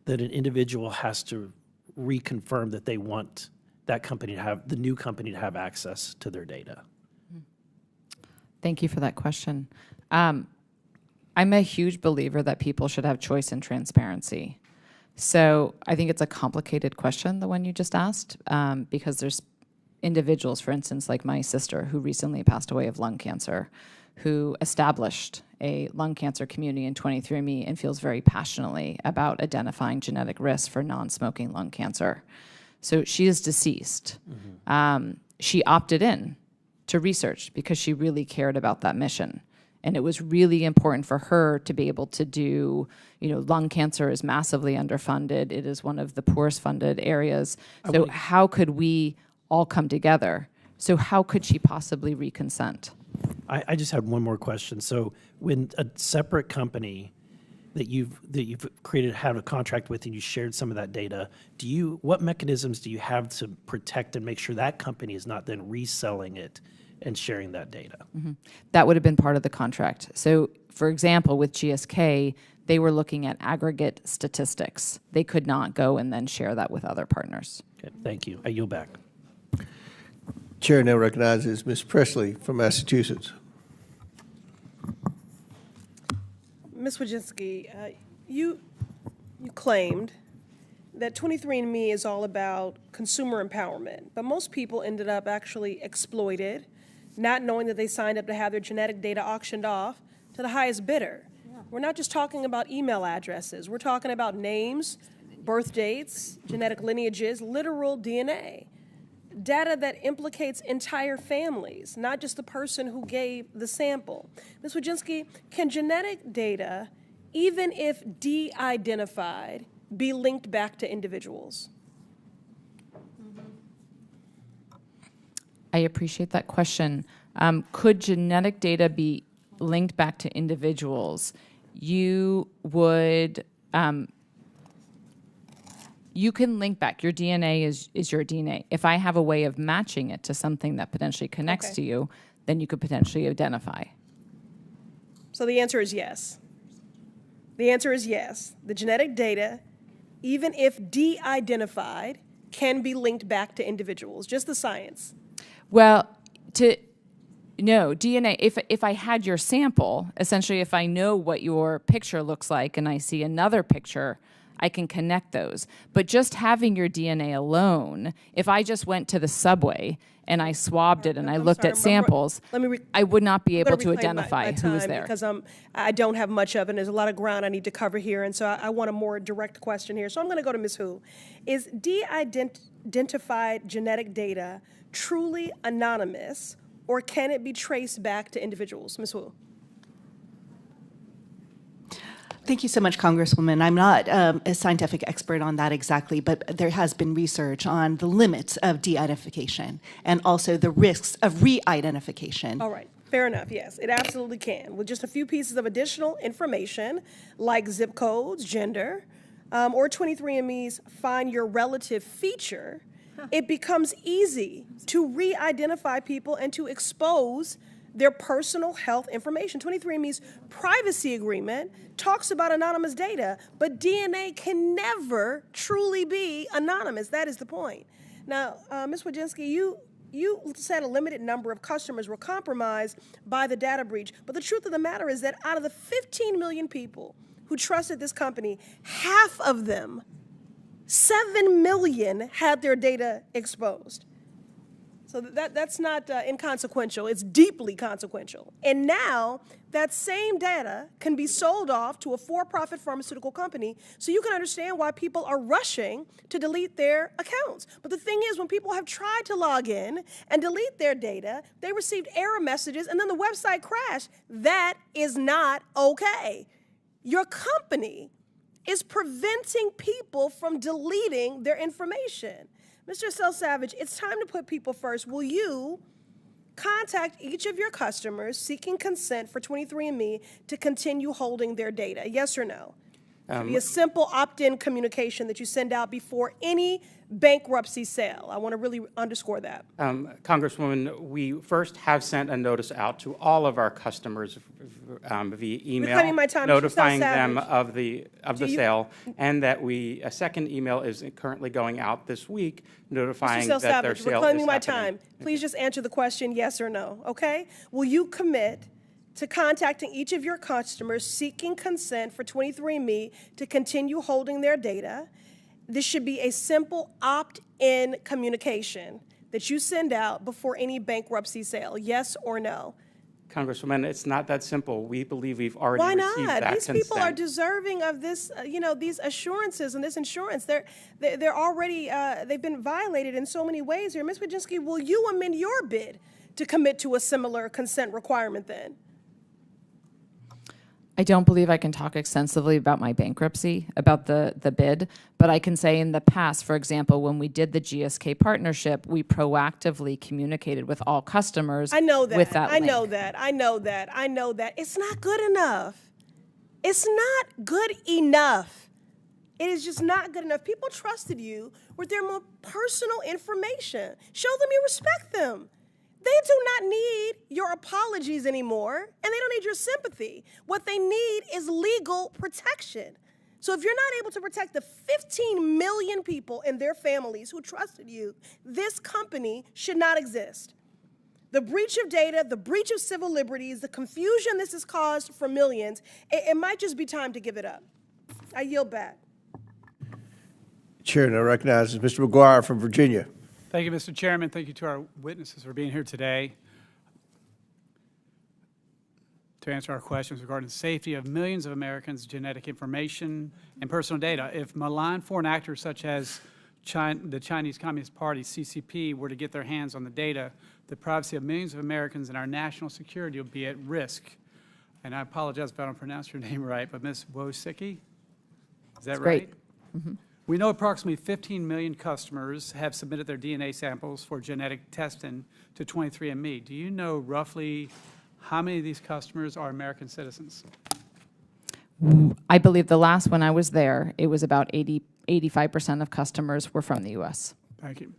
that an individual has to reconfirm that they want that company to have, the new company to have access to their data? Thank you for that question. I'm a huge believer that people should have choice and transparency. So I think it's a complicated question, the one you just asked, because there's individuals, for instance, like my sister, who recently passed away of lung cancer, who established a lung cancer community in 23andMe and feels very passionately about identifying genetic risks for non-smoking lung cancer. So she is deceased. Mm-hmm. She opted in to research because she really cared about that mission. And it was really important for her to be able to do, lung cancer is massively underfunded. It is one of the poorest funded areas. So how could we all come together? So how could she possibly reconsent? I just had one more question. So when a separate company that you've created, had a contract with, and you shared some of that data, what mechanisms do you have to protect and make sure that company is not then reselling it and sharing that data? That would have been part of the contract. So, for example, with GSK, they were looking at aggregate statistics. They could not go and then share that with other partners. Okay, thank you. I yield back. Chair now recognizes Ms. Presley from Massachusetts. Ms. Wojcicki, you claimed that 23andMe is all about consumer empowerment, but most people ended up actually exploited, not knowing that they signed up to have their genetic data auctioned off to the highest bidder. We're not just talking about email addresses. We're talking about names, birth dates, genetic lineages, literal DNA. Data that implicates entire families, not just the person who gave the sample. Ms. Wojcicki, can genetic data, even if de-identified, be linked back to individuals? I appreciate that question. Could genetic data be linked back to individuals? You would, you can link back. Your DNA is your DNA. If I have a way of matching it to something that potentially connects to you, then you could potentially identify. So the answer is yes. The answer is yes. The genetic data, even if de-identified, can be linked back to individuals, just the science. Well, no, DNA, if I had your sample, essentially if I know what your picture looks like and I see another picture, I can connect those. But just having your DNA alone, if I just went to the subway and I swabbed it and I looked at samples, I would not be able to identify who was there. Because I don't have much of it, and there's a lot of ground I need to cover here, and so I want a more direct question here. So I'm going to go to Ms. Hu. Is de-identified genetic data truly anonymous, or can it be traced back to individuals? Ms. Hu. Thank you so much, Congresswoman. I'm not a scientific expert on that exactly, but there has been research on the limits of de-identification and also the risks of re-identification. All right. Fair enough, yes, it absolutely can. With just a few pieces of additional information, like zip codes, gender, or 23andMe's Find Your Relative feature, it becomes easy to re-identify people and to expose their personal health information. 23andMe's privacy agreement talks about anonymous data, but DNA can never truly be anonymous. That is the point. Now, Ms. Wojcicki, you said a limited number of customers were compromised by the data breach, but the truth of the matter is that out of the 15 million people who trusted this company, half of them, 7 million, had their data exposed. So that's not inconsequential, it's deeply consequential. And now that same data can be sold off to a for-profit pharmaceutical company, so you can understand why people are rushing to delete their accounts. But the thing is, when people have tried to log in and delete their data, they received error messages and then the website crashed. That is not okay. Your company is preventing people from deleting their information. Mr. Selsavage, it's time to put people first. Will you contact each of your customers seeking consent for 23andMe to continue holding their data? Yes or no? It should be a simple opt-in communication that you send out before any bankruptcy sale. I want to really underscore that. Congresswoman, we first have sent a notice out to all of our customers via email, notifying them of the sale, and that a second email is currently going out this week, notifying that their sale is happening. Reclaiming my time. Please just answer the question, yes or no, okay? Will you commit to contacting each of your customers seeking consent for 23andMe to continue holding their data? This should be a simple opt-in communication that you send out before any bankruptcy sale, yes or no? Congresswoman, it's not that simple. We believe we've already received that consent. Why not? These people are deserving of this, these assurances and this insurance. They're already, they've been violated in so many ways here. Ms. Wojcicki, will you amend your bid to commit to a similar consent requirement then? I don't believe I can talk extensively about my bankruptcy, about the bid, but I can say in the past, for example, when we did the GSK partnership, we proactively communicated with all customers. I know that. With that I know that. It's not good enough. It's not good enough. It is just not good enough. People trusted you with their more personal information. Show them you respect them. They do not need your apologies anymore, and they don't need your sympathy. What they need is legal protection. So if you're not able to protect the 15 million people and their families who trusted you, this company should not exist. The breach of data, the breach of civil liberties, the confusion this has caused for millions, it might just be time to give it up. I yield back. Chair now recognizes Mr. McGuire from Virginia. Thank you, Mr. Chairman. Thank you to our witnesses for being here today to answer our questions regarding the safety of millions of Americans' genetic information and personal data. If malign foreign actors such as the Chinese Communist Party, CCP, were to get their hands on the data, the privacy of millions of Americans and our national security would be at risk. And I apologize if I don't pronounce your name right, but Ms. Wojcicki, is that right? Great. Mm-hmm. We know approximately 15 million customers have submitted their DNA samples for genetic testing to 23andMe. Do you know roughly how many of these customers are American citizens? I believe the last when I was there, it was about 85% of customers were from the U.S. Thank you.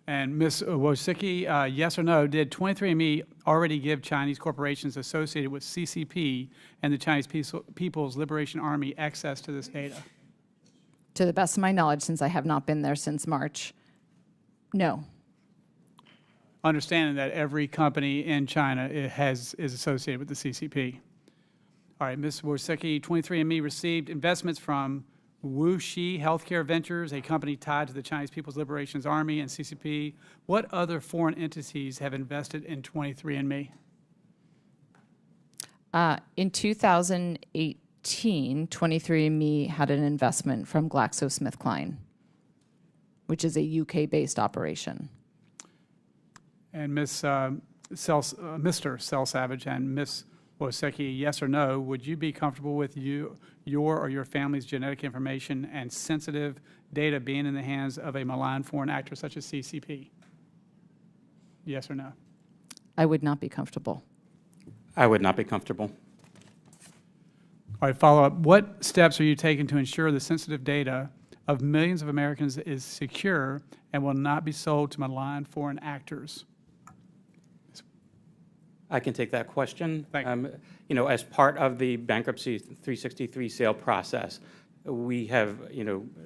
And Ms. Wojcicki, yes or no, did 23andMe already give Chinese corporations associated with CCP and the Chinese People's Liberation Army access to this data? To the best of my knowledge, since I have not been there since March, no. Understanding that every company in China is associated with the CCP. All right, Ms. Wojcicki, 23andMe received investments from Wuxi Healthcare Ventures, a company tied to the Chinese People's Liberation Army and CCP. What other foreign entities have invested in 23andMe? In 2018, 23andMe had an investment from GlaxoSmithKline, which is a UK-based operation. And Mr. Selsavage and Ms. Wojcicki, yes or no, would you be comfortable with your or your family's genetic information and sensitive data being in the hands of a malign foreign actor such as CCP? Yes or no? I would not be comfortable. I would not be comfortable. All right, follow-up. What steps are you taking to ensure the sensitive data of millions of Americans is secure and will not be sold to malign foreign actors? I can take that question. Thank you. You know, as part of the Bankruptcy 363 sale process, we have,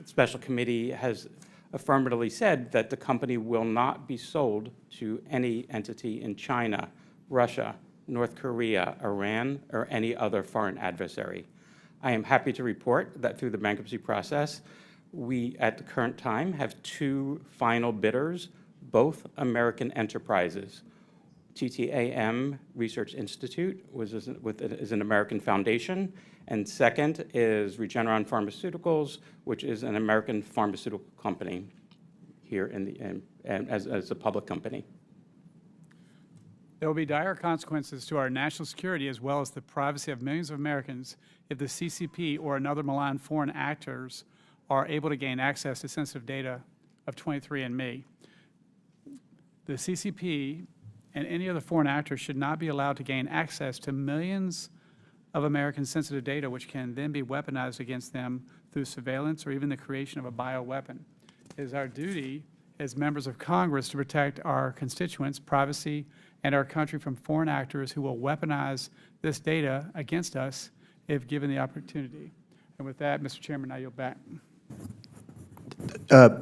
special committee has affirmatively said that the company will not be sold to any entity in China, Russia, North Korea, Iran, or any other foreign adversary. I am happy to report that through the bankruptcy process, we, at the current time, have 2 final bidders, both American enterprises. TTAM Research Institute is an American foundation, and second is Regeneron Pharmaceuticals, which is an American pharmaceutical company here as a public company. There will be dire consequences to our national security as well as the privacy of millions of Americans if the CCP or another malign foreign actors are able to gain access to sensitive data of 23andMe. The CCP and any other foreign actor should not be allowed to gain access to millions of American sensitive data, which can then be weaponized against them through surveillance or even the creation of a bioweapon. It is our duty as members of Congress to protect our constituents' privacy and our country from foreign actors who will weaponize this data against us if given the opportunity. And with that, Mr. Chairman, I yield back.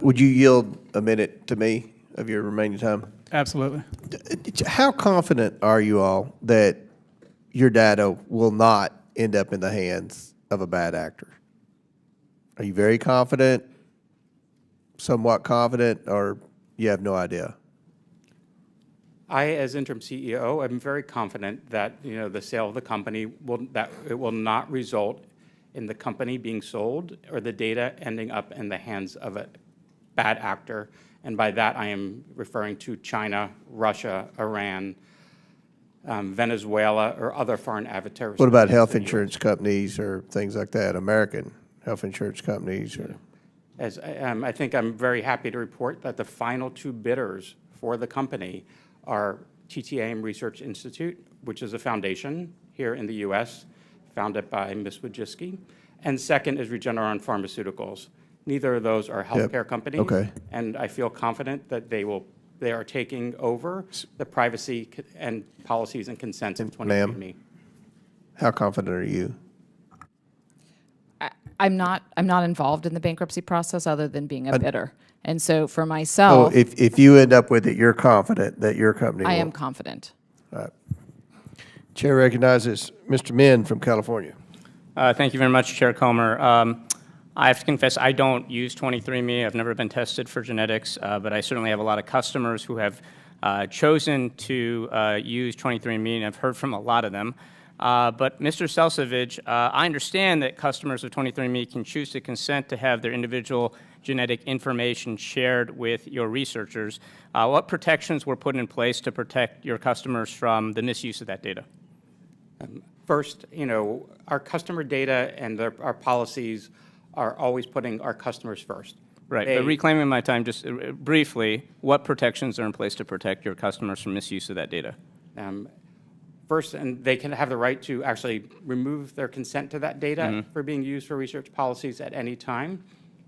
Would you yield a minute to me of your remaining time? Absolutely. How confident are you all that your data will not end up in the hands of a bad actor? Are you very confident, somewhat confident, or you have no idea? I, as interim CEO, am very confident that the sale of the company will not result in the company being sold or the data ending up in the hands of a bad actor. And by that, I am referring to China, Russia, Iran, Venezuela, or other foreign adversaries. What about health insurance companies or things like that, American health insurance companies? Or? I think I'm very happy to report that the final 2 bidders for the company are TTAM Research Institute, which is a foundation here in the U.S., founded by Ms. Wojcicki. And second is Regeneron Pharmaceuticals. Neither of those are healthcare companies. Okay. And I feel confident that they are taking over the privacy and policies and consents of 23andMe. How confident are you? I'm not involved in the bankruptcy process other than being a bidder. And so for myself, So if you end up with it, you're confident that your company I will. am confident. All right. Chair recognizes Mr. Min from California. Thank you very much, Chair Comer. I have to confess, I don't use 23andMe. I've never been tested for genetics, but I certainly have a lot of customers who have chosen to use 23andMe, and I've heard from a lot of them. But Mr. Selsavage, I understand that customers of 23andMe can choose to consent to have their individual genetic information shared with your researchers. What protections were put in place to protect your customers from the misuse of that data? First, our customer data and our policies are always putting our customers first. Right, but reclaiming my time, just briefly, what protections are in place to protect your customers from misuse of that data? First, and they can have the right to actually remove their consent to that data for being used for research policies at any time.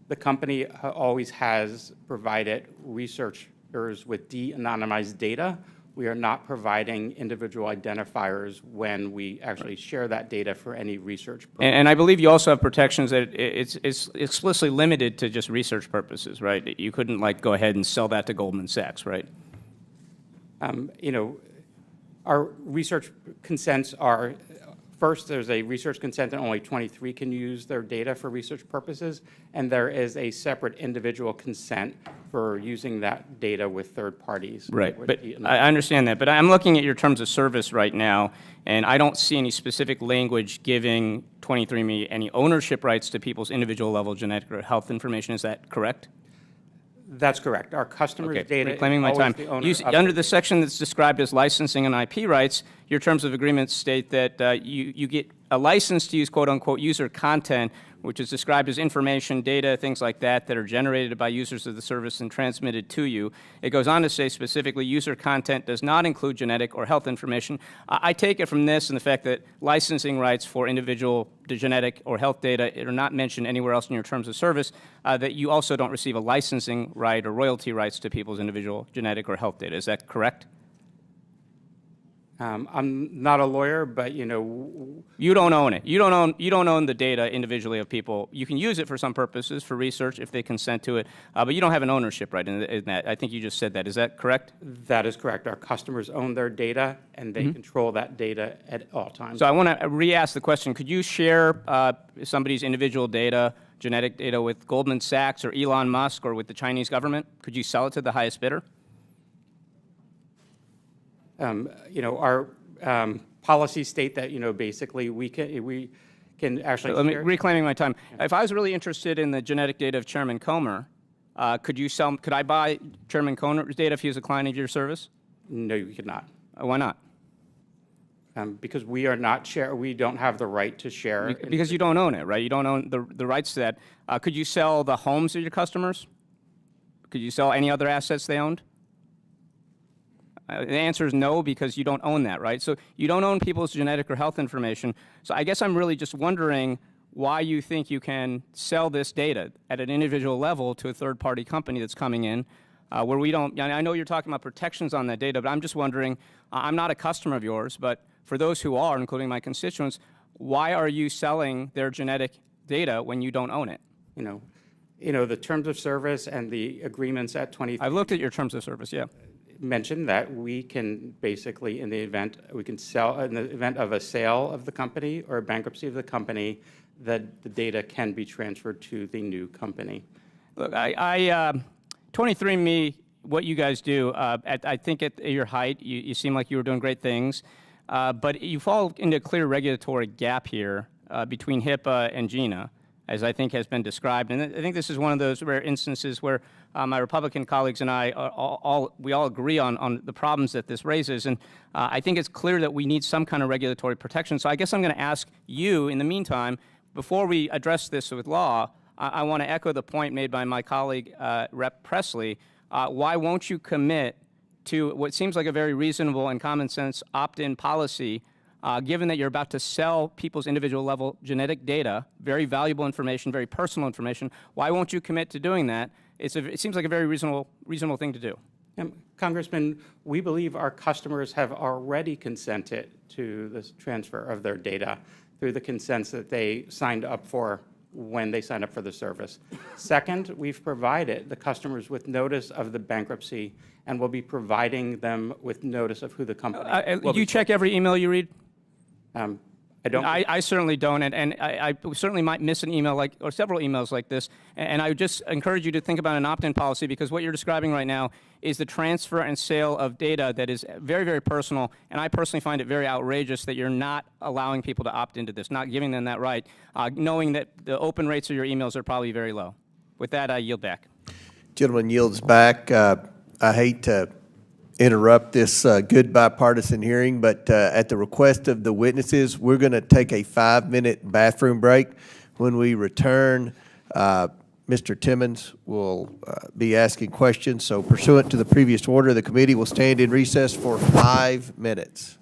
The company always has provided researchers with de-anonymized data. We are not providing individual identifiers when we actually share that data for any research purpose. And I believe you also have protections that it's explicitly limited to just research purposes, right? You couldn't go ahead and sell that to Goldman Sachs, right? Our research consents are, first, there's a research consent that only 23 can use their data for research purposes, and there is a separate individual consent for using that data with third parties. Right, but I understand that, but I'm looking at your terms of service right now, and I don't see any specific language giving 23andMe any ownership rights to people's individual level genetic or health information. Is that correct? That's correct. Our customers' data reclaiming is my always time. the owner of Under the section that's described as licensing and IP rights, your terms of agreement state that you get a license to use quote-unquote user content, which is described as information, data, things like that are generated by users of the service and transmitted to you. It goes on to say specifically user content does not include genetic or health information. I take it from this and the fact that licensing rights for individual genetic or health data are not mentioned anywhere else in your terms of service, that you also don't receive a licensing right or royalty rights to people's individual genetic or health data. Is that correct? I'm not a lawyer, but you don't own it. You don't own the data individually of people. You can use it for some purposes, for research, if they consent to it, but you don't have an ownership right in that. I think you just said that. Is that correct? That is correct. Our customers own their data, and they control that data at all times. So I want to re-ask the question. Could you share somebody's individual data, genetic data, with Goldman Sachs or Elon Musk or with the Chinese government? Could you sell it to the highest bidder? Our policies state that, basically we can actually share. Reclaiming my time. If I was really interested in the genetic data of Chairman Comer, could I buy Chairman Comer's data if he was a client of your service? No, you could not. Why not? Because we don't have the right to share. Because you don't own it, right? You don't own the rights to that. Could you sell the homes of your customers? Could you sell any other assets they owned? The answer is no, because you don't own that, right? So you don't own people's genetic or health information. So I guess I'm really just wondering why you think you can sell this data at an individual level to a third-party company that's coming in, where we don't. I know you're talking about protections on that data, but I'm just wondering. I'm not a customer of yours, but for those who are, including my constituents, why are you selling their genetic data when you don't own it? The terms of service and the agreements at 23. I've looked at your terms of service. Yeah. Mentioned that we can basically, in the event of a sale of the company or a bankruptcy of the company, that the data can be transferred to the new company. Look, 23andMe, what you guys do, I think at your height, you seem like you were doing great things, but you fall into a clear regulatory gap here between HIPAA and GINA, as I think has been described. And I think this is one of those rare instances where my Republican colleagues and I we all agree on the problems that this raises. And I think it's clear that we need some kind of regulatory protection. So I guess I'm going to ask you, in the meantime, before we address this with law, I want to echo the point made by my colleague, Rep. Presley. Why won't you commit to what seems like a very reasonable and common sense opt-in policy Given that you're about to sell people's individual level genetic data, very valuable information, very personal information, why won't you commit to doing that? It seems like a very reasonable thing to do. Congressman, we believe our customers have already consented to this transfer of their data through the consents that they signed up for when they signed up for the service. Second, we've provided the customers with notice of the bankruptcy and will be providing them with notice of who the company will Do you be. check every email you read? I don't. I certainly don't, and I certainly might miss an email or several emails like this. And I would just encourage you to think about an opt-in policy, because what you're describing right now is the transfer and sale of data that is very, very personal. And I personally find it very outrageous that you're not allowing people to opt into this, not giving them that right, knowing that the open rates of your emails are probably very low. With that, I yield back. Gentleman yields back. I hate to interrupt this good bipartisan hearing, but at the request of the witnesses, we're going to take a 5-minute bathroom break. When we return, Mr. Timmons will be asking questions. So pursuant to the previous order, the committee will stand in recess for 5 minutes.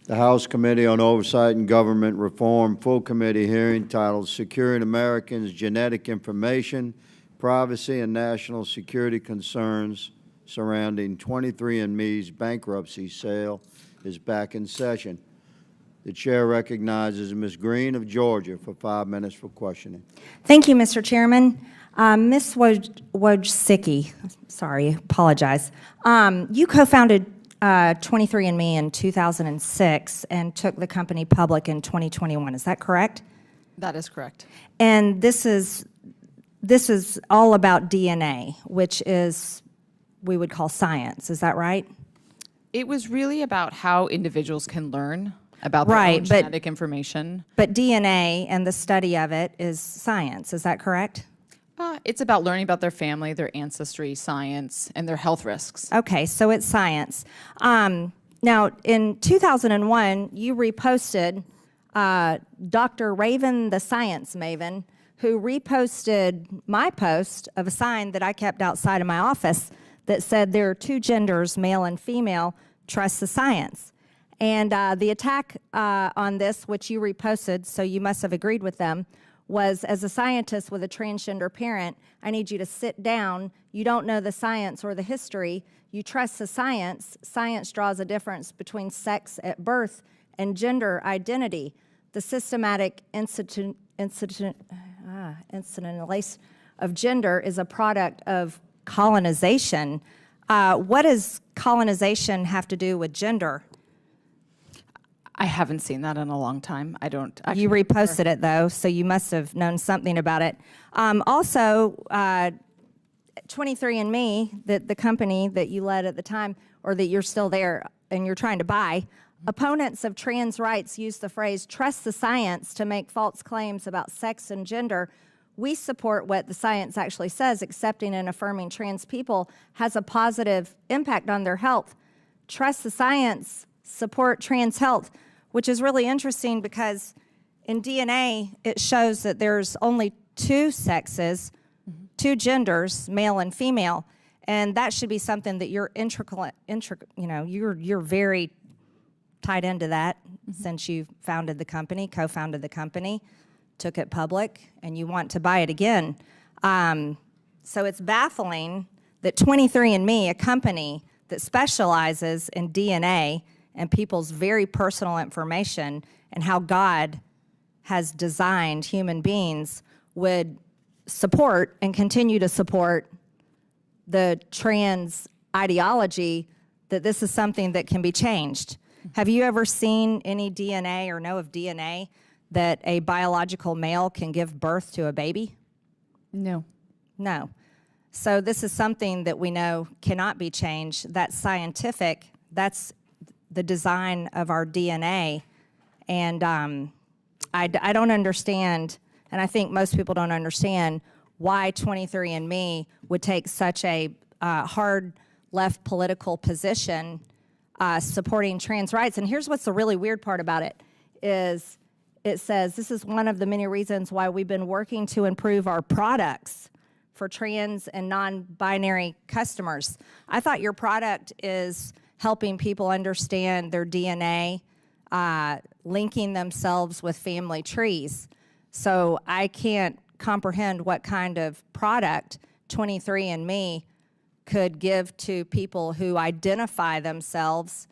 The House Committee on Oversight and Government Reform full committee hearing titled Securing Americans' Genetic Information, Privacy and National Security Concerns Surrounding 23andMe's Bankruptcy Sale is back in session. The chair recognizes Ms. Green of Georgia for 5 minutes for questioning. Thank you, Mr. Chairman. Ms. Wojcicki, sorry, apologize. You co-founded 23andMe in 2006 and took the company public in 2021. Is that correct? That is correct. And this is all about DNA, which is we would call science. Is that right? It was really about how individuals can learn about their own genetic information. But DNA and the study of it is science. Is that correct? It's about learning about their family, their ancestry, science, and their health risks. Okay, so it's science. Now, in 2001, you reposted Dr. Raven, the science maven, who reposted my post of a sign that I kept outside of my office that said there are two genders, male and female, trust the science. And the attack on this, which you reposted, so you must have agreed with them, was as a scientist with a transgender parent, I need you to sit down. You don't know the science or the history. You trust the science. Science draws a difference between sex at birth and gender identity. The systematic incidentalization of gender is a product of colonization. What does colonization have to do with gender? I haven't seen that in a long time. I don't actually. You reposted it, though, so you must have known something about it. Also, 23andMe, the company that you led at the time, or that you're still there and you're trying to buy, opponents of trans rights use the phrase, trust the science, to make false claims about sex and gender. We support what the science actually says. Accepting and affirming trans people has a positive impact on their health. Trust the science, support trans health, which is really interesting because in DNA, it shows that there's only two sexes, two genders, male and female, and that should be something that you're you're very tied into that since you founded the company, co-founded the company, took it public, and you want to buy it again. So it's baffling that 23andMe, a company that specializes in DNA and people's very personal information and how God has designed human beings, would support and continue to support the trans ideology that this is something that can be changed. Have you ever seen any DNA or know of DNA that a biological male can give birth to a baby? No. No. So this is something that we know cannot be changed. That's scientific. That's the design of our DNA. And I don't understand, and I think most people don't understand, why 23andMe would take such a hard left political position supporting trans rights. And here's what's the really weird part about it, is it says, this is one of the many reasons why we've been working to improve our products for trans and non-binary customers. I thought your product is helping people understand their DNA, linking themselves with family trees. So I can't comprehend what kind of product 23andMe could give to people who identify themselves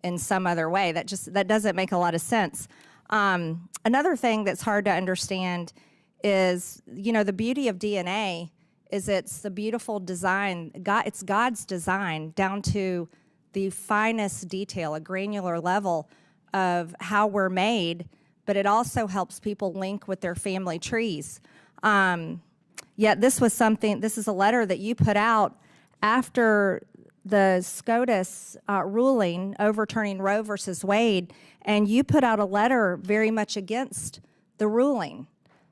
in some other way. That doesn't make a lot of sense. Another thing that's hard to understand is, the beauty of DNA is it's the beautiful design. It's God's design down to the finest detail, a granular level of how we're made, but it also helps people link with their family trees. Yet this is a letter that you put out after the SCOTUS ruling overturning Roe versus Wade, and you put out a letter very much against the ruling,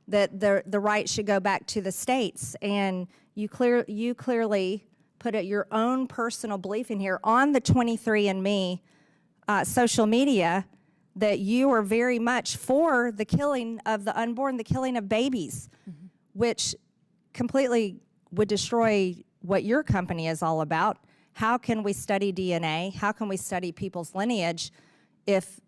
that the right should go back to the states, and you clearly put your own personal belief in here on the 23andMe social media, that you are very much for the killing of the unborn, the killing of babies, which completely would destroy what your company is all about. How can we study DNA? How can we study people's lineage if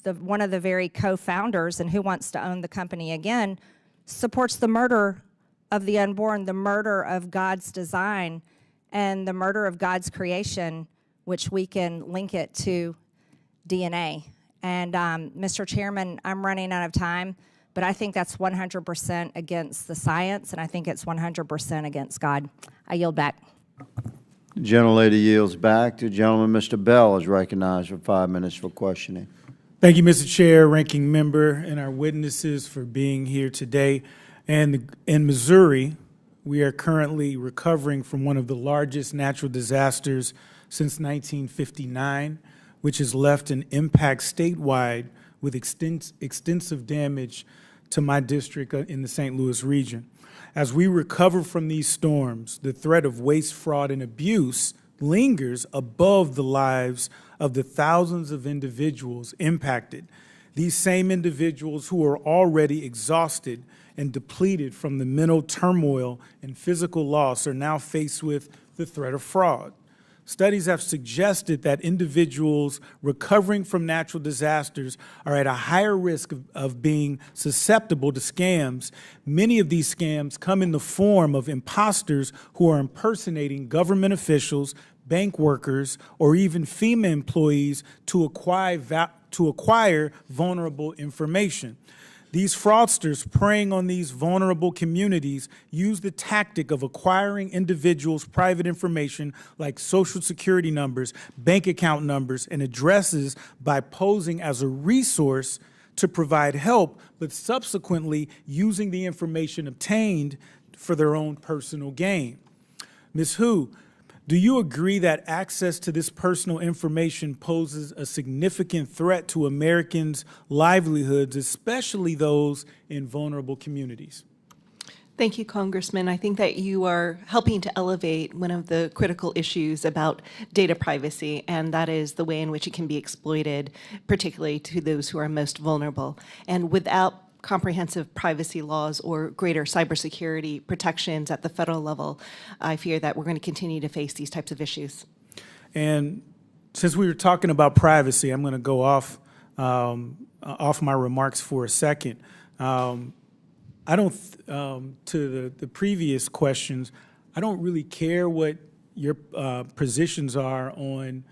one of the very co-founders and who wants to own the company again, supports the murder of the unborn, the murder of God's design, and the murder of God's creation, which we can link it to DNA. And Mr. Chairman, I'm running out of time, but I think that's 100% against the science, and I think it's 100% against God. I yield back. The gentlelady yields back. The gentleman, Mr. Bell, is recognized for 5 minutes for questioning. Thank you, Mr. Chair, Ranking Member, and our witnesses for being here today. And in Missouri, we are currently recovering from one of the largest natural disasters since 1959, which has left an impact statewide with extensive damage to my district in the St. Louis region. As we recover from these storms, the threat of waste, fraud, and abuse lingers above the lives of the thousands of individuals impacted. These same individuals who are already exhausted and depleted from the mental turmoil and physical loss are now faced with the threat of fraud. Studies have suggested that individuals recovering from natural disasters are at a higher risk of being susceptible to scams. Many of these scams come in the form of imposters who are impersonating government officials, bank workers, or even FEMA employees to acquire vulnerable information. These fraudsters preying on these vulnerable communities use the tactic of acquiring individuals' private information like social security numbers, bank account numbers, and addresses by posing as a resource to provide help, but subsequently using the information obtained for their own personal gain. Ms. Hu, do you agree that access to this personal information poses a significant threat to Americans' livelihoods, especially those in vulnerable communities? Thank you, Congressman. I think that you are helping to elevate one of the critical issues about data privacy, and that is the way in which it can be exploited, particularly to those who are most vulnerable. And without comprehensive privacy laws or greater cybersecurity protections at the federal level, I fear that we're going to continue to face these types of issues. And since we were talking about privacy, I'm going to go off my remarks for a second. I don't, to the previous questions, I don't really care what your positions are on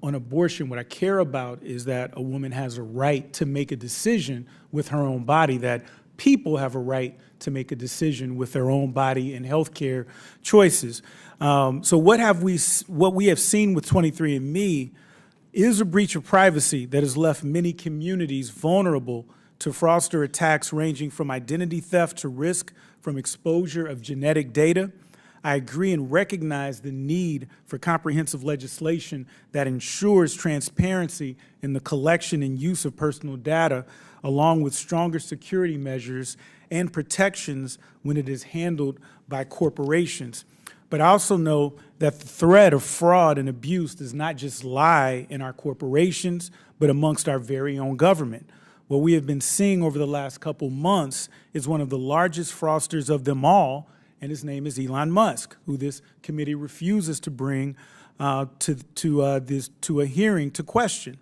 abortion. What I care about is that a woman has a right to make a decision with her own body, that people have a right to make a decision with their own body and healthcare choices. So what we have seen with 23andMe is a breach of privacy that has left many communities vulnerable to fraudster attacks ranging from identity theft to risk from exposure of genetic data. I agree and recognize the need for comprehensive legislation that ensures transparency in the collection and use of personal data, along with stronger security measures and protections when it is handled by corporations. But I also know that the threat of fraud and abuse does not just lie in our corporations, but amongst our very own government. What we have been seeing over the last couple months is one of the largest fraudsters of them all, and his name is Elon Musk, who this committee refuses to bring to a hearing to question.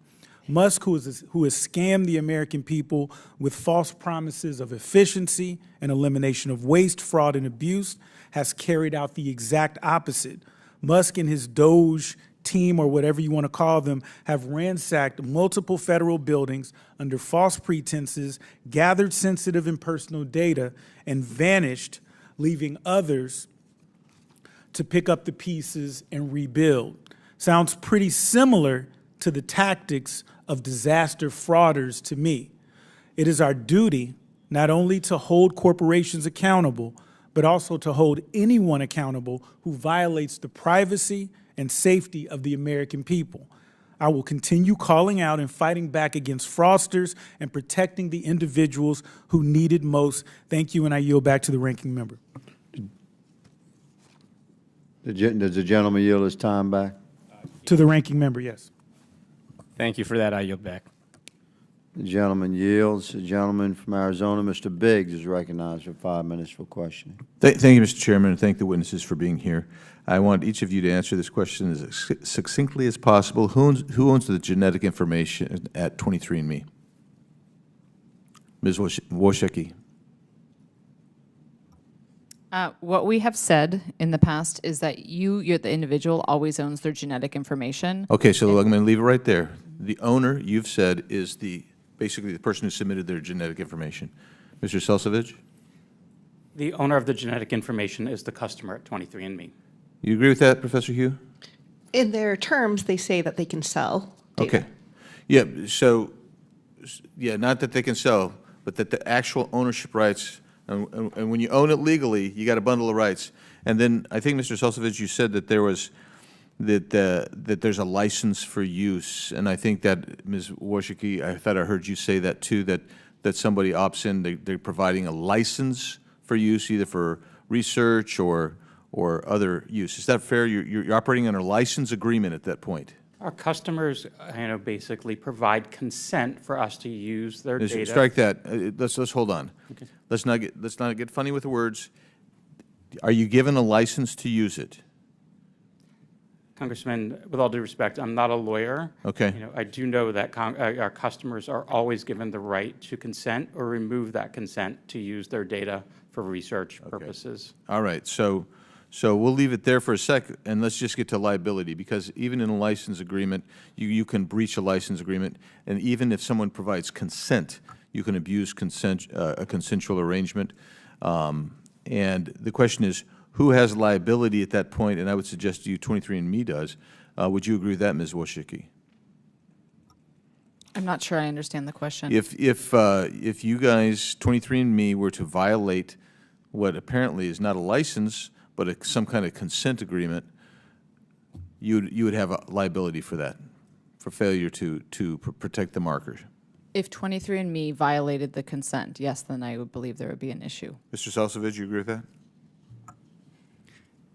Musk, who has scammed the American people with false promises of efficiency and elimination of waste, fraud, and abuse, has carried out the exact opposite. Musk and his Doge team, or whatever you want to call them, have ransacked multiple federal buildings under false pretenses, gathered sensitive and personal data, and vanished, leaving others to pick up the pieces and rebuild. Sounds pretty similar to the tactics of disaster frauders to me. It is our duty not only to hold corporations accountable, but also to hold anyone accountable who violates the privacy and safety of the American people. I will continue calling out and fighting back against fraudsters and protecting the individuals who need it most. Thank you, and I yield back to the ranking member. Does the gentleman yield his time back? To the ranking member, yes. Thank you for that. I yield back. The gentleman yields. The gentleman from Arizona, Mr. Biggs, is recognized for 5 minutes for questioning. Thank you, Mr. Chairman, and thank the witnesses for being here. I want each of you to answer this question as succinctly as possible. Who owns the genetic information at 23andMe? Ms. Wojcicki. What we have said in the past is that you're the individual, always owns their genetic information. Okay, so I'm going to leave it right there. The owner, you've said, is basically the person who submitted their genetic information. Mr. Selsavage? The owner of the genetic information is the customer at 23andMe. You agree with that, Professor Hugh? In their terms, they say that they can sell data. Okay. Yeah, so, yeah, not that they can sell, but that the actual ownership rights, and when you own it legally, you got a bundle of rights. And then I think, Mr. Selsavage, you said that there was, that there's a license for use. And I think that, Ms. Wojcicki, I thought I heard you say that too, that somebody opts in, they're providing a license for use, either for research or other use. Is that fair? You're operating under a license agreement at that point. Our customers, basically provide consent for us to use their data. Strike that. Let's hold on. Okay. Let's not get funny with the words. Are you given a license to use it? Congressman, with all due respect, I'm not a lawyer. Okay. I do know that our customers are always given the right to consent or remove that consent to use their data for research purposes. All right. So we'll leave it there for a sec, and let's just get to liability, because even in a license agreement, you can breach a license agreement, and even if someone provides consent, you can abuse consent, a consensual arrangement. And the question is, who has liability at that point? And I would suggest to you 23andMe does. Would you agree with that, Ms. Wojcicki? I'm not sure I understand the question. If you guys, 23andMe, were to violate what apparently is not a license, but some kind of consent agreement, you would have a liability for that, for failure to protect the markers. If 23andMe violated the consent, yes, then I would believe there would be an issue. Mr. Selsavage, you agree with that?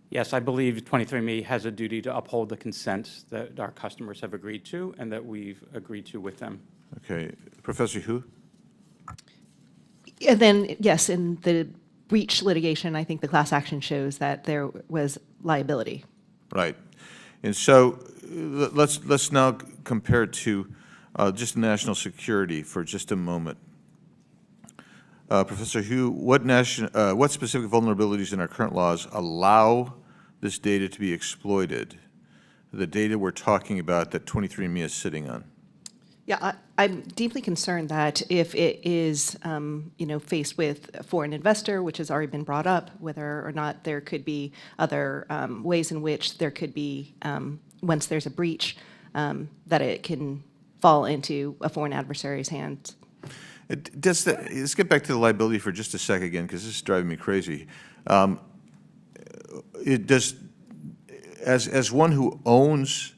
Yes, I believe 23andMe has a duty to uphold the consent that our customers have agreed to and that we've agreed to with them. Okay. Professor Hu? And then, yes, in the breach litigation, I think the class action shows that there was liability. Right. And so let's now compare it to just national security for just a moment. Professor Hu, what specific vulnerabilities in our current laws allow this data to be exploited, the data we're talking about that 23andMe is sitting on? Yeah, I'm deeply concerned that if it is, faced with a foreign investor, which has already been brought up, whether or not there could be other ways in which there could be, once there's a breach, that it can fall into a foreign adversary's hands. Let's get back to the liability for just a sec again, because this is driving me crazy. As one who owns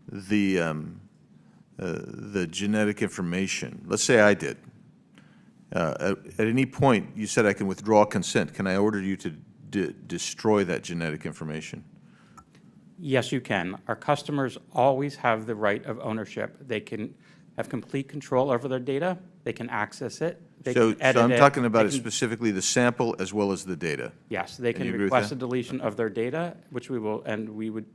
the genetic information, let's say I did, at any point you said I can withdraw consent. Can I order you to destroy that genetic information? Yes, you can. Our customers always have the right of ownership. They can have complete control over their data. They can access it. They can edit it. So I'm talking about specifically the sample as well as the data. Yes, they can request a deletion of their data, which we will, and we would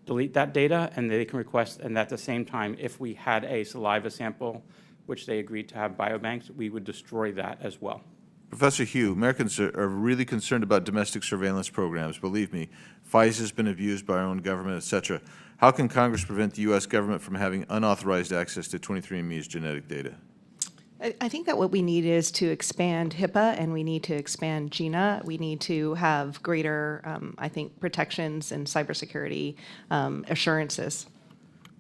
delete that data, and they can request, and at the same time, if we had a saliva sample, which they agreed to have biobanks, we would destroy that as well. Professor Hu, Americans are really concerned about domestic surveillance programs. Believe me, FISA has been abused by our own government, et cetera. How can Congress prevent the U.S. government from having unauthorized access to 23andMe's genetic data? I think that what we need is to expand HIPAA, and we need to expand GINA. We need to have greater, I think, protections and cybersecurity assurances.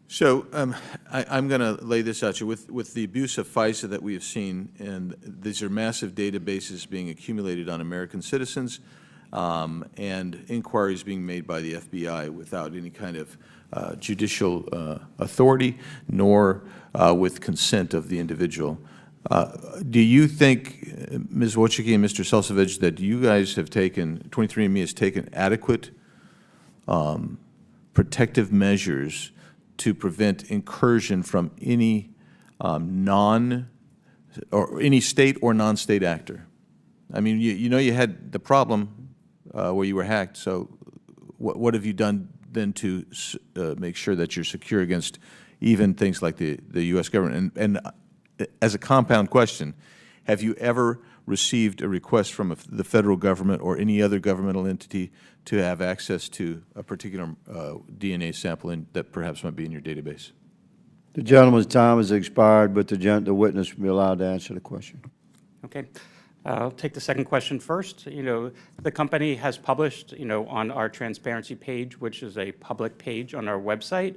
So I'm going to lay this out to you. With the abuse of FISA that we have seen, and these are massive databases being accumulated on American citizens, and inquiries being made by the FBI without any kind of judicial authority, nor with consent of the individual. Do you think, Ms. Wojcicki and Mr. Selsavage, that you guys have taken, 23andMe has taken adequate protective measures to prevent incursion from any or any state or non-state actor? I mean, you know you had the problem where you were hacked, so what have you done then to make sure that you're secure against even things like the U.S. government? And as a compound question, have you ever received a request from the federal government or any other governmental entity to have access to a particular DNA sample that perhaps might be in your database? The gentleman's time has expired, but the witness will be allowed to answer the question. Okay. I'll take the second question first. You know, the company has published, you know, on our transparency page, which is a public page on our website,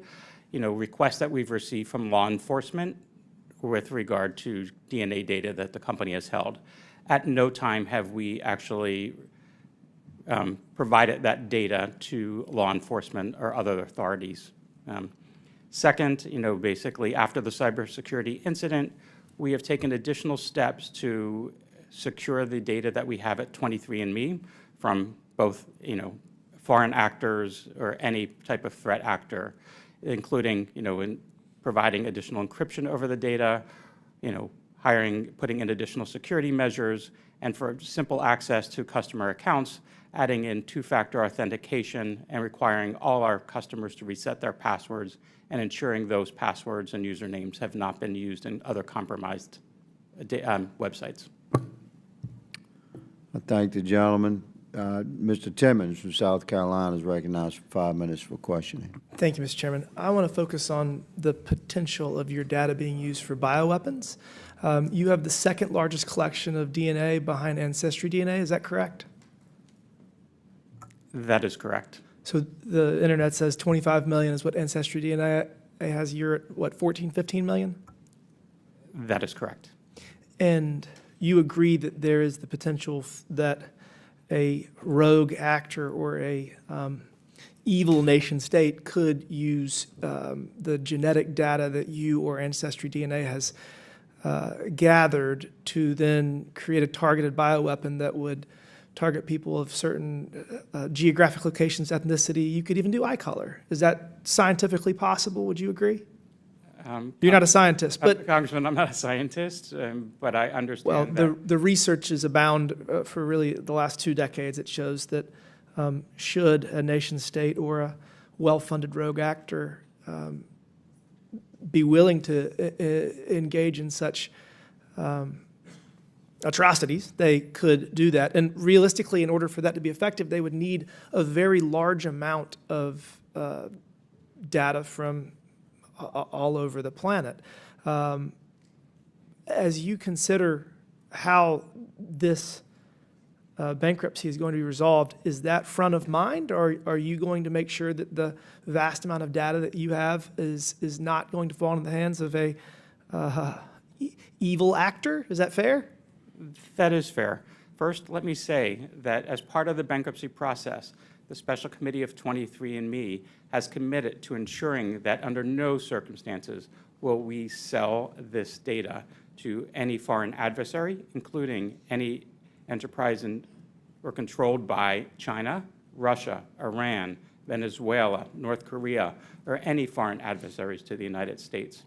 you know, requests that we've received from law enforcement with regard to DNA data that the company has held. At no time have we actually provided that data to law enforcement or other authorities. Second, you know, basically after the cybersecurity incident, we have taken additional steps to secure the data that we have at 23andMe from both, you know, foreign actors or any type of threat actor, including, you know, in providing additional encryption over the data, you know, putting in additional security measures, and for simple access to customer accounts, adding in two-factor authentication and requiring all our customers to reset their passwords and ensuring those passwords and usernames have not been used in other compromised websites. I thank the gentleman. Mr. Timmons from South Carolina is recognized for 5 minutes for questioning. Thank you, Mr. Chairman. I want to focus on the potential of your data being used for bioweapons. You have the second largest collection of DNA behind Ancestry DNA, is that correct? That is correct. So the internet says 25 million is what Ancestry DNA has. You're at, what, 14, 15 million? That is correct. And you agree that there is the potential that a rogue actor or a evil nation state could use the genetic data that you or Ancestry DNA has gathered to then create a targeted bioweapon that would target people of certain geographic locations, ethnicity. You could even do eye color. Is that scientifically possible? Would you agree? You're not a scientist, but Congressman, I'm not a scientist, but I understand well, the research is abound for really the last 2 decades. It shows that should a nation state or a well-funded rogue actor be willing to engage in such atrocities, they could do that. And realistically, in order for that to be effective, they would need a very large amount of data from all over the planet. As you consider how this bankruptcy is going to be resolved, is that front of mind, or are you going to make sure that the vast amount of data that you have is not going to fall into the hands of a evil actor? Is that fair? That is fair. First, let me say that as part of the bankruptcy process, the Special Committee of 23andMe has committed to ensuring that under no circumstances will we sell this data to any foreign adversary, including any enterprise or controlled by China, Russia, Iran, Venezuela, North Korea, or any foreign adversaries to the United States.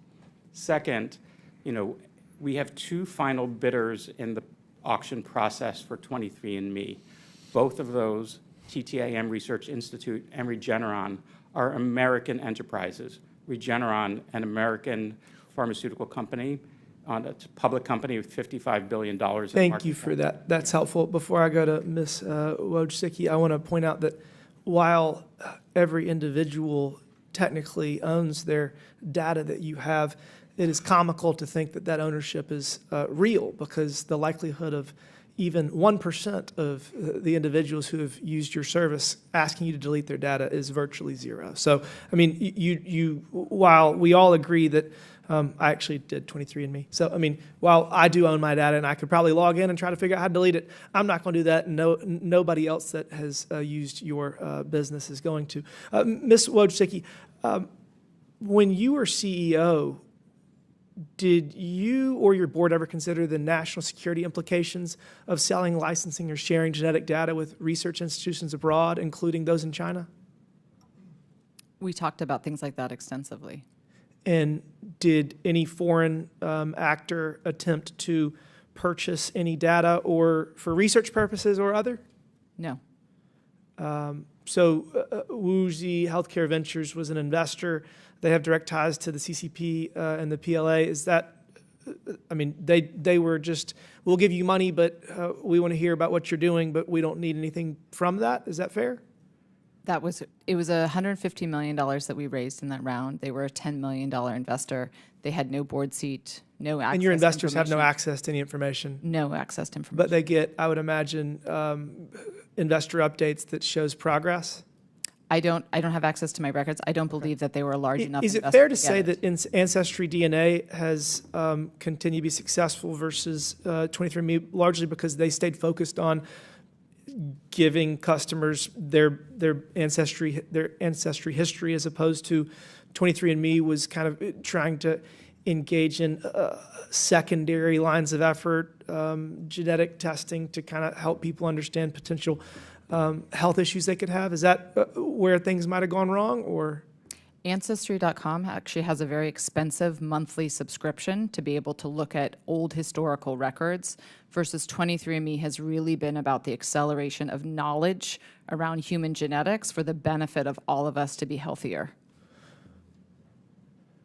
Second, you know, we have 2 final bidders in the auction process for 23andMe. Both of those, TTAM Research Institute and Regeneron, are American enterprises. Regeneron, an American pharmaceutical company, a public company with $55 billion in market cap. Thank you for that. That's helpful. Before I go to Ms. Wojcicki, I want to point out that while every individual technically owns their data that you have, it is comical to think that that ownership is real, because the likelihood of even 1% of the individuals who have used your service asking you to delete their data is virtually 0. So, I mean, while we all agree that I actually did 23andMe. So, I mean, while I do own my data and I could probably log in and try to figure out how to delete it, I'm not going to do that. Nobody else that has used your business is going to. Ms. Wojcicki, when you were CEO, did you or your board ever consider the national security implications of selling, licensing, or sharing genetic data with research institutions abroad, including those in China? We talked about things like that extensively. And did any foreign actor attempt to purchase any data or for research purposes or other? No. So Woozy Healthcare Ventures was an investor. They have direct ties to the CCP and the PLA. Is that, I mean, they were just, we'll give you money, but we want to hear about what you're doing, but we don't need anything from that. Is that fair? It was $150 million that we raised in that round. They were a $10 million investor. They had no board seat, no access. And your investors to have no information. access to any information? No access to information. But they get, I would imagine, investor updates that shows progress? I don't have access to my records. I don't believe that they were a large enough Is it investor fair to get say it. that Ancestry DNA has continued to be successful versus 23andMe, largely because they stayed focused on giving customers their ancestry history, as opposed to 23andMe was kind of trying to engage in secondary lines of effort, genetic testing to kind of help people understand potential health issues they could have? Is that where things might have gone wrong, or? Ancestry.com actually has a very expensive monthly subscription to be able to look at old historical records, versus 23andMe has really been about the acceleration of knowledge around human genetics for the benefit of all of us to be healthier.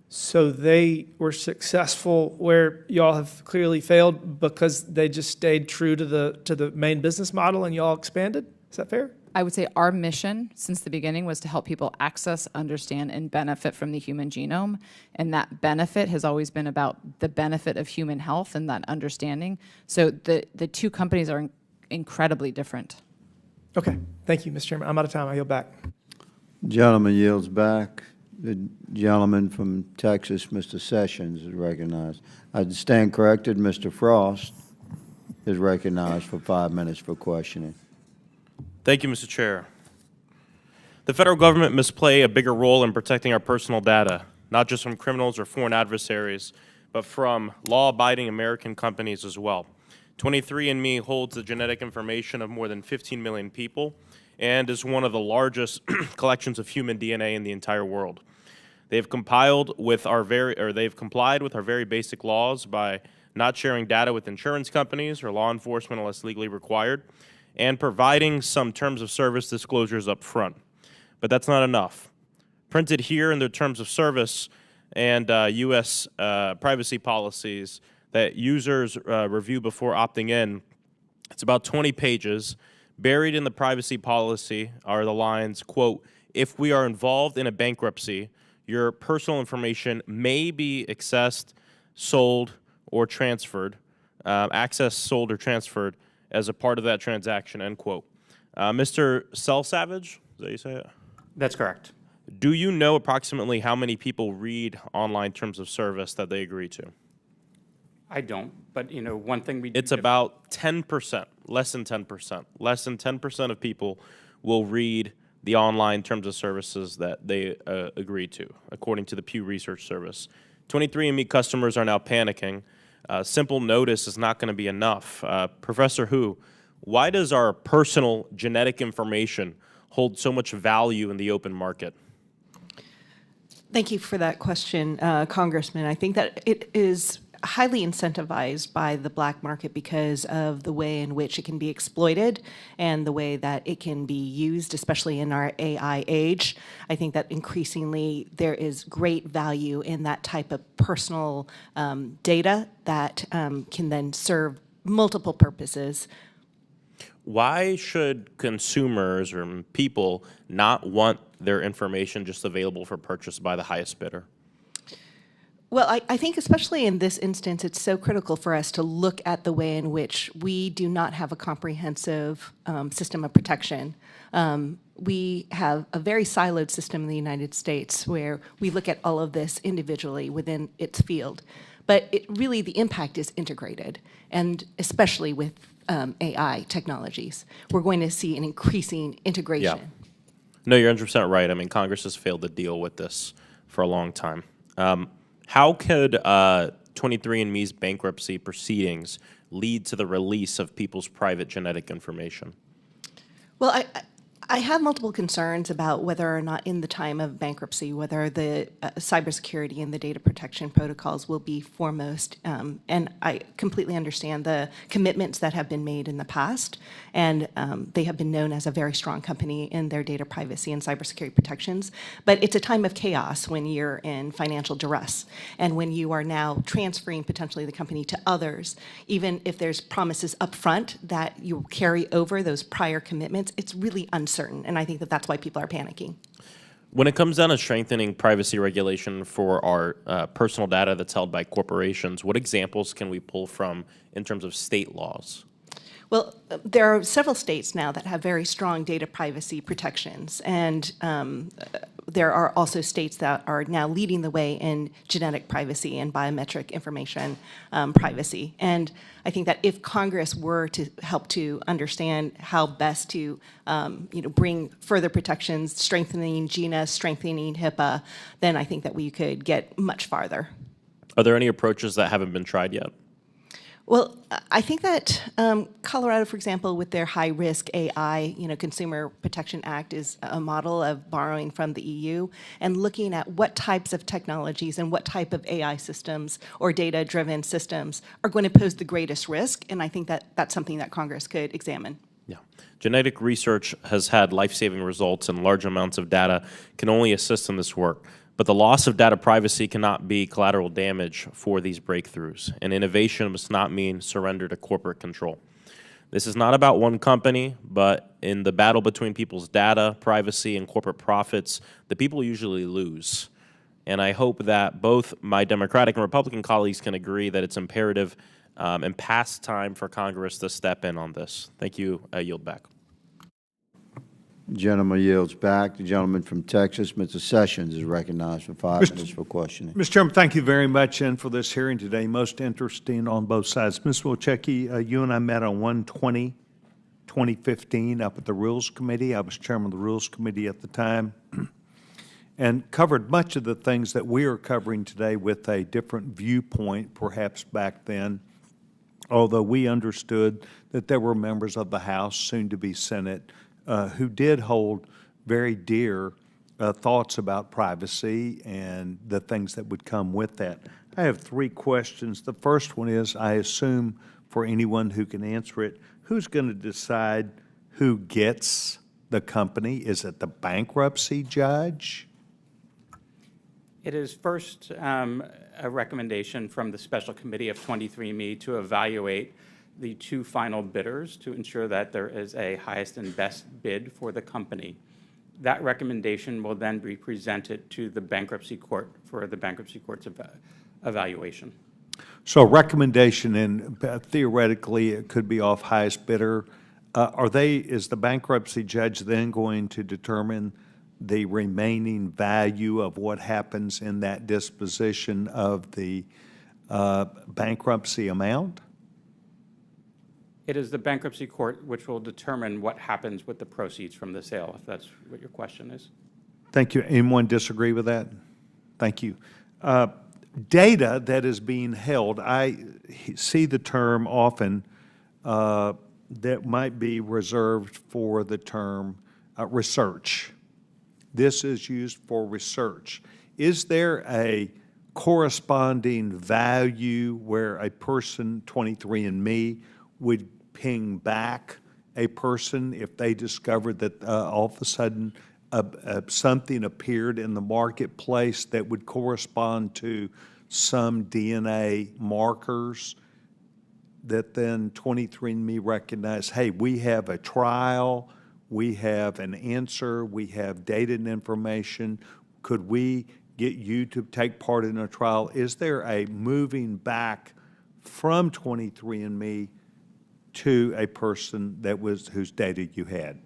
So they were successful where y'all have clearly failed because they just stayed true to the main business model and y'all expanded? Is that fair? I would say our mission since the beginning was to help people access, understand, and benefit from the human genome. And that benefit has always been about the benefit of human health and that understanding. So the two companies are incredibly different. Okay. Thank you, Mr. Chairman. I'm out of time. I yield back. Gentleman yields back. The gentleman from Texas, Mr. Sessions, is recognized. I stand corrected. Mr. Frost is recognized for 5 minutes for questioning. Thank you, Mr. Chair. The federal government must play a bigger role in protecting our personal data, not just from criminals or foreign adversaries, but from law-abiding American companies as well. 23andMe holds the genetic information of more than 15 million people and is one of the largest collections of human DNA in the entire world. They've complied with our very basic laws by not sharing data with insurance companies or law enforcement unless legally required, and providing some terms of service disclosures up front. But that's not enough. Printed here in the terms of service and U.S. Privacy policies that users review before opting in, it's about 20 pages. Buried in the privacy policy are the lines, quote, "If we are involved in a bankruptcy, your personal information may be accessed, sold, or transferred, as a part of that transaction," end quote. Mr. Selsavage, is that how you say it? That's correct. Do you know approximately how many people read online terms of service that they agree to? I don't, but you know, one thing we do. It's about 10%, less than 10%. Less than 10% of people will read the online terms of services that they agree to, according to the Pew Research Service. 23andMe customers are now panicking. Simple notice is not going to be enough. Professor Hu, why does our personal genetic information hold so much value in the open market? Thank you for that question, Congressman. I think that it is highly incentivized by the black market because of the way in which it can be exploited and the way that it can be used, especially in our AI age. I think that increasingly there is great value in that type of personal data that can then serve multiple purposes. Why should consumers or people not want their information just available for purchase by the highest bidder? Well, I think especially in this instance, it's so critical for us to look at the way in which we do not have a comprehensive system of protection. We have a very siloed system in the United States where we look at all of this individually within its field. But really the impact is integrated, and especially with AI technologies, we're going to see an increasing integration. Yeah. No, you're 100% right. I mean, Congress has failed to deal with this for a long time. How could 23andMe's bankruptcy proceedings lead to the release of people's private genetic information? Well, I have multiple concerns about whether or not in the time of bankruptcy, whether the cybersecurity and the data protection protocols will be foremost. And I completely understand the commitments that have been made in the past. And they have been known as a very strong company in their data privacy and cybersecurity protections. But it's a time of chaos when you're in financial duress and when you are now transferring potentially the company to others. Even if there's promises up front that you carry over those prior commitments, it's really uncertain. And I think that that's why people are panicking. When it comes down to strengthening privacy regulation for our personal data that's held by corporations, what examples can we pull from in terms of state laws? Well, there are several states now that have very strong data privacy protections, and there are also states that are now leading the way in genetic privacy and biometric information privacy. And I think that if Congress were to help to understand how best to bring further protections, strengthening GINA, strengthening HIPAA, then I think that we could get much farther. Are there any approaches that haven't been tried yet? Well, I think that Colorado, for example, with their high-risk AI, Consumer Protection Act is a model of borrowing from the EU and looking at what types of technologies and what type of AI systems or data-driven systems are going to pose the greatest risk, and I think that that's something that Congress could examine. Yeah. Genetic research has had life-saving results, and large amounts of data can only assist in this work. But the loss of data privacy cannot be collateral damage for these breakthroughs, and innovation must not mean surrender to corporate control. This is not about one company, but in the battle between people's data, privacy, and corporate profits, the people usually lose. And I hope that both my Democratic and Republican colleagues can agree that it's imperative and past time for Congress to step in on this. Thank you. I yield back. Gentleman yields back. The gentleman from Texas, Mr. Sessions, is recognized for 5 minutes for questioning. Mr. Chairman, thank you very much and for this hearing today. Most interesting on both sides. Ms. Wojcicki, you and I met on 1/20/2015 up at the Rules Committee. I was chairman of the Rules Committee at the time and covered much of the things that we are covering today with a different viewpoint, perhaps back then, although we understood that there were members of the House, soon to be Senate, who did hold very dear thoughts about privacy and the things that would come with that. I have 3 questions. The first one is, I assume for anyone who can answer it, who's going to decide who gets the company? Is it the bankruptcy judge? It is first a recommendation from the special committee of 23andMe to evaluate the 2 final bidders to ensure that there is a highest and best bid for the company. That recommendation will then be presented to the bankruptcy court for the bankruptcy court's evaluation. So a recommendation, and theoretically it could be off highest bidder. Is the bankruptcy judge then going to determine the remaining value of what happens in that disposition of the bankruptcy amount? It is the bankruptcy court which will determine what happens with the proceeds from the sale, if that's what your question is. Thank you. Anyone disagree with that? Thank you. Data that is being held, I see the term often that might be reserved for the term research. This is used for research. Is there a corresponding value where a person, 23andMe, would ping back a person if they discovered that all of a sudden something appeared in the marketplace that would correspond to some DNA markers that then 23andMe recognized, hey, we have a trial, we have an answer, we have data and information, could we get you to take part in a trial? Is there a moving back from 23andMe to a person that was whose data you had?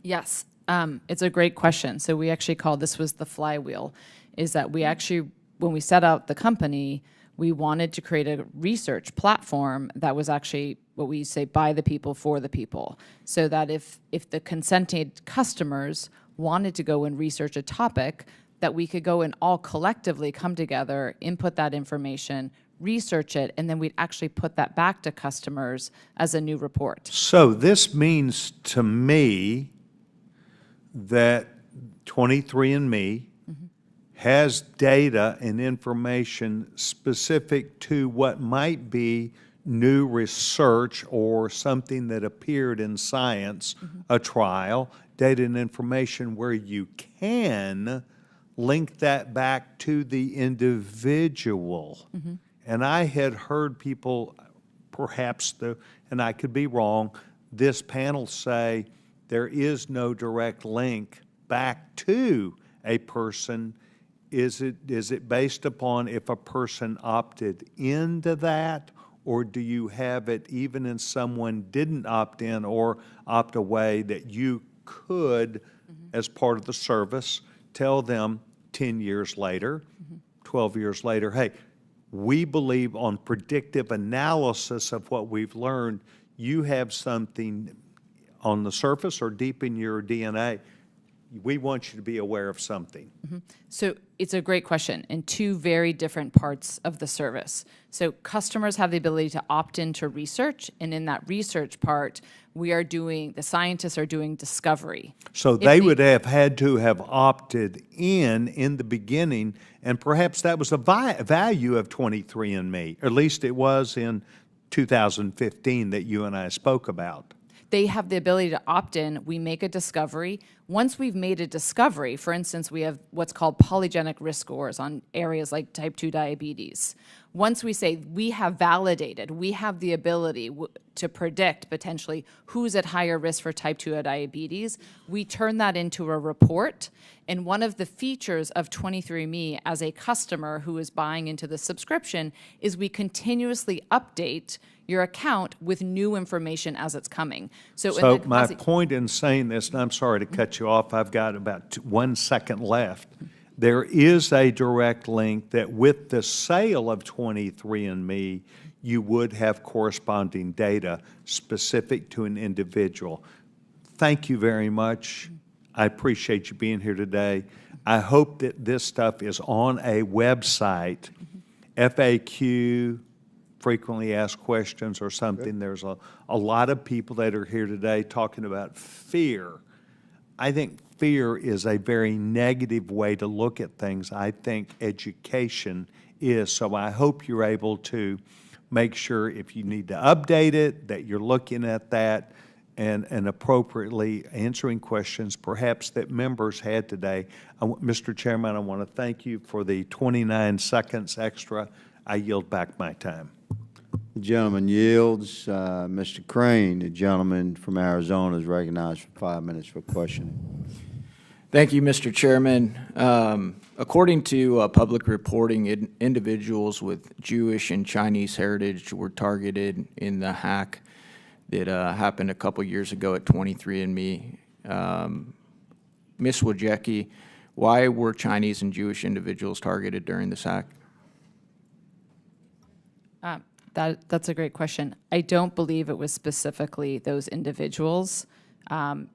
Yes, it's a great question. So we actually called this was the flywheel, is that we actually, when we set out the company, we wanted to create a research platform that was actually what we say by the people for the people, so that if the consented customers wanted to go and research a topic, that we could go and all collectively come together, input that information, research it, and then we'd actually put that back to customers as a new report. So this means to me that 23andMe has data and information specific to what might be new research or something that appeared in Science, a trial, data and information where you can link that back to the individual. And I had heard people, perhaps, and I could be wrong, this panel say there is no direct link back to a person. Is it based upon if a person opted into that, or do you have it even if someone didn't opt in or opt away that you could, as part of the service, tell them 10 years later, 12 years later, hey, we believe on predictive analysis of what we've learned, you have something on the surface or deep in your DNA. We want you to be aware of something. So it's a great question, and two very different parts of the service. So customers have the ability to opt into research, and in that research part, the scientists are doing discovery. So they would have had to have opted in the beginning, and perhaps that was a value of 23andMe, or at least it was in 2015 that you and I spoke about. They have the ability to opt in. We make a discovery. Once we've made a discovery, for instance, we have what's called polygenic risk scores on areas like type 2 diabetes. Once we say we have validated, we have the ability to predict potentially who's at higher risk for type 2 diabetes, we turn that into a report. And one of the features of 23andMe as a customer who is buying into the subscription is we continuously update your account with new information as it's coming. So my point in saying this, and I'm sorry to cut you off, I've got about 1 second left. There is a direct link that with the sale of 23andMe, you would have corresponding data specific to an individual. Thank you very much. I appreciate you being here today. I hope that this stuff is on a website, FAQ, frequently asked questions or something. There's a lot of people that are here today talking about fear. I think fear is a very negative way to look at things. I think education is. So I hope you're able to make sure if you need to update it, that you're looking at that and appropriately answering questions perhaps that members had today. Mr. Chairman, I want to thank you for the 29 seconds extra. I yield back my time. The gentleman yields. Mr. Crane, the gentleman from Arizona, is recognized for 5 minutes for questioning. Thank you, Mr. Chairman. According to public reporting, individuals with Jewish and Chinese heritage were targeted in the hack that happened a couple years ago at 23andMe. Ms. Wojcicki, why were Chinese and Jewish individuals targeted during this hack? That's a great question. I don't believe it was specifically those individuals.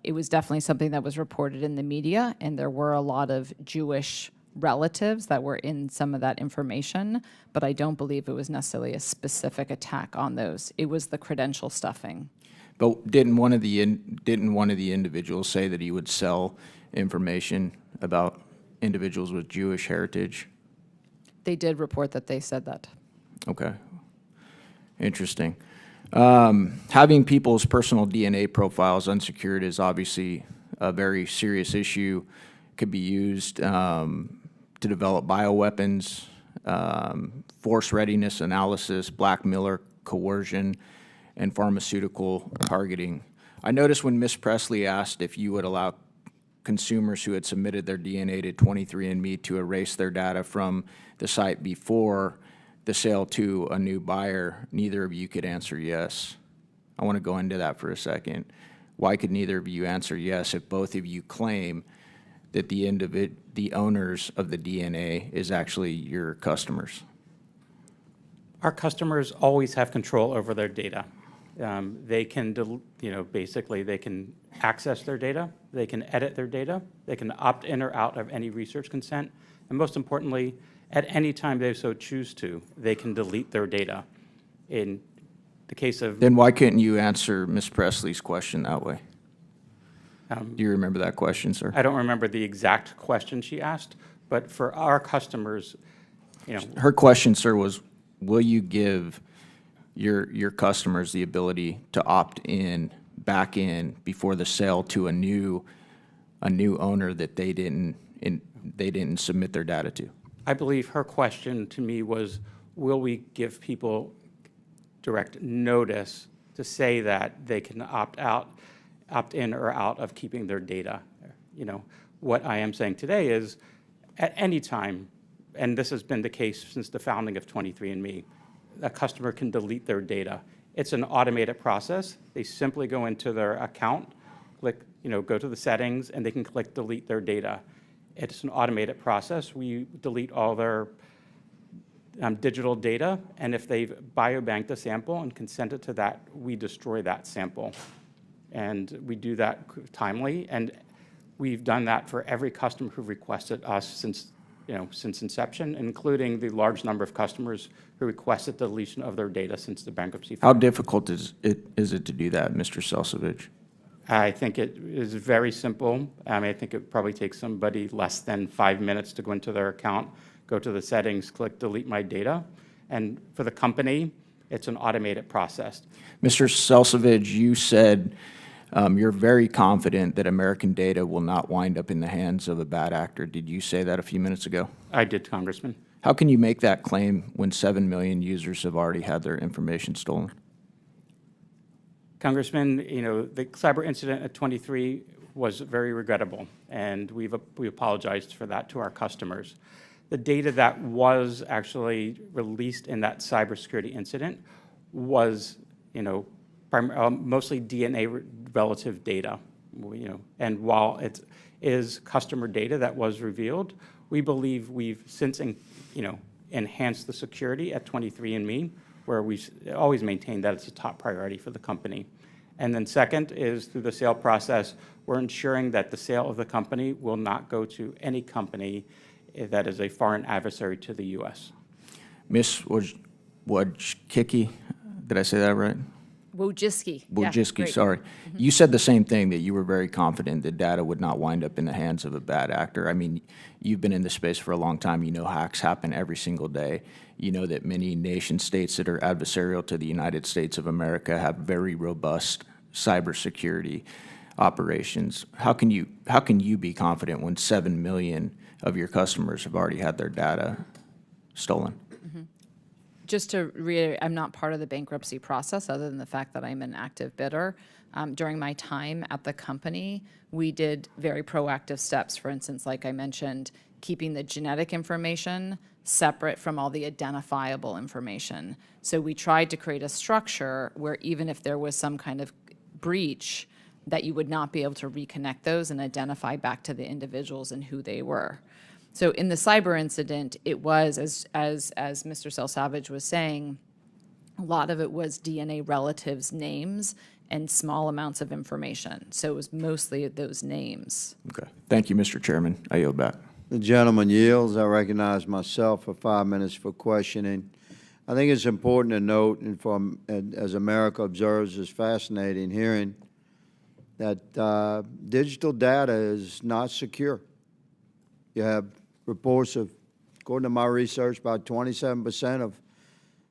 It was definitely something that was reported in the media, and there were a lot of Jewish relatives that were in some of that information, but I don't believe it was necessarily a specific attack on those. It was the credential stuffing. But didn't one of the individuals say that he would sell information about individuals with Jewish heritage? They did report that they said that. Okay. Interesting. Having people's personal DNA profiles unsecured is obviously a very serious issue. Could be used to develop bioweapons, force readiness analysis, blackmail, coercion, and pharmaceutical targeting. I noticed when Ms. Presley asked if you would allow consumers who had submitted their DNA to 23andMe to erase their data from the site before the sale to a new buyer, neither of you could answer yes. I want to go into that for a second. Why could neither of you answer yes if both of you claim that the owners of the DNA is actually your customers? Our customers always have control over their data. They can, basically they can access their data, they can edit their data, they can opt in or out of any research consent, and most importantly, At any time they so choose to, they can delete their data. In the case of... Then why couldn't you answer Ms. Presley's question that way? Do you remember that question, sir? I don't remember the exact question she asked, but for our customers, Her question, sir, was, will you give your customers the ability to opt in, back in, before the sale to a new owner that they didn't submit their data to? I believe her question to me was, will we give people direct notice to say that they can opt in or out of keeping their data? What I am saying today is, at any time, and this has been the case since the founding of 23andMe, a customer can delete their data. It's an automated process. They simply go into their account, click, go to the settings, and they can click delete their data. It's an automated process. We delete all their digital data, and if they've biobanked a sample and consented to that, we destroy that sample. And we do that timely, and we've done that for every customer who requested us since inception, including the large number of customers who requested deletion of their data since the bankruptcy. How difficult is it to do that, Mr. Selsavage? I think it is very simple. I think it probably takes somebody less than 5 minutes to go into their account, go to the settings, click delete my data. And for the company, it's an automated process. Mr. Selsavage, you said you're very confident that American data will not wind up in the hands of a bad actor. Did you say that a few minutes ago? I did, Congressman. How can you make that claim when 7 million users have already had their information stolen? Congressman, the cyber incident at 23 was very regrettable, and we apologized for that to our customers. The data that was actually released in that cybersecurity incident was, mostly DNA relative data. And while it is customer data that was revealed, we believe we've since, enhanced the security at 23andMe, where we've always maintained that it's a top priority for the company. And then second is through the sale process, we're ensuring that the sale of the company will not go to any company that is a foreign adversary to the U.S. Ms. Wojcicki, did I say that right? Wojcicki. Wojcicki, sorry. You said the same thing, that you were very confident that data would not wind up in the hands of a bad actor. I mean, you've been in this space for a long time. You know hacks happen every single day. You know that many nation states that are adversarial to the United States of America have very robust cybersecurity operations. How can you be confident when 7 million of your customers have already had their data stolen? Just to reiterate, I'm not part of the bankruptcy process other than the fact that I'm an active bidder. During my time at the company, we did very proactive steps. For instance, like I mentioned, keeping the genetic information separate from all the identifiable information. So we tried to create a structure where even if there was some kind of breach, that you would not be able to reconnect those and identify back to the individuals and who they were. So in the cyber incident, it was, as Mr. Selsavage was saying, a lot of it was DNA relatives' names and small amounts of information. So it was mostly those names. Okay. Thank you, Mr. Chairman. I yield back. The gentleman yields. I recognize myself for 5 minutes for questioning. I think it's important to note, and as America observes, it's fascinating hearing that digital data is not secure. You have reports of, according to my research, about 27% of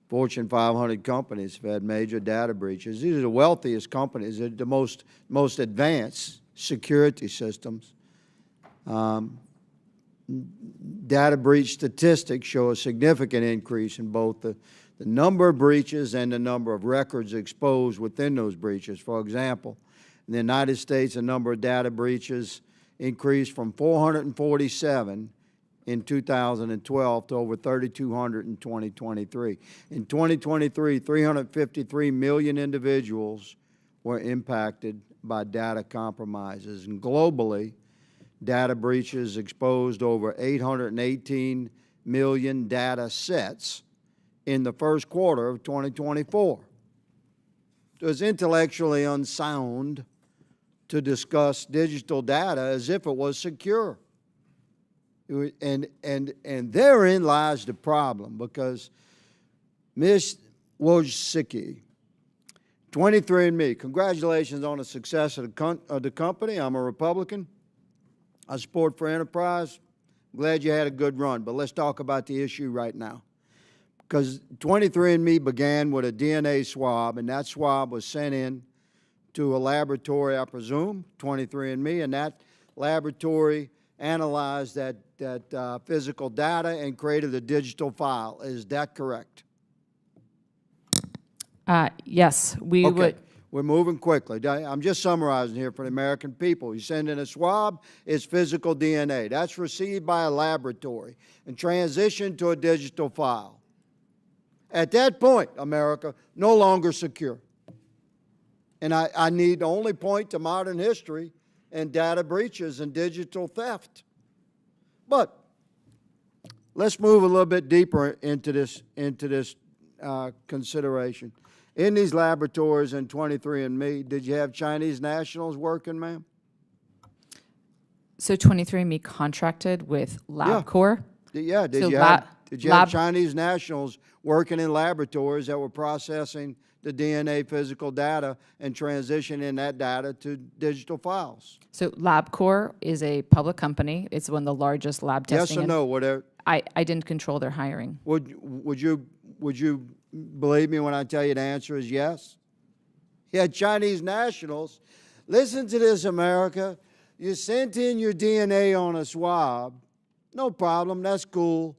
Fortune 500 companies have had major data breaches. These are the wealthiest companies, they're the most advanced security systems. Data breach statistics show a significant increase in both the number of breaches and the number of records exposed within those breaches. For example, in the United States, the number of data breaches increased from 447 in 2012 to over 3,200 in 2023. In 2023, 353 million individuals were impacted by data compromises. And globally, data breaches exposed over 818 million data sets in the first quarter of 2024. So it's intellectually unsound to discuss digital data as if it was secure. And therein lies the problem, because Ms. Wojcicki, 23andMe, congratulations on the success of the company. I'm a Republican. I support free enterprise. Glad you had a good run, but let's talk about the issue right now. Because 23andMe began with a DNA swab, and that swab was sent in to a laboratory, I presume, 23andMe, and that laboratory analyzed that physical data and created a digital file. Is that correct? Yes, we would. We're moving quickly. I'm just summarizing here for the American people. You send in a swab, it's physical DNA. That's received by a laboratory and transitioned to a digital file. At that point, America, no longer secure. And I need to only point to modern history and data breaches and digital theft. But let's move a little bit deeper into this consideration. In these laboratories in 23andMe, did you have Chinese nationals working, ma'am? So 23andMe contracted with LabCorp? Yeah, did So you have Chinese nationals working in laboratories that were processing the DNA physical data and transitioning that data to digital files? So LabCorp is a public company. It's one of the largest lab testing. Yes or no? Whatever. I didn't control their hiring. Would you believe me when I tell you the answer is yes? You had Chinese nationals. Listen to this, America. You sent in your DNA on a swab. No problem. That's cool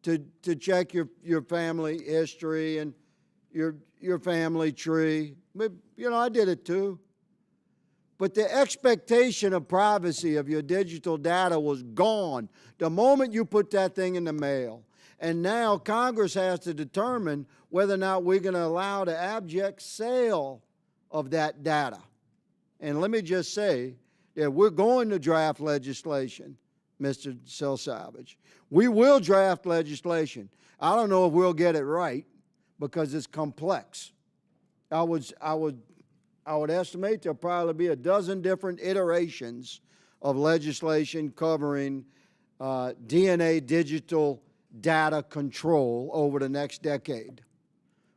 to check your family history and your family tree. But, you know, I did it too. But the expectation of privacy of your digital data was gone the moment you put that thing in the mail. And now Congress has to determine whether or not we're going to allow the abject sale of that data. And let me just say that we're going to draft legislation, Mr. Selsavage. We will draft legislation. I don't know if we'll get it right because it's complex. I would estimate there'll probably be a dozen different iterations of legislation covering DNA digital data control over the next decade.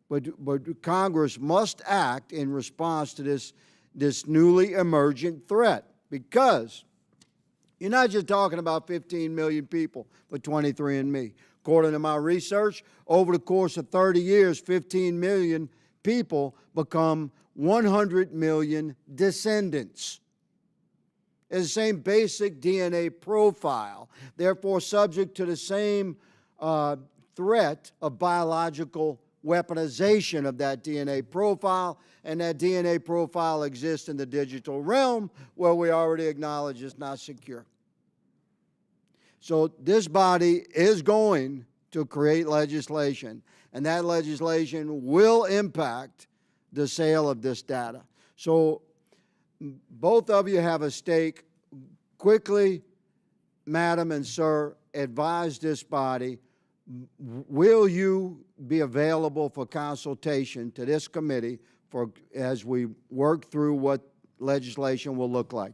But Congress must act in response to this newly emergent threat, because you're not just talking about 15 million people for 23andMe. According to my research, over the course of 30 years, 15 million people become 100 million descendants. It's the same basic DNA profile, therefore subject to the same threat of biological weaponization of that DNA profile, and that DNA profile exists in the digital realm where we already acknowledge it's not secure. So this body is going to create legislation, and that legislation will impact the sale of this data. So both of you have a stake. Quickly, Madam and Sir, advise this body. Will you be available for consultation to this committee as we work through what legislation will look like?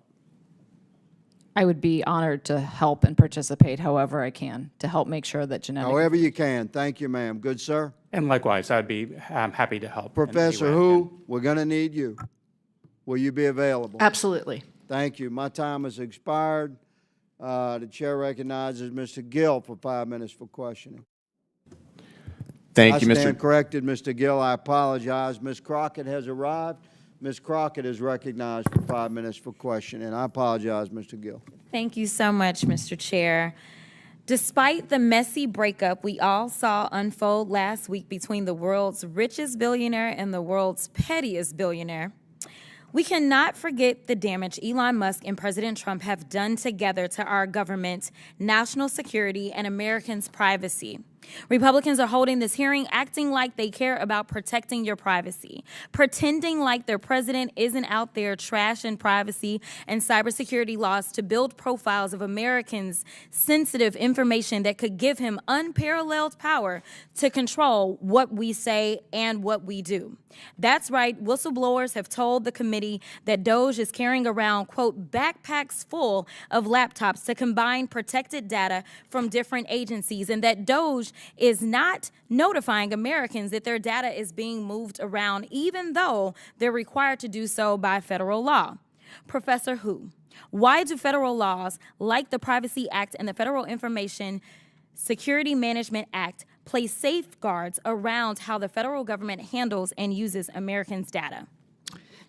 I would be honored to help and participate however I can to help make sure that genetic... However you can. Thank you, ma'am. Good, sir? And likewise, I'm happy to help. Professor Hu, we're going to need you. Will you be available? Absolutely. Thank you. My time has expired. The chair recognizes Mr. Gill for 5 minutes for questioning. Thank you, Mr. I stand corrected, Mr. Gill. I apologize. Ms. Crockett has arrived. Ms. Crockett is recognized for 5 minutes for questioning. I apologize, Mr. Gill. Thank you so much, Mr. Chair. Despite the messy breakup we all saw unfold last week between the world's richest billionaire and the world's pettiest billionaire, we cannot forget the damage Elon Musk and President Trump have done together to our government, national security, and Americans' privacy. Republicans are holding this hearing acting like they care about protecting your privacy, pretending like their president isn't out there trashing privacy and cybersecurity laws to build profiles of Americans' sensitive information that could give him unparalleled power to control what we say and what we do. That's right, whistleblowers have told the committee that DOJ is carrying around, quote, backpacks full of laptops to combine protected data from different agencies, and that DOJ is not notifying Americans that their data is being moved around, even though they're required to do so by federal law. Professor Hu, why do federal laws like the Privacy Act and the Federal Information Security Management Act place safeguards around how the federal government handles and uses Americans' data?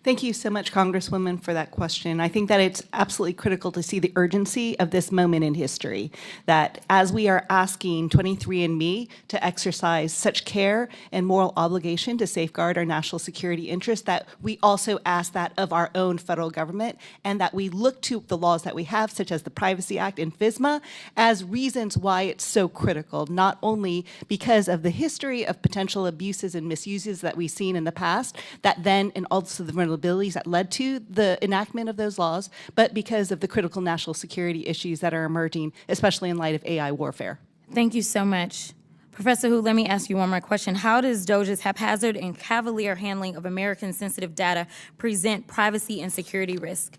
Thank you so much, Congresswoman, for that question. I think that it's absolutely critical to see the urgency of this moment in history, that as we are asking 23andMe to exercise such care and moral obligation to safeguard our national security interests, that we also ask that of our own federal government, and that we look to the laws that we have, such as the Privacy Act and FISMA, as reasons why it's so critical, not only because of the history of potential abuses and misuses that we've seen in the past, that then, and also the vulnerabilities that led to the enactment of those laws, but because of the critical national security issues that are emerging, especially in light of AI warfare. Thank you so much. Professor Hu, let me ask you one more question. How does DOJ's haphazard and cavalier handling of American sensitive data present privacy and security risk?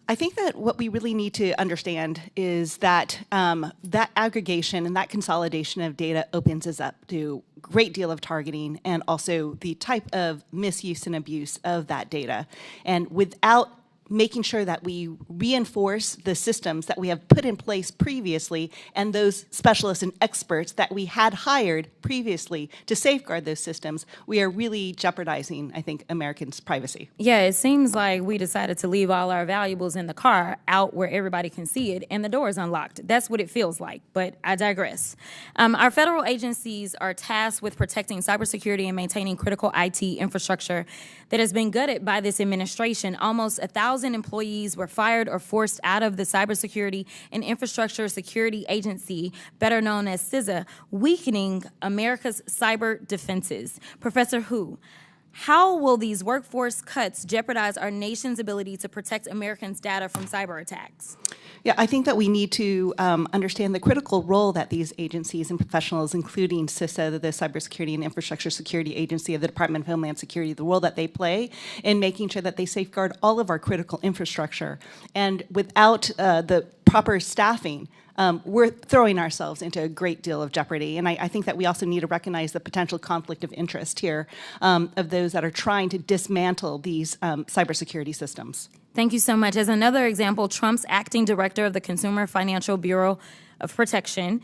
I think that what we really need to understand is that that aggregation and that consolidation of data opens us up to a great deal of targeting and also the type of misuse and abuse of that data. And without making sure that we reinforce the systems that we have put in place previously and those specialists and experts that we had hired previously to safeguard those systems, we are really jeopardizing, I think, Americans' privacy. Yeah, it seems like we decided to leave all our valuables in the car out where everybody can see it and the door is unlocked. That's what it feels like, but I digress. Our federal agencies are tasked with protecting cybersecurity and maintaining critical IT infrastructure that has been gutted by this administration. Almost 1,000 employees were fired or forced out of the Cybersecurity and Infrastructure Security Agency, better known as CISA, weakening America's cyber defenses. Professor Hu, how will these workforce cuts jeopardize our nation's ability to protect Americans' data from cyber attacks? Yeah, I think that we need to understand the critical role that these agencies and professionals, including CISA, the Cybersecurity and Infrastructure Security Agency of the Department of Homeland Security, the role that they play in making sure that they safeguard all of our critical infrastructure. And without the proper staffing, we're throwing ourselves into a great deal of jeopardy. And I think that we also need to recognize the potential conflict of interest here of those that are trying to dismantle these cybersecurity systems. Thank you so much. As another example, Trump's acting director of the Consumer Financial Bureau of Protection,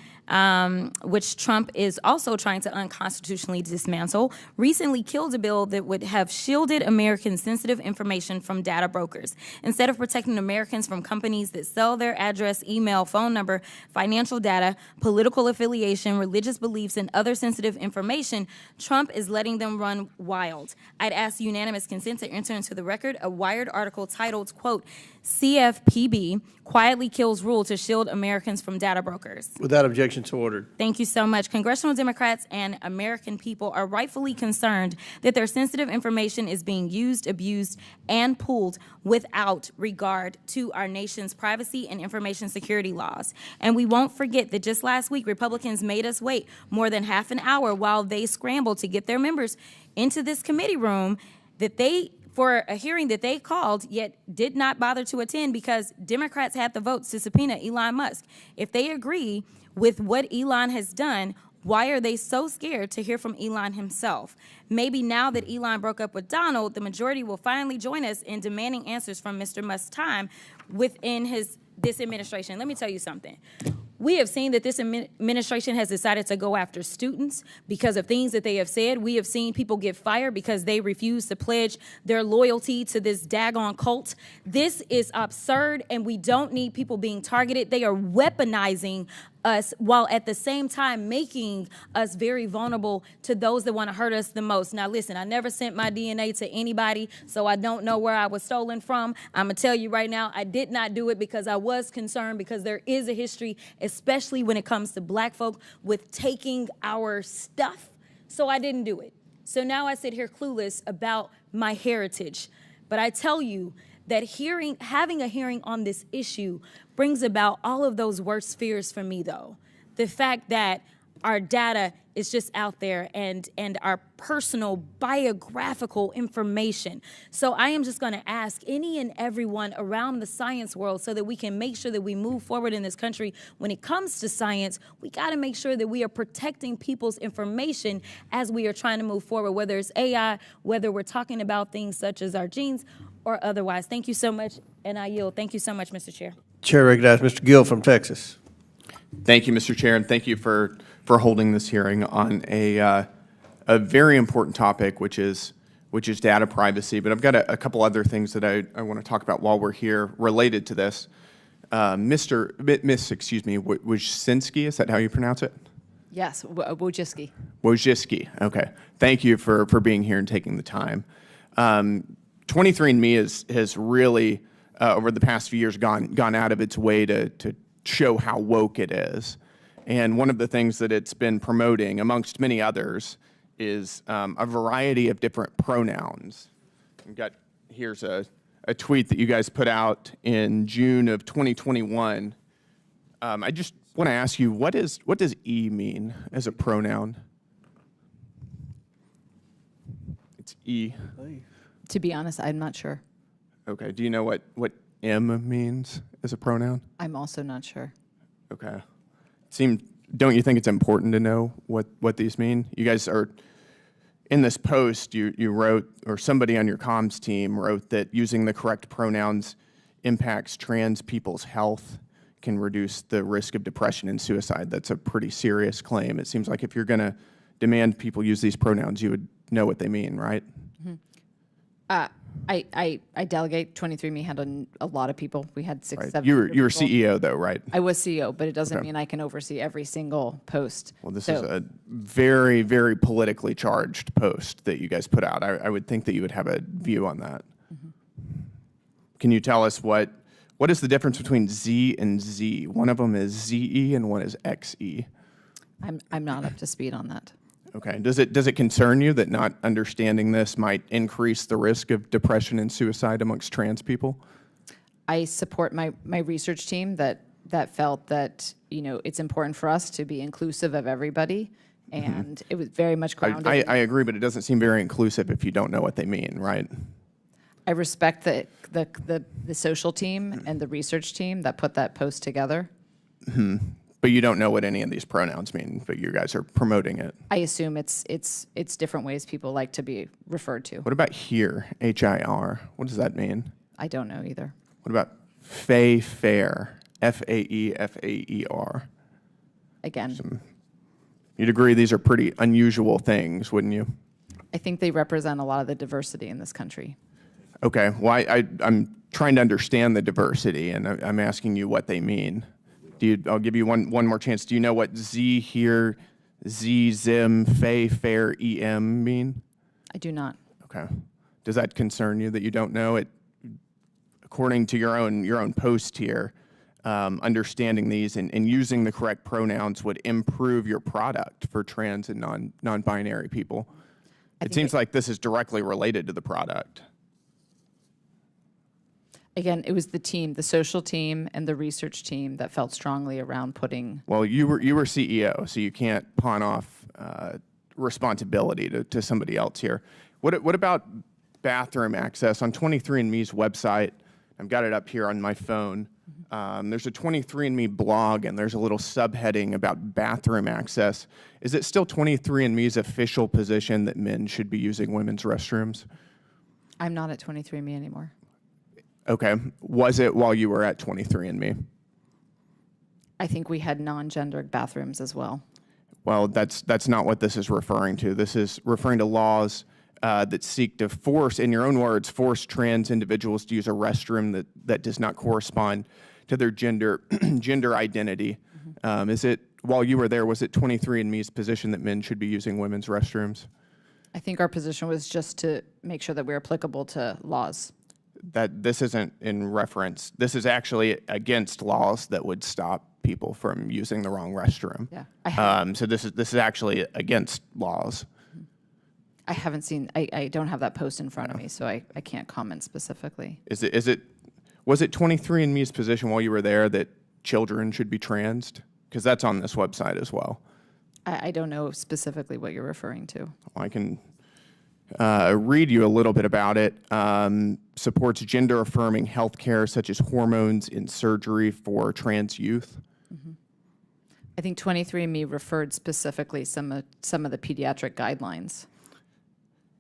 which Trump is also trying to unconstitutionally dismantle, recently killed a bill that would have shielded Americans' sensitive information from data brokers. Instead of protecting Americans from companies that sell their address, email, phone number, financial data, political affiliation, religious beliefs, and other sensitive information, Trump is letting them run wild. I'd ask unanimous consent to enter into the record a Wired article titled, quote, CFPB quietly kills rule to shield Americans from data brokers. Without objection, so ordered. Thank you so much. Congressional Democrats and American people are rightfully concerned that their sensitive information is being used, abused, and pooled without regard to our nation's privacy and information security laws. And we won't forget that just last week, Republicans made us wait more than half an hour while they scrambled to get their members into this committee room for a hearing that they called, yet did not bother to attend because Democrats had the votes to subpoena Elon Musk. If they agree with what Elon has done, why are they so scared to hear from Elon himself? Maybe now that Elon broke up with Donald, the majority will finally join us in demanding answers from Mr. Musk's time within this administration. Let me tell you something. We have seen that this administration has decided to go after students because of things that they have said. We have seen people get fired because they refuse to pledge their loyalty to this daggone cult. This is absurd, and we don't need people being targeted. They are weaponizing us while at the same time making us very vulnerable to those that want to hurt us the most. Now, listen, I never sent my DNA to anybody, so I don't know where I was stolen from. I'm going to tell you right now, I did not do it because I was concerned, because there is a history, especially when it comes to black folk, with taking our stuff. So I didn't do it. So now I sit here clueless about my heritage. But I tell you that having a hearing on this issue brings about all of those worst fears for me, though. The fact that our data is just out there and our personal biographical information. So I am just going to ask any and everyone around the science world, so that we can make sure that we move forward in this country. When it comes to science, we got to make sure that we are protecting people's information as we are trying to move forward, whether it's AI, whether we're talking about things such as our genes or otherwise. Thank you so much, and I yield. Thank you so much, Mr. Chair. Chair recognizes Mr. Gill from Texas. Thank you, Mr. Chair, and thank you for holding this hearing on a very important topic, which is data privacy. But I've got a couple other things that I want to talk about while we're here related to this. Miss Wojcicki, is that how you pronounce it? Yes, Wojcicki. Wojcicki, okay. Thank you for being here and taking the time. 23andMe has really, over the past few years, gone out of its way to show how woke it is. And one of the things that it's been promoting, amongst many others, is a variety of different pronouns. Here's a tweet that you guys put out in June of 2021. I just want to ask you, what does E mean as a pronoun? It's E. To be honest, I'm not sure. Okay. Do you know what M means as a pronoun? I'm also not sure. Okay. Don't you think it's important to know what these mean? You guys are, in this post, you wrote, or somebody on your comms team wrote, that using the correct pronouns impacts trans people's health, can reduce the risk of depression and suicide. That's a pretty serious claim. It seems like if you're going to demand people use these pronouns, you would know what they mean, right? Mm-hmm. I delegate. 23andMe had a lot of people. We had 6, Right. 7. You were CEO though, right? I was CEO, but it doesn't Okay. mean I can oversee every single post. Well, this is a very, very politically charged post that you guys put out. I would think that you would have a view on that. Mm-hmm. Can you tell us what is the difference between Z and Z? One of them is ZE and one is XE. I'm not up to speed on that. Okay. Does it concern you that not understanding this might increase the risk of depression and suicide amongst trans people? I support my research team that felt that, it's important for us to be inclusive of everybody, and it was very much grounded. I agree, but it doesn't seem very inclusive if you don't know what they mean, right? I respect the social team and the research team that put that post together. Mm-hmm. But you don't know what any of these pronouns mean, but you guys are promoting it. I assume it's different ways people like to be referred to. What about here, HIR? What does that mean? I don't know either. What about fair, FAER? Again. You'd agree these are pretty unusual things, wouldn't you? I think they represent a lot of the diversity in this country. Okay, well, I'm trying to understand the diversity, and I'm asking you what they mean. I'll give you one more chance. Do you know what Z here, Z, Zim, fair, EM mean? I do not. Okay. Does that concern you that you don't know it? According to your own post here, understanding these and using the correct pronouns would improve your product for trans and non-binary people. It seems like this is directly related to the product. Again, it was the team, the social team and the research team that felt strongly around putting. Well, you were CEO, so you can't pawn off responsibility to somebody else here. What about bathroom access? On 23andMe's website, I've got it up here on my phone. There's a 23andMe blog, and there's a little subheading about bathroom access. Is it still 23andMe's official position that men should be using women's restrooms? I'm not at 23andMe anymore. Okay. Was it while you were at 23andMe? I think we had non-gendered bathrooms as well. Well, that's not what this is referring to. This is referring to laws that seek to force, in your own words, force trans individuals to use a restroom that does not correspond to their gender identity. While you were there, was it 23andMe's position that men should be using women's restrooms? I think our position was just to make sure that we're applicable to laws. That this isn't in reference, this is actually against laws that would stop people from using the wrong restroom. Yeah. So this is actually against laws. I haven't seen, I don't have that post in front of me, so I can't comment specifically. Was it 23andMe's position while you were there that children should be transed? Because that's on this website as well. I don't know specifically what you're referring to. I can read you a little bit about it. Supports gender-affirming health care, such as hormones in surgery for trans youth. I think 23andMe referred specifically some of the pediatric guidelines.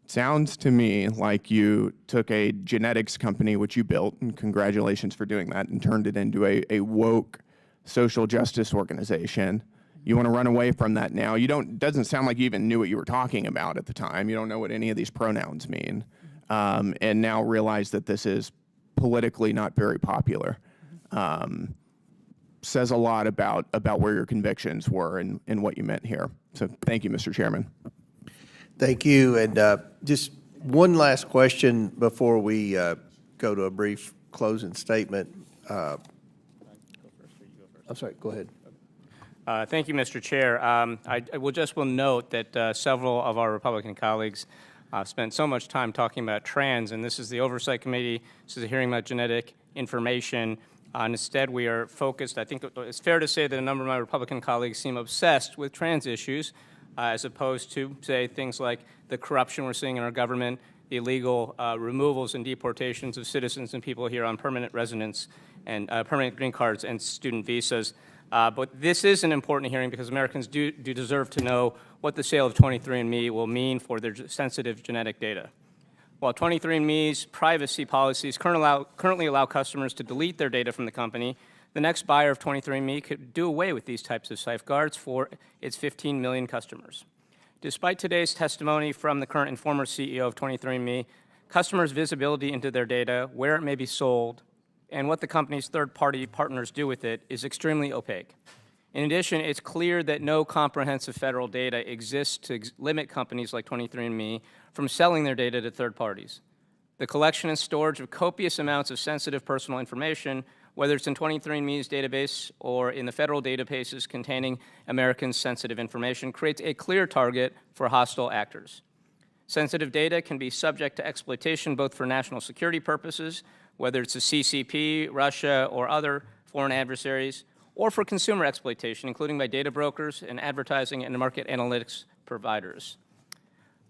Sounds to me like you took a genetics company, which you built, and congratulations for doing that, and turned it into a woke social justice organization. You want to run away from that now. Doesn't sound like you even knew what you were talking about at the time. You don't know what any of these pronouns mean. And now realize that this is politically not very popular. Says a lot about where your convictions were and what you meant here. So thank you, Mr. Chairman. Thank you. And just one last question before we go to a brief closing statement. I'm sorry, go ahead. Thank you, Mr. Chair. I will note that several of our Republican colleagues spent so much time talking about trans, and this is the Oversight Committee. This is a hearing about genetic information. And instead, we are focused. I think it's fair to say that a number of my Republican colleagues seem obsessed with trans issues, as opposed to, say, things like the corruption we're seeing in our government, the illegal removals and deportations of citizens and people here on permanent residence and permanent green cards and student visas. But this is an important hearing because Americans do deserve to know what the sale of 23andMe will mean for their sensitive genetic data. While 23andMe's privacy policies currently allow customers to delete their data from the company, the next buyer of 23andMe could do away with these types of safeguards for its 15 million customers. Despite today's testimony from the current and former CEO of 23andMe, customers' visibility into their data, where it may be sold, and what the company's third-party partners do with it is extremely opaque. In addition, it's clear that no comprehensive federal data exists to limit companies like 23andMe from selling their data to third parties. The collection and storage of copious amounts of sensitive personal information, whether it's in 23andMe's database or in the federal databases containing Americans' sensitive information, creates a clear target for hostile actors. Sensitive data can be subject to exploitation both for national security purposes, whether it's the CCP, Russia, or other foreign adversaries, or for consumer exploitation, including by data brokers and advertising and market analytics providers.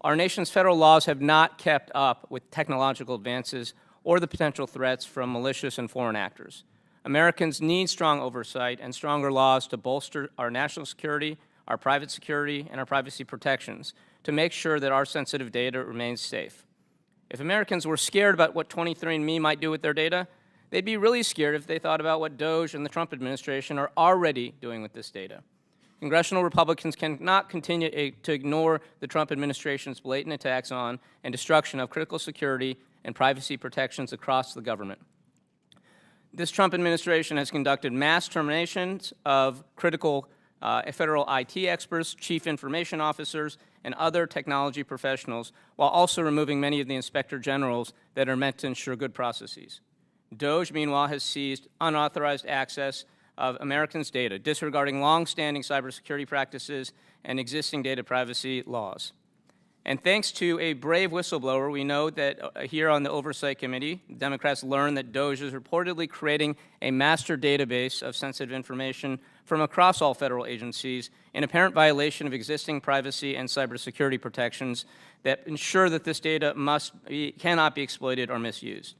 Our nation's federal laws have not kept up with technological advances or the potential threats from malicious and foreign actors. Americans need strong oversight and stronger laws to bolster our national security, our private security, and our privacy protections to make sure that our sensitive data remains safe. If Americans were scared about what 23andMe might do with their data, they'd be really scared if they thought about what DOJ and the Trump administration are already doing with this data. Congressional Republicans cannot continue to ignore the Trump administration's blatant attacks on and destruction of critical security and privacy protections across the government. This Trump administration has conducted mass terminations of critical federal IT experts, chief information officers, and other technology professionals, while also removing many of the inspector generals that are meant to ensure good processes. DOJ, meanwhile, has seized unauthorized access of Americans' data, disregarding long-standing cybersecurity practices and existing data privacy laws. And thanks to a brave whistleblower, we know that here on the Oversight Committee, Democrats learned that DOJ is reportedly creating a master database of sensitive information from across all federal agencies in apparent violation of existing privacy and cybersecurity protections that ensure that this data cannot be exploited or misused.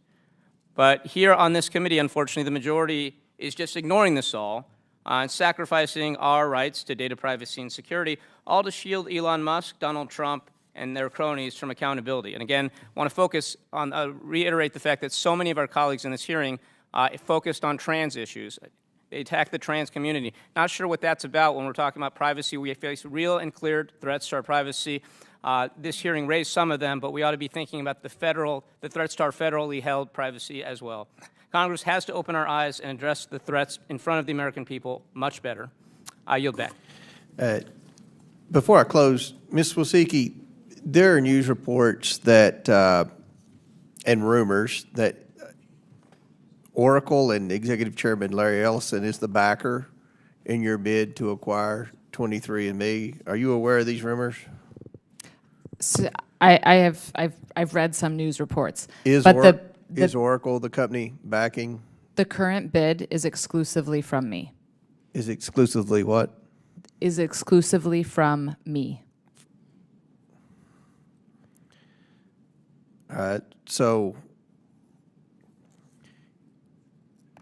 But here on this committee, unfortunately, the majority is just ignoring this all and sacrificing our rights to data privacy and security, all to shield Elon Musk, Donald Trump, and their cronies from accountability. And again, I want to focus on, reiterate the fact that so many of our colleagues in this hearing focused on trans issues. They attack the trans community. Not sure what that's about when we're talking about privacy. We face real and clear threats to our privacy. This hearing raised some of them, but we ought to be thinking about the threats to our federally held privacy as well. Congress has to open our eyes and address the threats in front of the American people much better. I yield back. Before I close, Ms. Wojcicki, there are news reports that, and rumors that Oracle and Executive Chairman Larry Ellison is the backer in your bid to acquire 23andMe. Are you aware of these rumors? So I've read some news reports. Is Oracle the company backing? The current bid is exclusively from me. Is exclusively what? Is exclusively from me. All right. So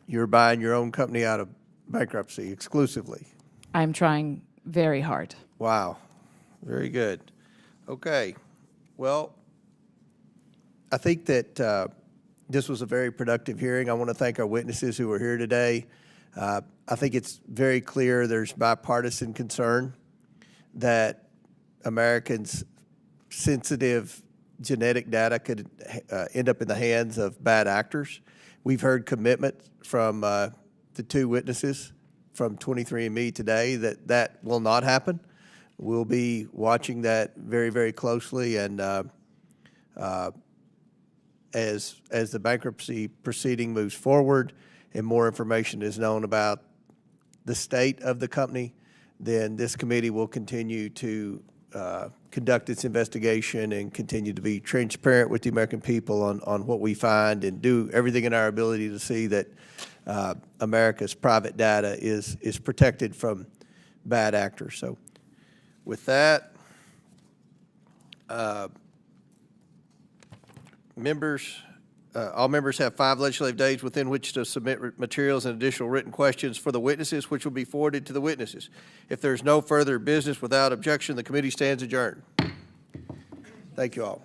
you're buying your own company out of bankruptcy exclusively? I'm trying very hard. Wow. Very good. Okay. Well, I think that this was a very productive hearing. I want to thank our witnesses who are here today. I think it's very clear there's bipartisan concern that Americans' sensitive genetic data could end up in the hands of bad actors. We've heard commitment from the two witnesses from 23andMe today that that will not happen. We'll be watching that very, very closely, and as the bankruptcy proceeding moves forward and more information is known about the state of the company, then this committee will continue to conduct its investigation and continue to be transparent with the American people on what we find and do everything in our ability to see that America's private data is protected from bad actors. So with that, all members have 5 legislative days within which to submit materials and additional written questions for the witnesses, which will be forwarded to the witnesses. If there's no further business without objection, the committee stands adjourned. Thank you all.